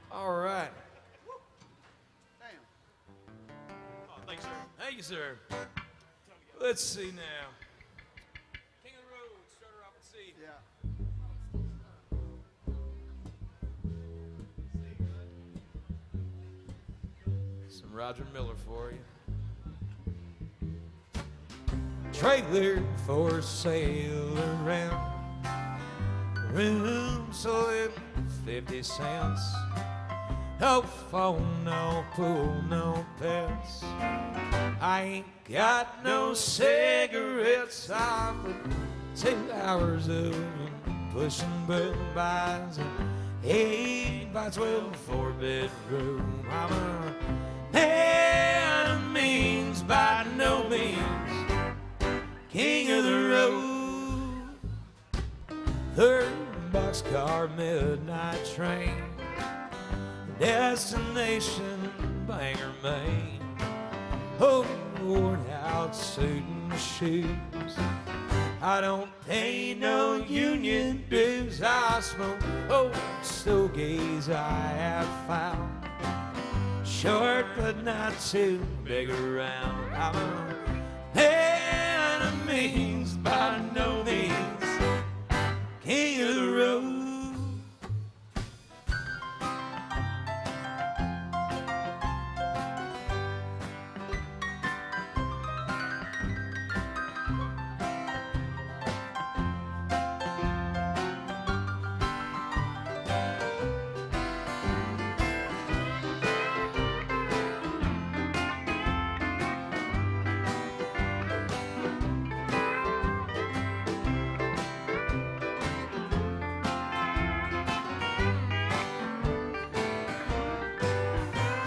All right. Oh, thanks, sir. Thank you, sir. Let's see now. King of the Road, start her off and see. Yeah. Some Roger Miller for you. Trailer for sale around. Room sold 50 cents. No phone, no pool, no pets. I ain't got no cigarettes. I'm for 2 hours of pushing buys and 8 by 12 4-bedroom. I'm a man of means by no means, king of the road. 3rd boxcar midnight train, destination Bangor, Maine. Oh, worn out suit and shoes. I don't pay no union dues. I smoke old stogies I have found. Short but not too big around. I'm a man of means by no means, king of the road.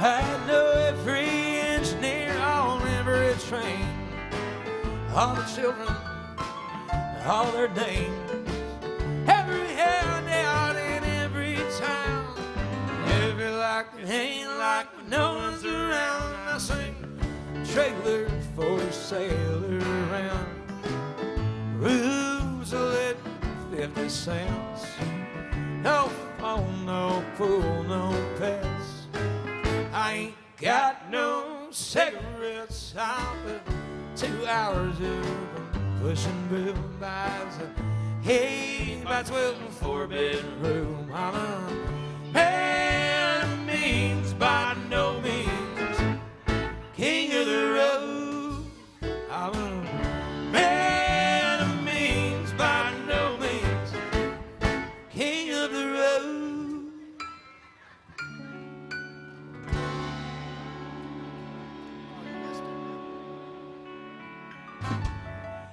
I know every engineer on every train, all the children, all their names, every handout in every town, every like that ain't like when no one's around. I sing trailer for sale around, rooms are lit 50 cents, no phone, no pool, no pets. I ain't got no cigarettes. I'm for 2 hours of pushing boom buys a 8 by 12 4-bedroom. I'm a man of means by no means, king of the road. I'm a man of means by no means, king of the road.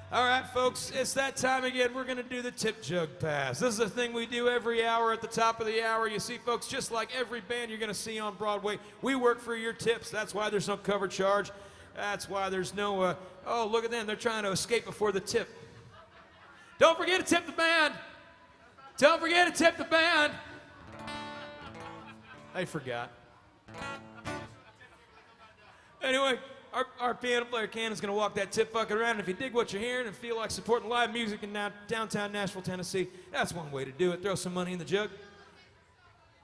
All right, folks, it's that time again. We're going to do the tip jug pass. This is a thing we do every hour at the top of the hour. You see, folks, just like every band you're going to see on Broadway, we work for your tips. That's why there's no cover charge. That's why there's no, oh, look at them. They're trying to escape before the tip. Don't forget to tip the band. Don't forget to tip the band. I forgot. Anyway. Our piano player, Ken, is going to walk that tip bucket around. And if you dig what you're hearing and feel like supporting live music in downtown Nashville, Tennessee, that's one way to do it. Throw some money in the jug.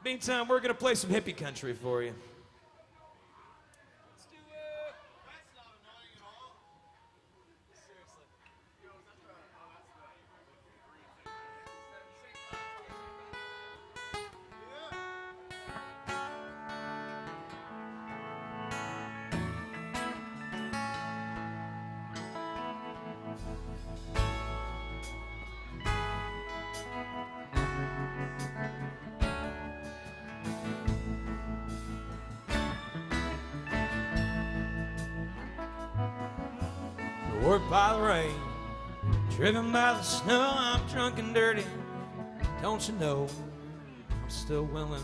Meantime, we're going to play some hippie country for you. Let's do it. That's not annoying at all. Seriously. Worked by the rain, driven by the snow, I'm drunk and dirty. Don't you know, I'm still willing.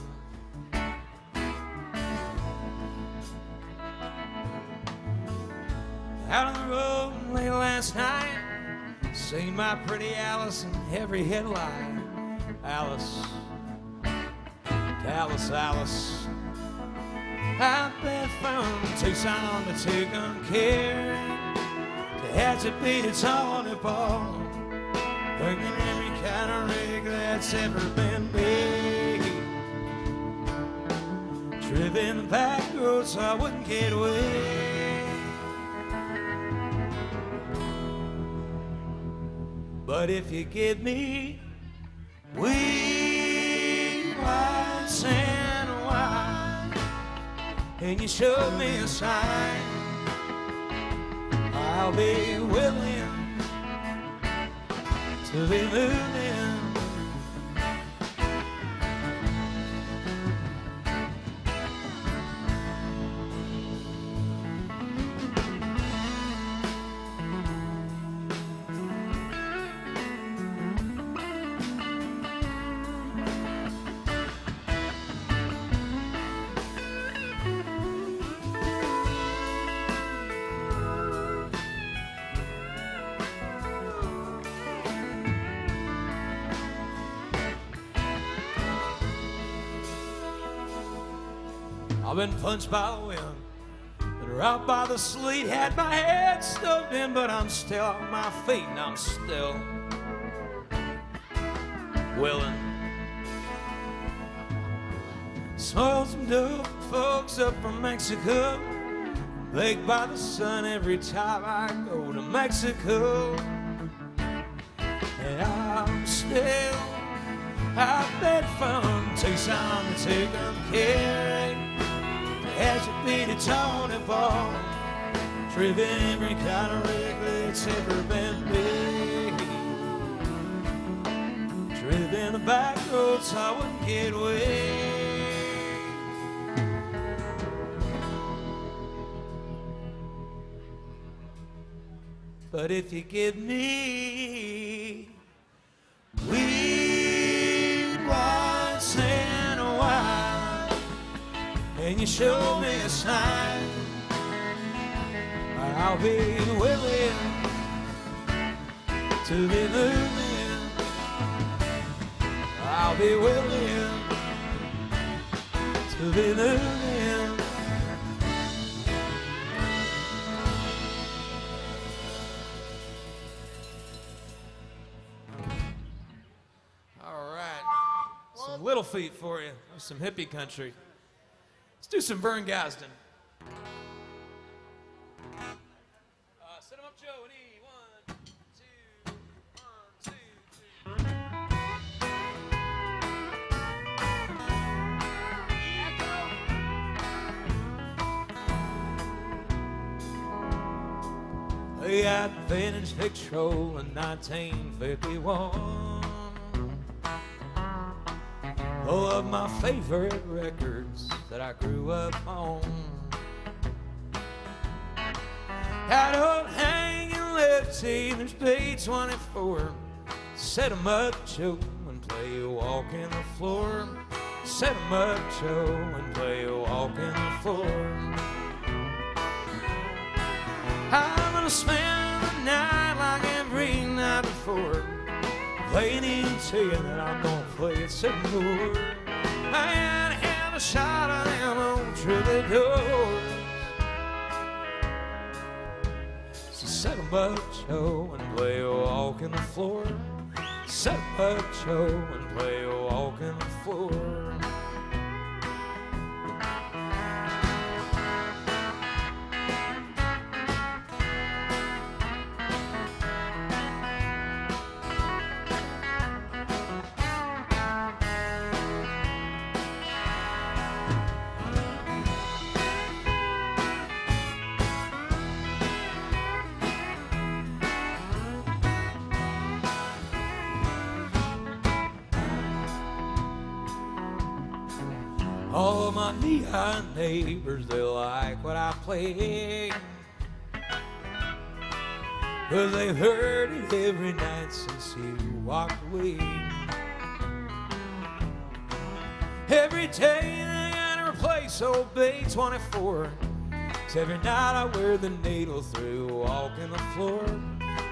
Out on the road late last night, seen my pretty Alice in every headline. Alice, Dallas, Alice. I've been from Tucson to Tucumcari, to Hatchet to Tawny Ball, working every kind of rig that's ever been made. Driven the back roads so I wouldn't get away. But if you give me weed, white sand, wine, and you show me a sign, I'll be willing to be moving. I've been punched by the wind, been robbed by the sleet, had my head shoved in, but I'm still on my feet and I'm still willing. Smuggled some dope folks up from Mexico, baked by the sun every time I go to Mexico. And I'm still, I've been from Tucson to Tucumcari, as you beat a Tony Ball, driven every kind of rig that's ever been made. Driven the back roads so I wouldn't get away. But if you give me weed, white sand, wine, and you show me a sign, I'll be willing to be moving. I'll be willing to be moving. All right, some Little Feet for you, some Hippie Country. Let's do some Vern Gaston. Set him up, Joe, and E. 1, 2, 1, 2, 3. We got vintage Victrola in 1951. Full of my favorite records that I grew up on. Had old hanging lefty, there's B24. Set 'em up, Joe, and play a walk in the floor. Set 'em up, Joe, and play a walk in the floor. I'm gonna spend the night like every night before, playing into you that I'm gonna play it some more. And have a shot of them old troubadours. So set 'em up, Joe, and play a walk in the floor. Set 'em up, Joe, and play a walk in the floor. All my neon neighbors, they like what I play, 'cause they've heard it every night since you walked away. Every day they gotta replace old B24. 'Cause every night I wear the needle through walking the floor.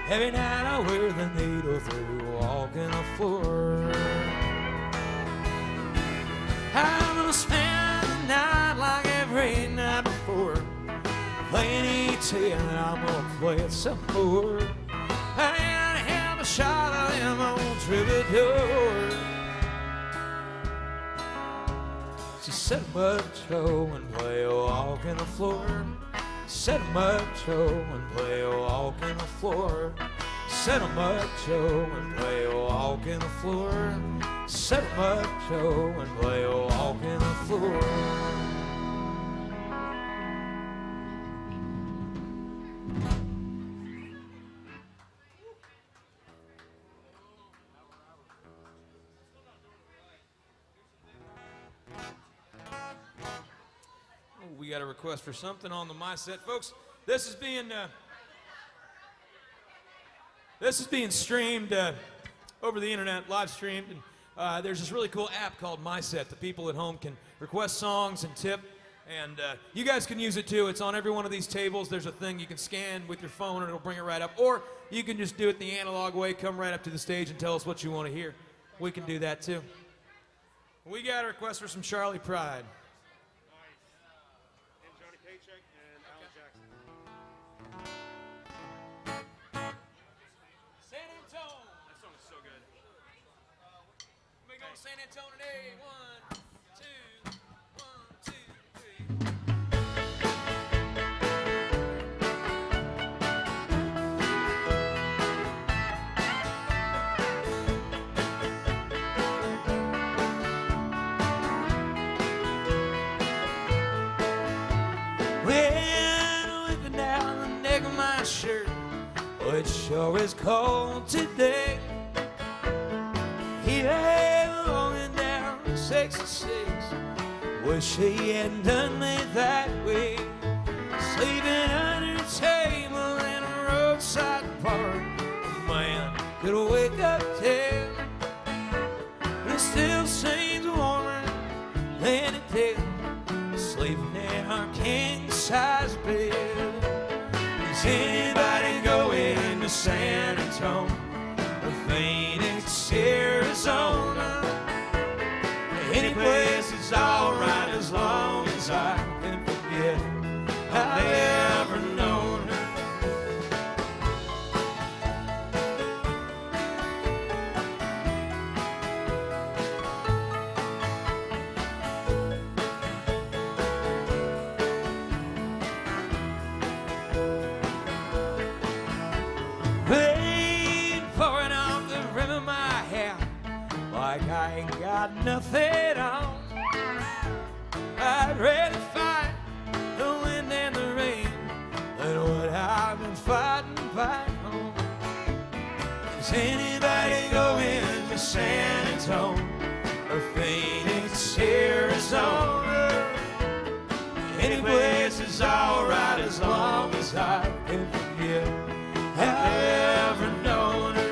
Every night I wear the needle through walking the floor. I'm gonna spend the night like every night before. Playing ET and I'm gonna play it some more. I gotta have a shot of them old troubadour. She set 'em up, Joe, and play a walk in the floor. Set 'em up, Joe, and play a walk in the floor. Set 'em up, Joe, and play a walk in the floor. Set 'em up, Joe, and play a walk in the floor. We got a request for something on the My Set, folks. This is being streamed over the internet, live streamed. And there's this really cool app called My Set. The people at home can request songs and tip, and you guys can use it too. It's on every one of these tables. There's a thing you can scan with your phone, and it'll bring it right up. Or you can just do it the analog way. Come right up to the stage and tell us what you want to hear. We can do that too. We got a request for some Charlie Pride. San Antonio, 1, 2, 1, 2, 3. Well, whipping down the neck of my shirt, oh, it sure is cold today. Longing down 66. Wish she hadn't done me that way. Sleeping under a table in a roadside park. A man could wake up dead, but it still seems warmer than it did sleeping in our king-size bed. Is anybody going to San Antonio or Phoenix, Arizona? Any place is alright as long as I can forget I've ever known her. Rain pouring off the rim of my hair like I ain't got nothing on. I'd rather fight the wind and the rain than what I've been fighting back home. Is anybody going to San Antonio or Phoenix, Arizona? Any place is alright as long as I can forget I've ever known her.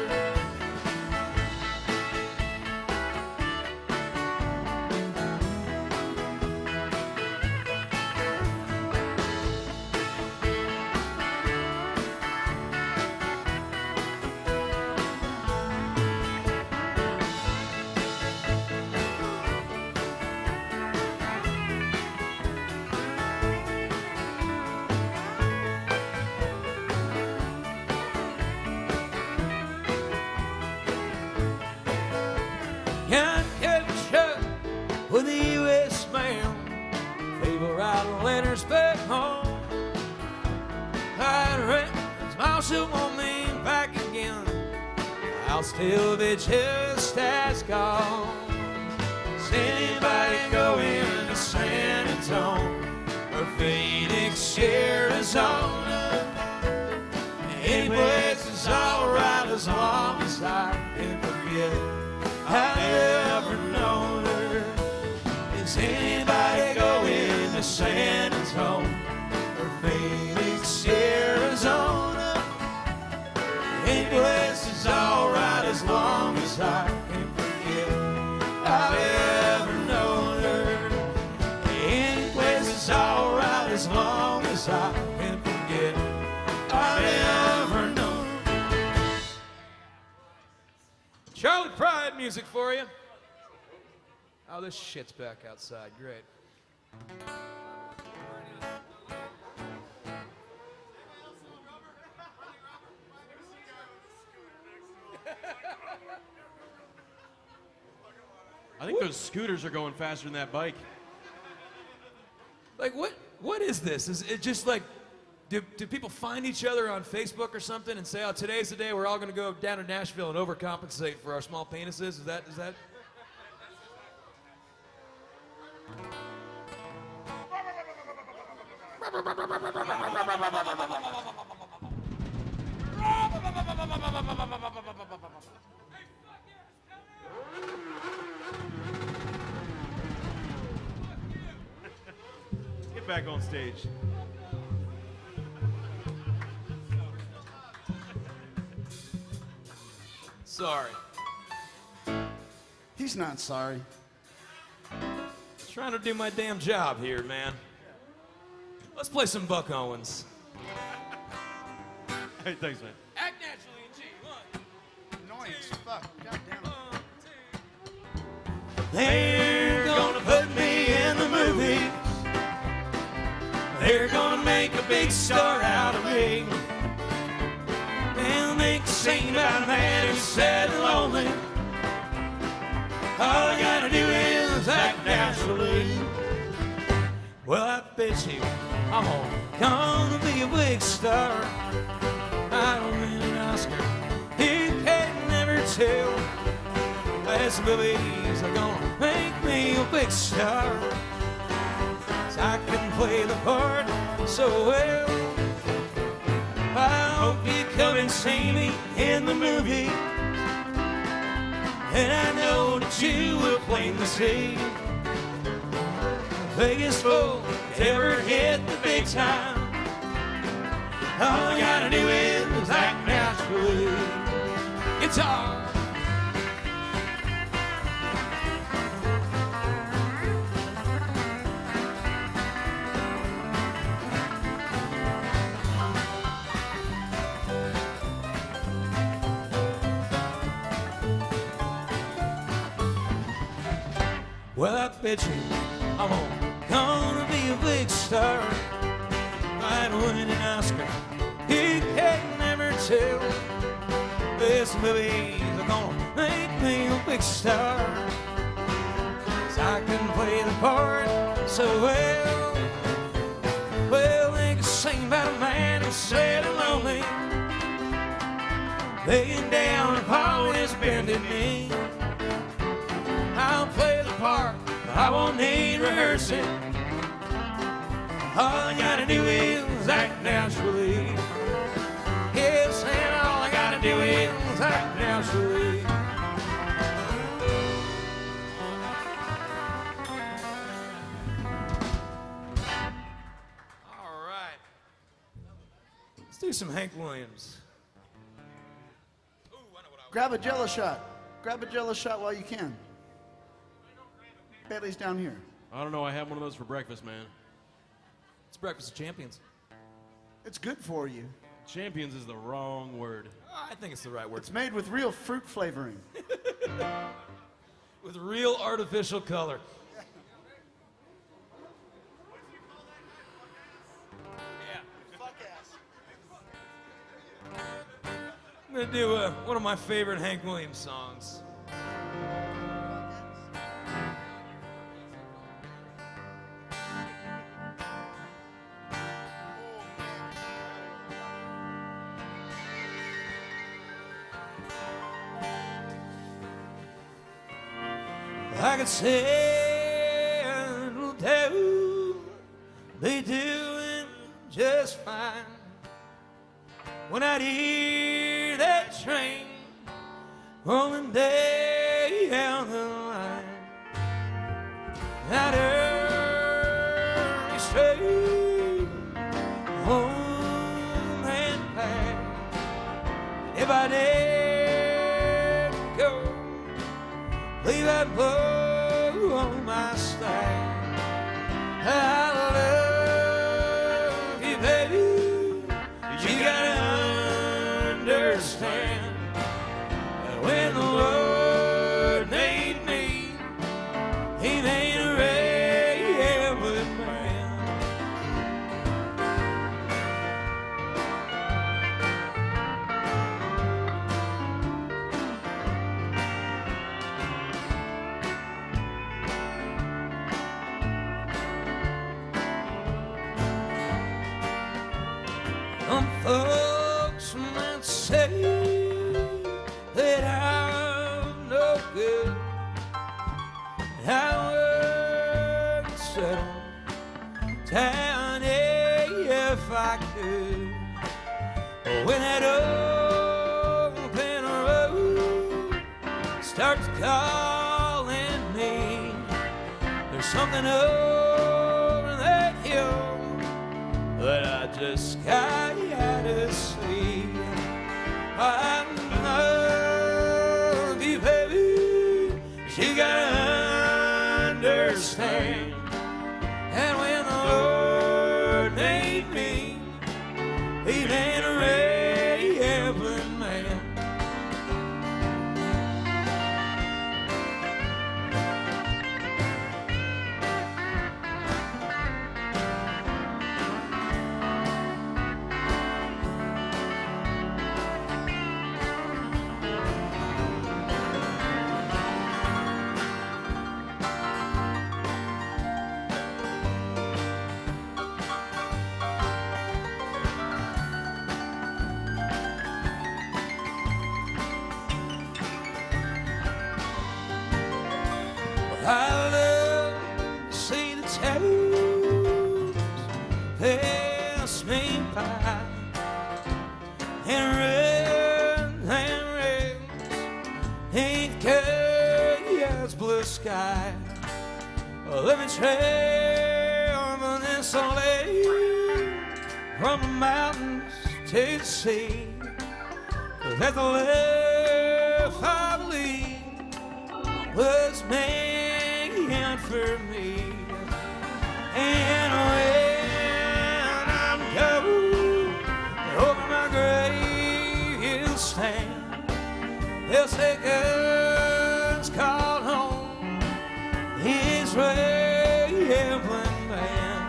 With the U.S. mail, people writing letters back home. I'd reckon my she'll want me back again. I'll still be just as gone. Is anybody going to San Antonio or Phoenix, Arizona? Any place is alright as long as I can forget I've ever known her. Is anybody going to San Antonio or Phoenix, Arizona? Any place is alright as long as I can forget I've ever known her. Any place is alright as long as I can forget I've ever known her. Charlie Pride music for you. Oh, this shit's back outside. Great. I think those scooters are going faster than that bike. Like, what is this? Is it just like, do people find each other on Facebook or something and say, oh, today's the day we're all going to go down to Nashville and overcompensate for our small penises? Is that? Get back on stage. Sorry. He's not sorry. Trying to do my damn job here, man. Let's play some Buck Owens. Hey, thanks, man. Act naturally in G. One. Annoying as fuck. God damn it. They're gonna put me in the movie. They're gonna make a big star out of me. They'll make a scene about a man who's sad and lonely. All I gotta do is act naturally. Well, I bet you I'm gonna be a big star. I don't win an Oscar. You can never tell. As movies are gonna make me a big star. 'Cause I can play the part so well. I hope you come and see me in the movie. And I know that you will plainly see the biggest fool ever hit the big time. All I gotta do is act naturally. Guitar. Well, I bet you I'm gonna be a big star. I'd win an Oscar. You can never tell. This movies are gonna make me a big star. 'Cause I can play the part so well. Well, they can sing about a man who's sad and lonely, laying down upon his bended knee. I'll play the part, I won't need rehearsing. All I gotta do is act naturally. Yes, and all I gotta do is act naturally. All right. Let's do some Hank Williams. Grab a Jello shot. Grab a Jello shot while you can. Bailey's down here. I don't know. I had one of those for breakfast, man. It's Breakfast of Champions. It's good for you. Champions is the wrong word. I think it's the right word. It's made with real fruit flavoring. With real artificial color. I'm gonna do one of my favorite Hank Williams songs. I could settle down, be doing just fine. When I'd hear that train rolling down the line, I'd hurry straight home and back. If I dared go, leave that blow on my stack. I love you, baby. You gotta understand that when the Lord made me, that open road starts calling me. There's something over that hill that I just got to see. I love you, baby. You gotta understand. And when the Lord made me, He made a rambling man. I love to see the toes pass me by and red ain't chaos blue sky. Let me travel this lake from the mountains to the sea. That the life I believe was made for me. And when I'm gone, over my grave he'll stand. He'll say, "God's called home." He's rambling man.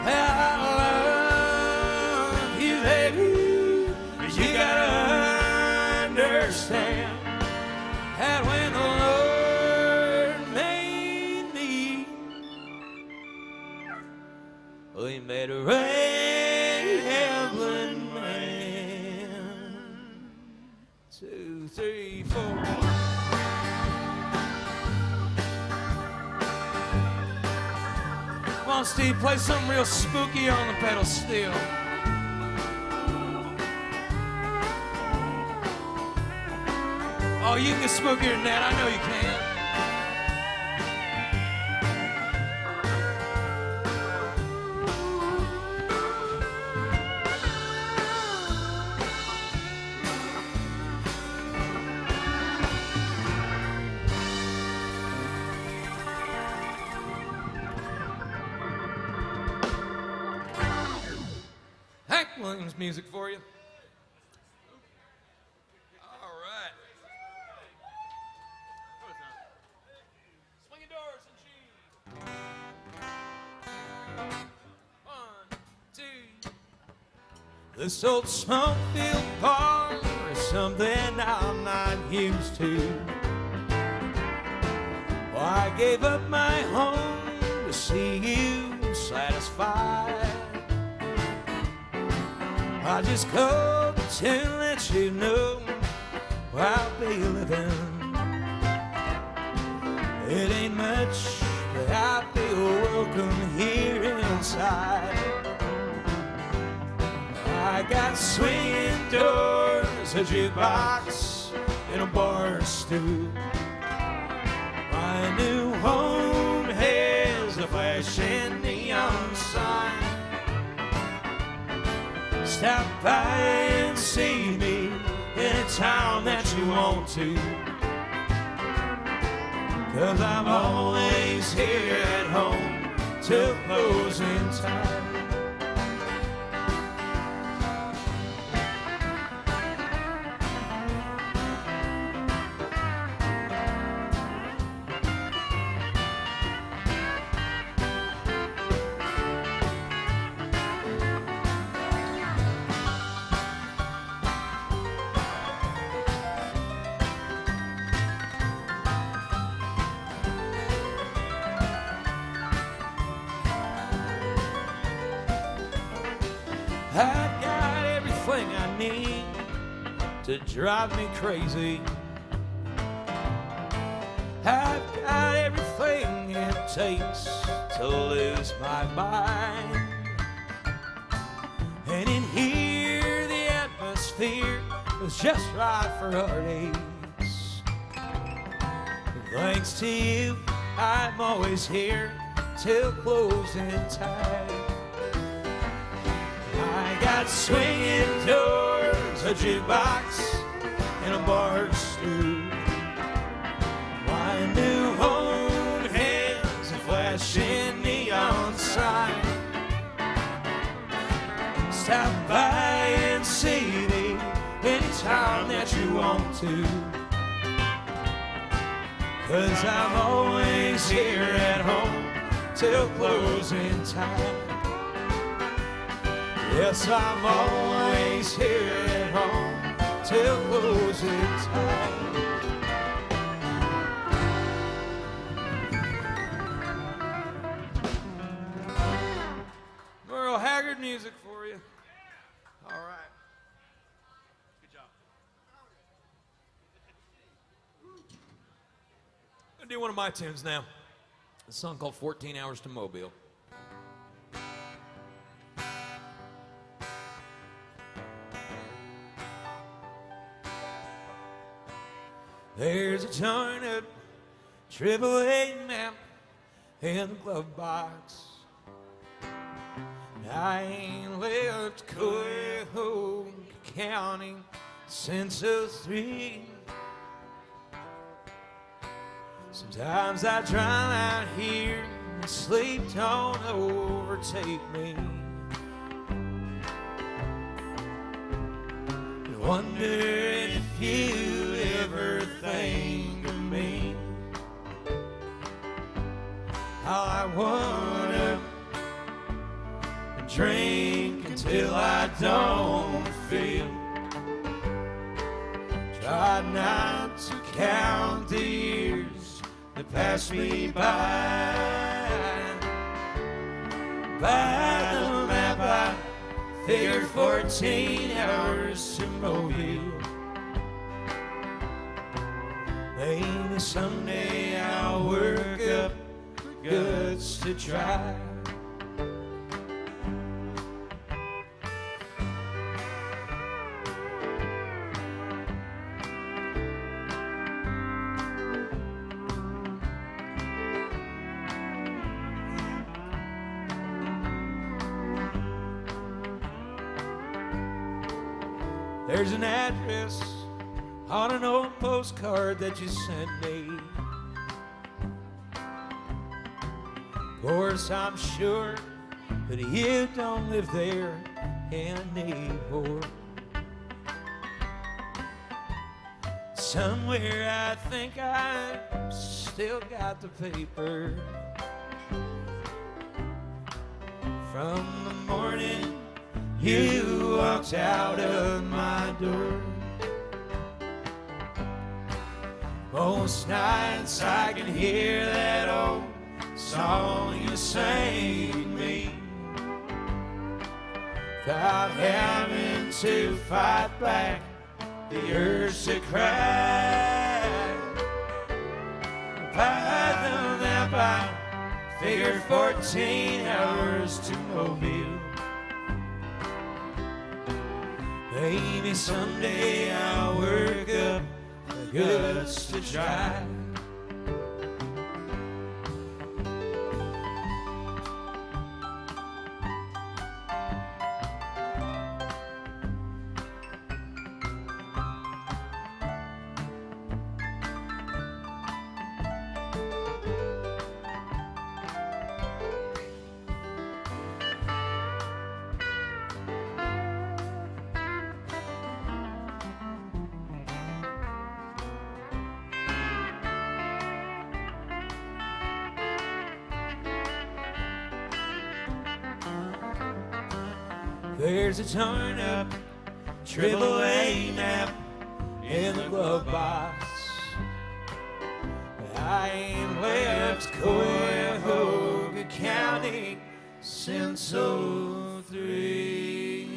I love you, baby. You gotta understand that when the Lord made me, He made a rambling man. 2, 3, 4. Come on, Steve, play something real spooky on the pedal steel. Oh, you can get spookier than that. I know you can. Hank Williams music for you. All right. Swing your doors and cheese. 1, 2. This old smoke-filled bar is something I'm not used to. Well, I gave up my home to see you satisfied. I just called to let you know where I'll be living. It ain't much, but I feel welcome here inside. I got swinging doors, a jukebox, and a bar stool. My new home has a flashing neon sign. Stop by and see me anytime that you want to. 'Cause I'm always here at home till closing time. I've got everything I need to drive me crazy. I've got everything it takes to lose my mind. And in here the atmosphere atmosphere was just right for our days. Thanks to you, I'm always here till closing time. I got swinging doors, a jukebox, and a bar stool. My new home has a flashing neon sign. Stop by and see me anytime that you want to. 'Cause I'm always here at home till closing time. Yes, I'm always here at home till closing time. Merle Haggard music for you. All right. Good job. I'm gonna do one of my tunes now. A song called 14 Hours to Mobile. There's a torn up AAA map in the glove box. I ain't left Cuyahoga County since '03. Sometimes I drive out here and sleep don't overtake me. I wonder if you ever think of me. How I wanna drink until I don't feel. Try not to count the years that pass me by. By the map I figured 14 hours to Mobile. Maybe someday I'll work up the guts to try. There's an address on an old postcard that you sent me. Of course, I'm sure that you don't live there anymore. Somewhere I think I still got the paper from the morning you walked out of my door. Most nights I can hear that old song you sang to me, without having to fight back the urge to cry. By the map I figured 14 hours to Mobile. Maybe someday I'll work up the guts to try. There's a torn up AAA map in the glove box. I ain't left Cuyahoga County since '03.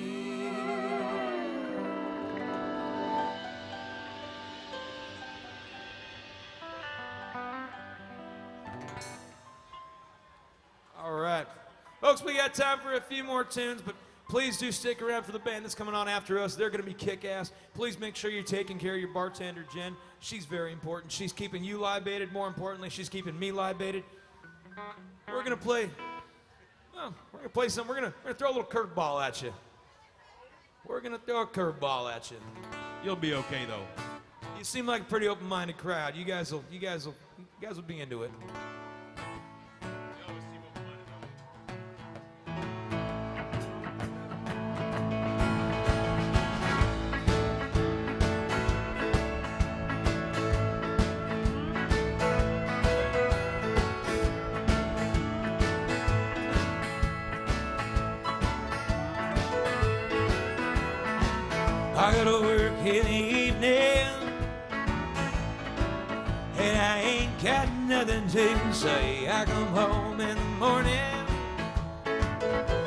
All right. Folks, we got time for a few more tunes, but Please do stick around for the band that's coming on after us. They're going to be kick-ass. Please make sure you're taking care of your bartender, Jen. She's very important. She's keeping you libated. More importantly, she's keeping me libated. We're going to play... Well, we're going to play something. We're going to throw a little curveball at you. We're going to throw a curveball at you. You'll be okay, though. You seem like a pretty open-minded crowd. You guys will be into it. I go to work in the evening, and I ain't got nothing to say. I come home in the morning,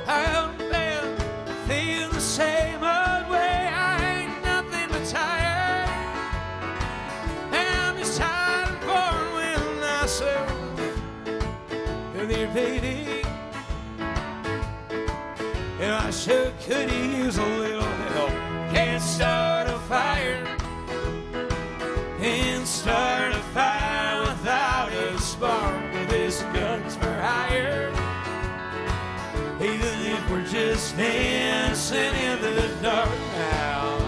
I go to bed, feel the same old way. I ain't nothing but tired, and I'm just tired and bored with myself. Come here, baby, and I sure could use a little help. Can't start a fire, can't start a fire without a spark. This gun's for hire, even if we're just dancing in the dark now.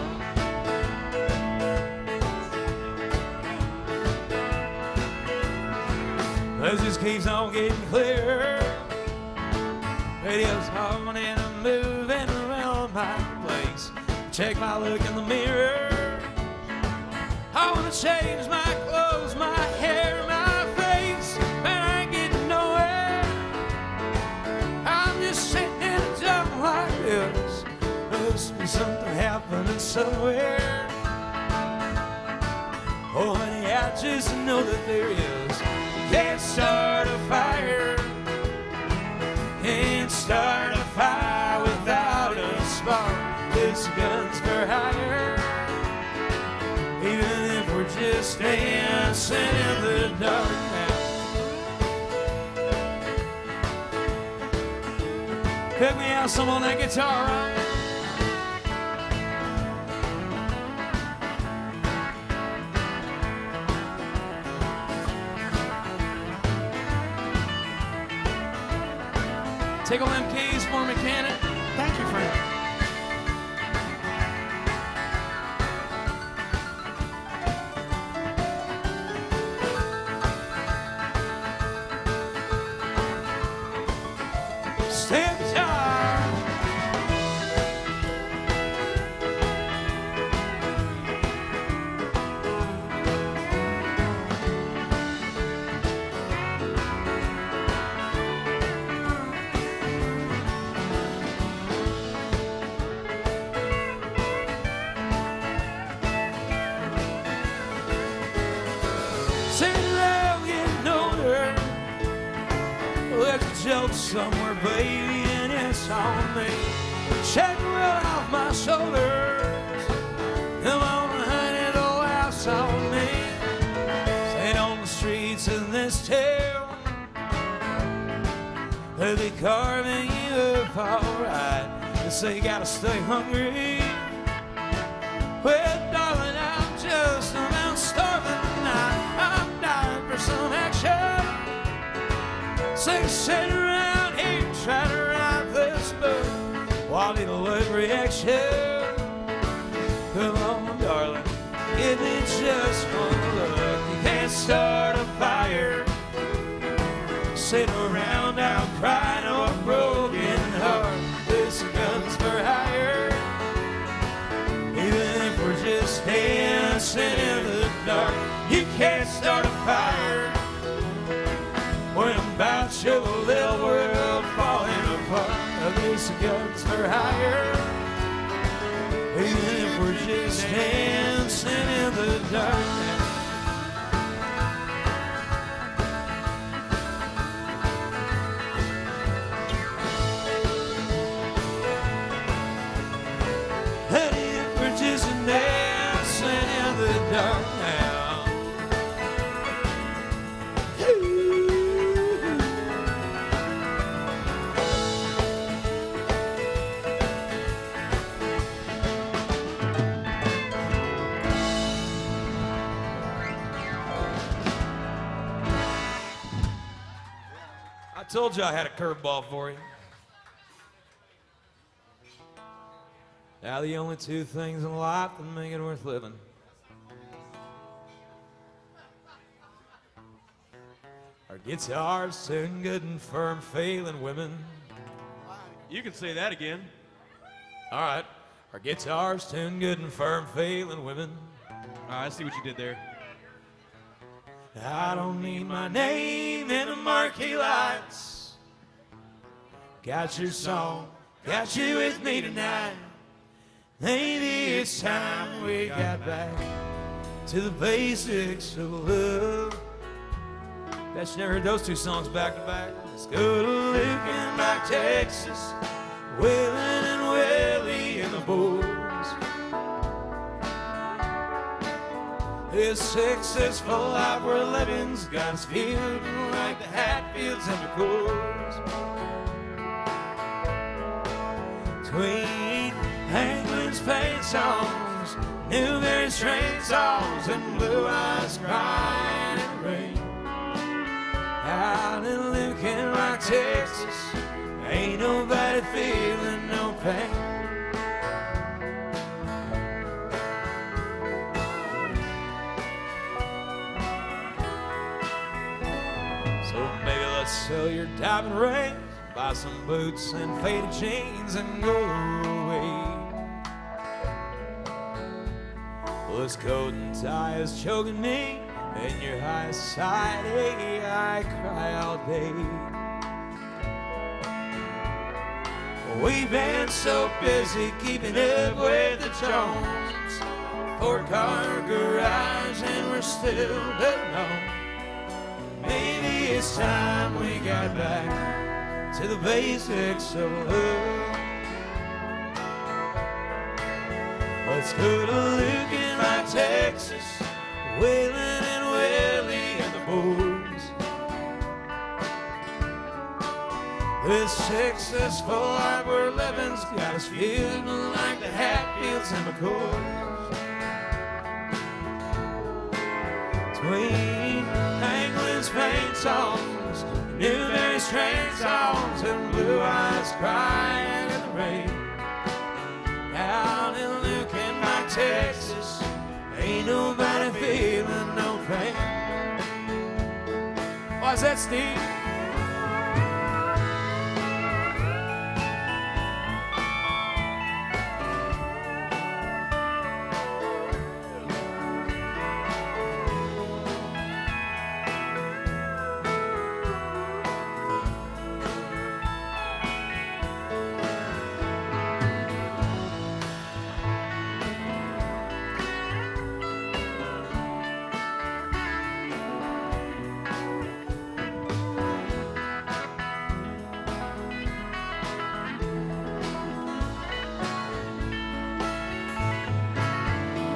This just keeps on getting clearer. Radio's on and I'm moving around my place. Check my look in the mirror. I wanna change my clothes, my hair, my face, but I ain't getting nowhere. I'm just sitting in a dump like this. Must be something happening somewhere. Oh, honey, I just know that there is. Can't start a fire, can't start a fire without a spark. This gun's for hire, even if we're just dancing in the dark now. Pick me out some on that guitar, right? Take all them keys for me, can it? Thank you, friend. Step guitar. Sitting around getting older. There's a joke somewhere, baby, and it's on me. Check the world off my shoulders. Come on, honey, the laughs on me. Staying on the streets of this town, they'll be carving you up alright. They say you gotta stay hungry. Well, darling, I'm just about starving tonight. I'm dying for some action. Say, sit around here, try to write this book. Well, I need a late reaction. Come on, darling, give me just one look. You can't start a fire, sit around out crying or a broken heart. This gun's for hire, even if we're just dancing in the dark. You can't start a fire when I'm about your little world falling apart. This gun's for hire, even if we're just dancing in the dark. And if we're just dancing in the dark now. Told you I had a curveball for you. Now the only two things in life that make it worth living are guitars, tuned good and firm, failing women. You can say that again. All right. Our guitars, tuned good and firm, failing women. I see what you did there. I don't need my name in the marquee lights. Got your song, got you with me tonight. Maybe it's time we got back to the basics of love. Bet you never heard those two songs back to back. Let's go to Lukenbach, Texas, Waylon and Willie and the boys. This successful life we're living's got us feeling like the Hatfields and McCoys. Between England's paint songs, Newberry's train songs, and Blue Eyes crying in the rain. Out in Lukenbach, Texas, ain't nobody feeling no pain. So maybe let's sell your diamond rings, buy some boots and faded jeans and go away. Well, this coat and tie is choking me. In your high society, I cry all day. We've been so busy keeping up with the Jones. 4-car garage and we're still alone. Maybe it's time we got back to the basics of love. Let's go to Lukenbach, Texas, Waylon and Willie and the boys. This successful life we're living's got us feeling like the Hatfields and McCoys. Between England's paint songs, Newberry's train songs, and Blue Eyes crying in the rain. Out in Lukenbach, Texas, ain't nobody feeling no pain. Why's that, Steve?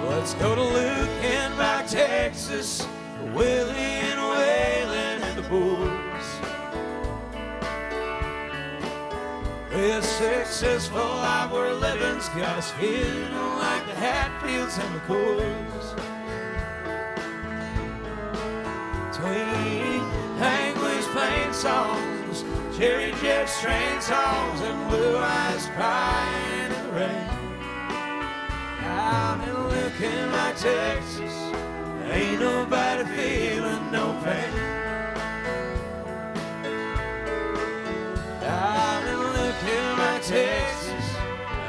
Let's go to Lukenbach, Texas, Willie and Waylon and the boys. This successful life we're living's got us feeling like the Hatfields and McCoys. Between English plain songs, Jerry Jeff's train songs, and Blue Eyes crying in the rain. Out in Lukenbach, Texas, ain't nobody feeling no pain. Out in Lukenbach, Texas,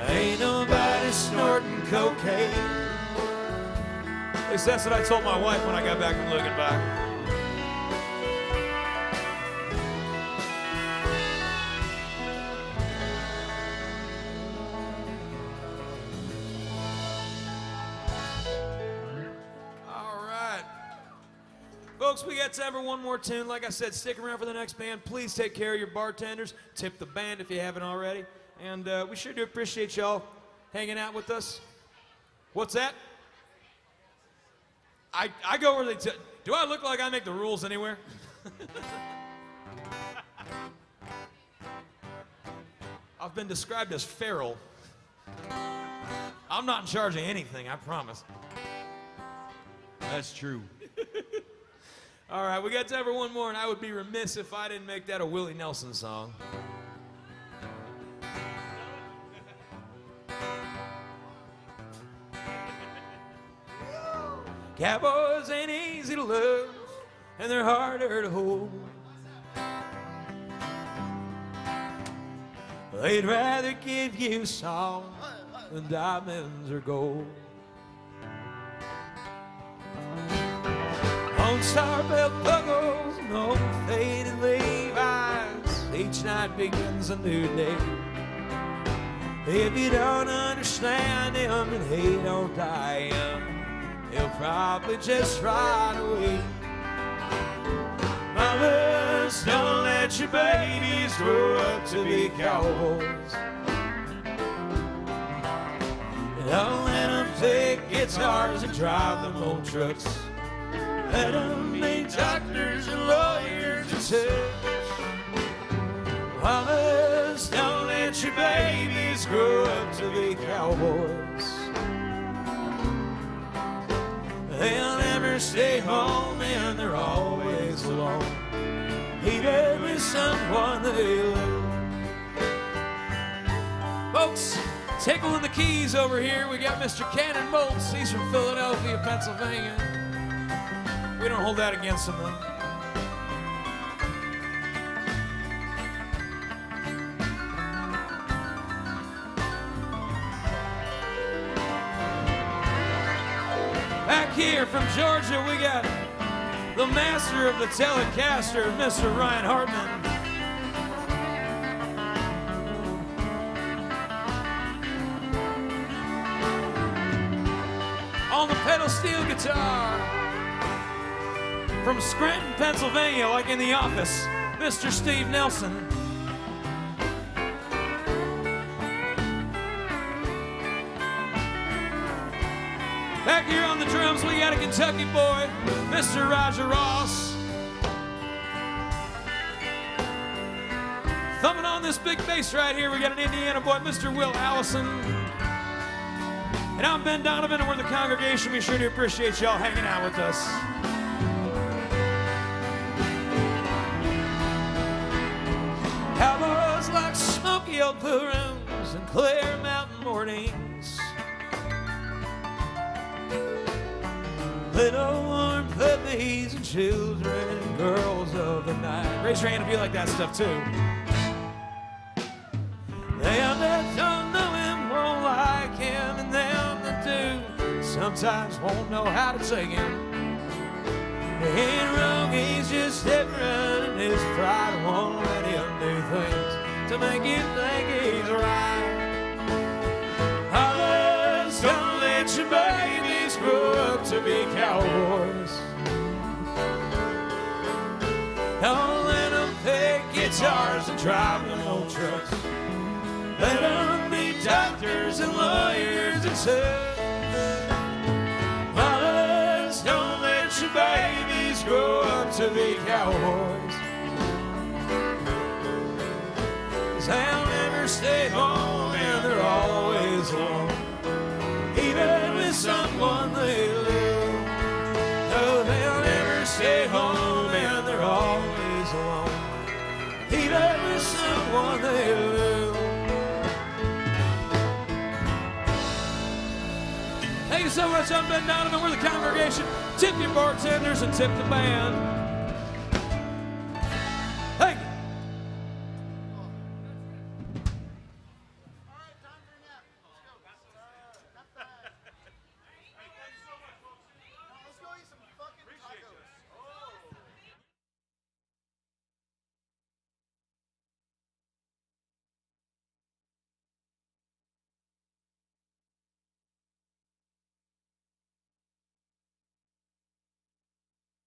ain't nobody snorting cocaine. At least that's what I told my wife when I got back from Lukenbach. Folks, we got time for one more tune. Like I said, stick around for the next band. Please take care of your bartenders. Tip the band if you haven't already. And we sure do appreciate y'all hanging out with us. What's that? I go where they do I look like I make the rules anywhere? I've been described as feral. I'm not in charge of anything, I promise. That's true. All right, we got time for one more, and I would be remiss if I didn't make that a Willie Nelson song. Cowboys ain't easy to love, and they're harder to hold. They'd rather give you song than diamonds or gold. Lone Star belt buckles and old faded Levi's. Each night begins a new day. If you don't understand him and he don't die young, he'll probably just ride away. Mamas, don't let your babies grow up to be cowboys. Don't let them take guitars and drive them old trucks. Let them be doctors and lawyers and such. Mamas, don't let your babies grow up to be cowboys. They'll never stay home and they're always alone, even with someone they love. Folks, tickling the keys over here, we got Mr. Cannon Bolts. He's from Philadelphia, Pennsylvania. We don't hold that against him, though. Back here from Georgia, we got the master of the Telecaster, Mr. Ryan Hartman. On the pedal steel guitar, from Scranton, Pennsylvania, like in The Office, Mr. Steve Nelson. Back here on the drums, we got a Kentucky boy, Mr. Roger Ross. Thumbing on this big bass right here, we got an Indiana boy, Mr. Will Allison. And I'm Ben Donovan, and we're the congregation. We sure do appreciate y'all hanging out with us. Cowboys like smoky old blue rooms and clear mountain mornings. Little warm puppies and children and girls of the night. Raise your hand if you like that stuff too. Them that don't know him won't like him, and them that do sometimes won't know how to take him. He ain't wrong, he's just different, and his pride won't let him do things to make you think he's right. Others don't let your babies grow up to be cowboys. Don't let them pick guitars and drive them old trucks. Let them be doctors and lawyers and such. Mothers, don't let your babies grow up to be cowboys. 'Cause they'll never stay home and they're always alone, even with someone they love. No, they'll never stay home and they're always alone, even with someone they love. Thank you so much. I'm Ben Donovan. We're the congregation. Tip your bartenders and tip the band.